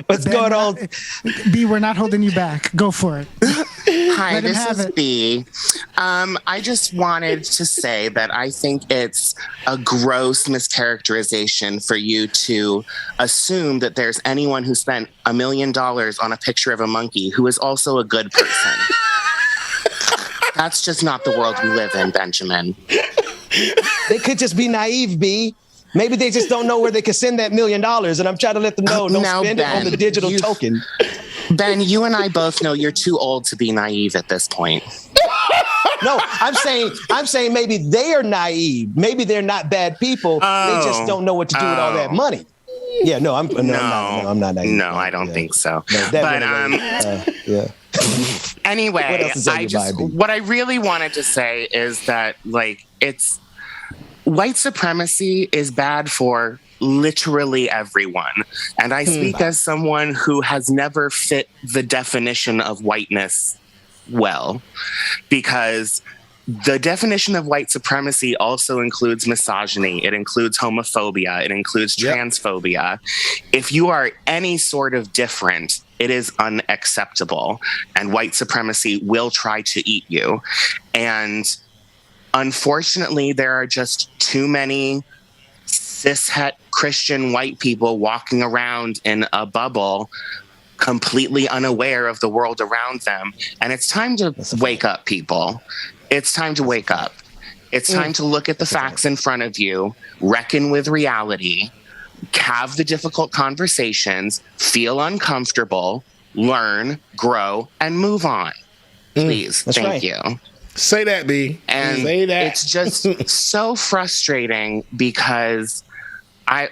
What's going on? B, we're not holding you back. Go for it. Hi, this is B. I just wanted to say that I think it's a gross mischaracterization for you to assume that there's anyone who spent $1 million on a picture of a monkey who is also a good person. That's just not the world we live in, Benjamin. They could just be naive, B. Maybe they just don't know where they can send that $1 million, and I'm trying to let them know don't spend it on the digital token. Ben, you and I both know you're too old to be naive at this point. No, I'm saying maybe they are naive. Maybe they're not bad people. They just don't know what to do with all that money. Yeah, no, I'm not naive. No, I don't think so. No, yeah. Anyway, what I really wanted to say is that, like, white supremacy is bad for literally everyone. And I speak as someone who has never fit the definition of whiteness well, because the definition of white supremacy also includes misogyny. It includes homophobia. It includes transphobia. If you are any sort of different, it is unacceptable. And white supremacy will try to eat you. And unfortunately, there are just too many cishet Christian white people walking around in a bubble, completely unaware of the world around them. And it's time to wake up, people. It's time to wake up. It's time to look at the facts in front of you, reckon with reality, have the difficult conversations, feel uncomfortable, learn, grow, and move on. Please. Thank you. Say that, B. And say that. It's just so frustrating because I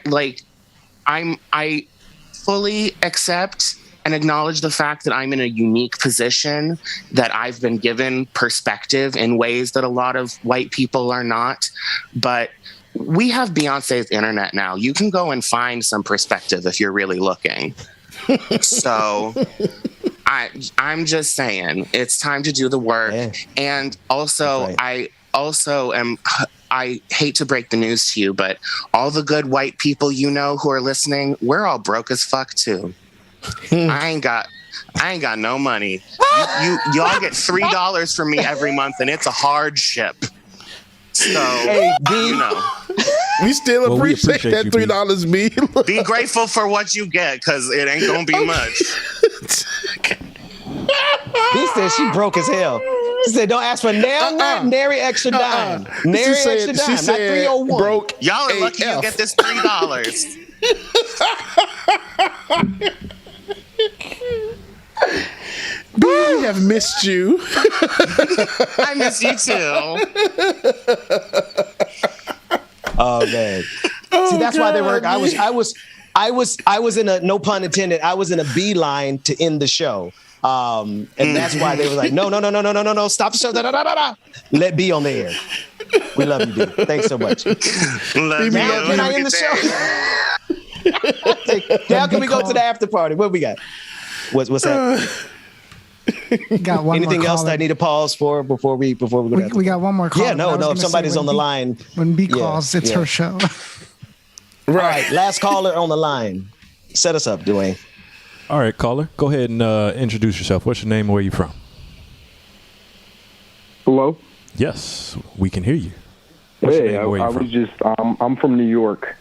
fully accept and acknowledge the fact that I'm in a unique position, that I've been given perspective in ways that a lot of white people are not. But we have Beyonce's internet now. You can go and find some perspective if you're really looking. So I'm just saying it's time to do the work. Yeah. And also, I hate to break the news to you, but all the good white people you know who are listening, we're all broke as fuck too. I ain't got no money. Y'all get $3 from me every month, and it's a hardship. So, hey, B, we still appreciate that $3, B. Be grateful for what you get, because it ain't gonna be much. B said she broke as hell. She said, "Don't ask for nary extra dime, nary extra dime, not 301." Broke. Y'all are lucky you get this $3. B, we have missed you. I miss you too. Oh man! See, that's why they work. I was in a, no pun intended, I was in a beeline to end the show. And that's why they were like, no, stop the show. Let B on the air. We love you, B. Thanks so much. Now, can I end the show? Now can we go to the after party? What we got? What's that? Got one Anything more else that I need to pause for before we go? We got one more call. Yeah, no. If somebody's on the line, when B calls, it's her show. Right. Last caller on the line. Set us up, Dwayne. All right, caller. Go ahead and introduce yourself. What's your name and where you from? Hello? Yes, we can hear you. Hey, I was just, I'm from New York.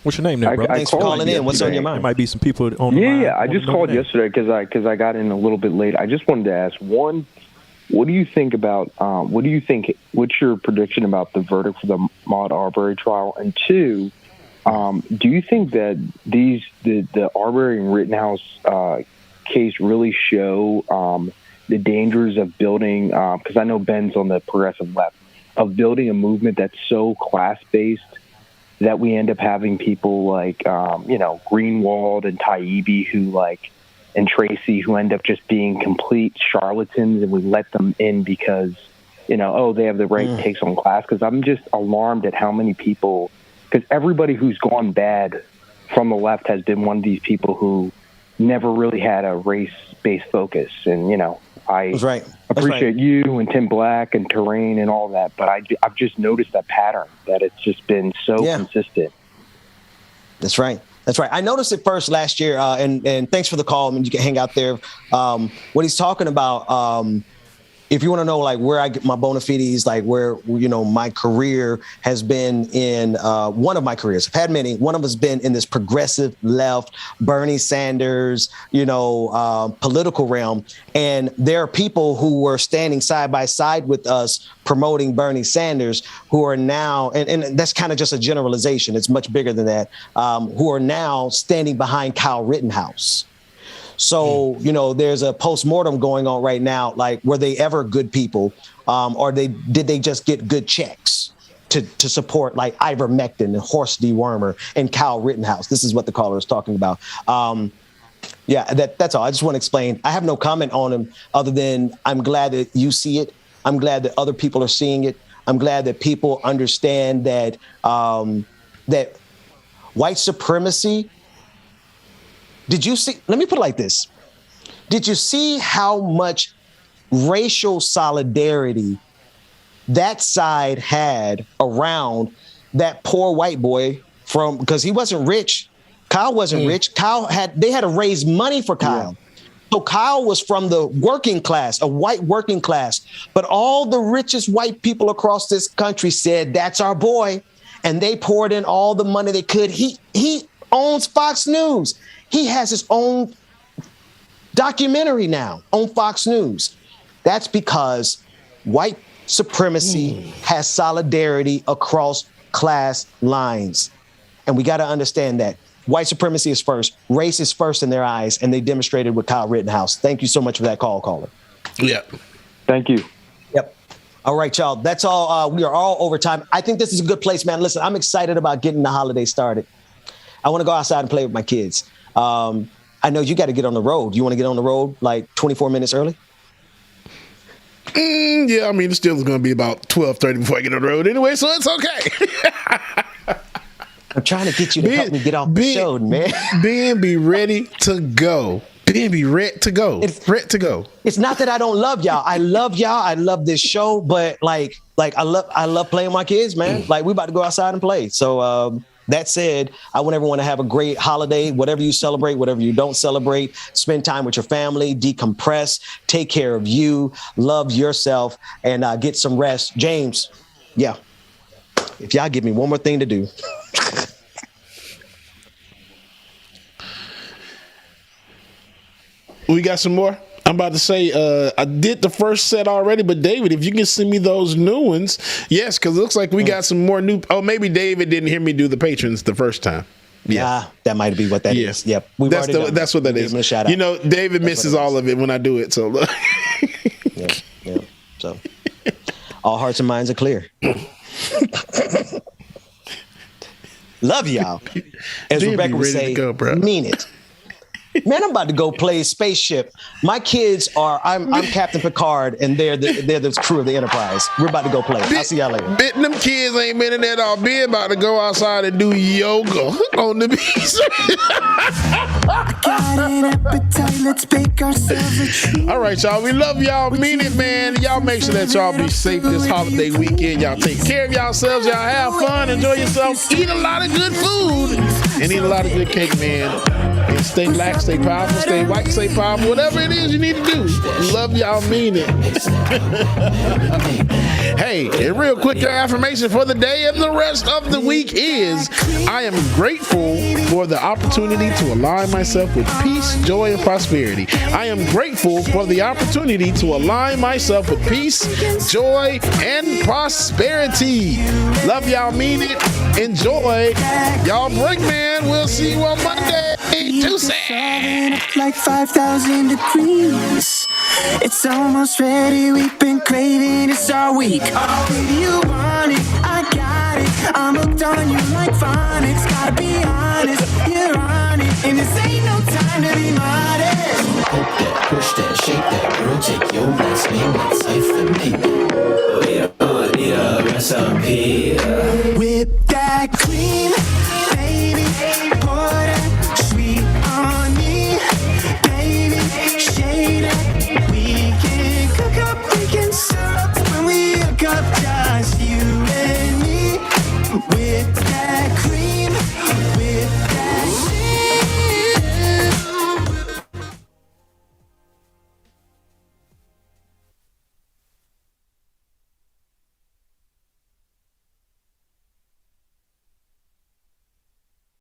What's your name there, bro? Thanks for calling in. What's on your mind? There might be some people on the line. Yeah, I just called yesterday because I got in a little bit late. I just wanted to ask, one, what do you think about, what's your prediction about the verdict for the Ahmaud Arbery trial? And two, Do you think that the Arbery and Rittenhouse case really show the dangers of building, because I know Ben's on the progressive left, of building a movement that's so class-based that we end up having people like, Greenwald and Taibbi and Tracy who end up just being complete charlatans, and we let them in because, they have the right takes on class? Because I'm just alarmed at how many people, because everybody who's gone bad from the left has been one of these people who never really had a race-based focus. And, I appreciate you and Tim Black and Terrain and all that, but I've just noticed that pattern, that it's just been so consistent. That's right. I noticed it first last year, and thanks for the call. I mean, you can hang out there. What he's talking about, if you want to know, where I get my bona fides, where, my career has been in one of my careers. I've had many. One of them has been in this progressive left, Bernie Sanders, political realm. And there are people who were standing side by side with us promoting Bernie Sanders who are now, and that's kind of just a generalization. It's much bigger than that, who are now standing behind Kyle Rittenhouse. So, there's a postmortem going on right now. Were they ever good people? Or did they just get good checks to support ivermectin and horse dewormer and Kyle Rittenhouse? This is what the caller is talking about. That's all. I just want to explain. I have no comment on him other than I'm glad that you see it. I'm glad that other people are seeing it. I'm glad that people understand that that white supremacy. Did you see? Let me put it like this. Did you see how much racial solidarity that side had around that poor white boy because he wasn't rich. Kyle wasn't rich. They had to raise money for Kyle. Yeah. So Kyle was from the working class, a white working class. But all the richest white people across this country said, that's our boy. And they poured in all the money they could. He owns Fox News. He has his own documentary now on Fox News. That's because white supremacy has solidarity across class lines. And we got to understand that. White supremacy is first. Race is first in their eyes, and they demonstrated with Kyle Rittenhouse. Thank you so much for that call, caller. Yeah. Thank you. Yep. All right, y'all. That's all. We are all over time. I think this is a good place, man. Listen, I'm excited about getting the holiday started. I want to go outside and play with my kids. I know you got to get on the road. You want to get on the road 24 minutes early? Yeah, I mean, it's still going to be about 12:30 before I get on the road anyway, so it's okay. I'm trying to get you to help me get off the show, man. Ben, be ready to go. Ben, be ready to go. It's not that I don't love y'all. I love y'all. I love this show, but I love playing with my kids, man. We about to go outside and play. So that said, I want everyone to have a great holiday, whatever you celebrate, whatever you don't celebrate. Spend time with your family, decompress, take care of you, love yourself, and get some rest. James, if y'all give me one more thing to do. We got some more. I'm about to say, I did the first set already, but David, if you can send me those new ones, yes, because it looks like we got some more new. Oh, maybe David didn't hear me do the patrons the first time. Yeah, that might be what that is. Yep, that's what that is. David misses all of it when I do it. So, yeah. So, all hearts and minds are clear. Love y'all. As Rebecca would say, mean it. Man, I'm about to go play Spaceship. My kids are, I'm Captain Picard, and they're the crew of the Enterprise. We're about to go play. I'll see y'all later. Them kids ain't been in there at all. Ben about to go outside and do yoga on the beach. All right, y'all. We love y'all. Mean it, man. Y'all make sure that y'all be safe this holiday weekend. Y'all take care of yourselves. Y'all have fun. Enjoy yourself. Eat a lot of good food. And eat a lot of good cake, man. And stay black, stay powerful, stay white, stay powerful. Whatever it is you need to do. Love y'all, mean it. Hey, and real quick, your affirmation for the day and the rest of the week is, I am grateful for the opportunity to align myself with peace, joy, and prosperity. I am grateful for the opportunity to align myself with peace, joy, and prosperity. Love y'all, mean it. Enjoy. Y'all break, man. We'll see you on Monday. Tuesday. Like 5,000 degrees. It's almost ready. We've been craving this all week. Oh, baby, you want it. I got it. I'm hooked on you like phonics. Gotta be honest. You're on it. And this ain't no time to be modest. Poke that, push that, shake that. Girl, take your last name and hyphenate it. Need a recipe. Whip that cream, baby. Pour that sweet on me, baby. Shade it. We can cook up, we can syrup when we hook up, just you and me. Whip that cream.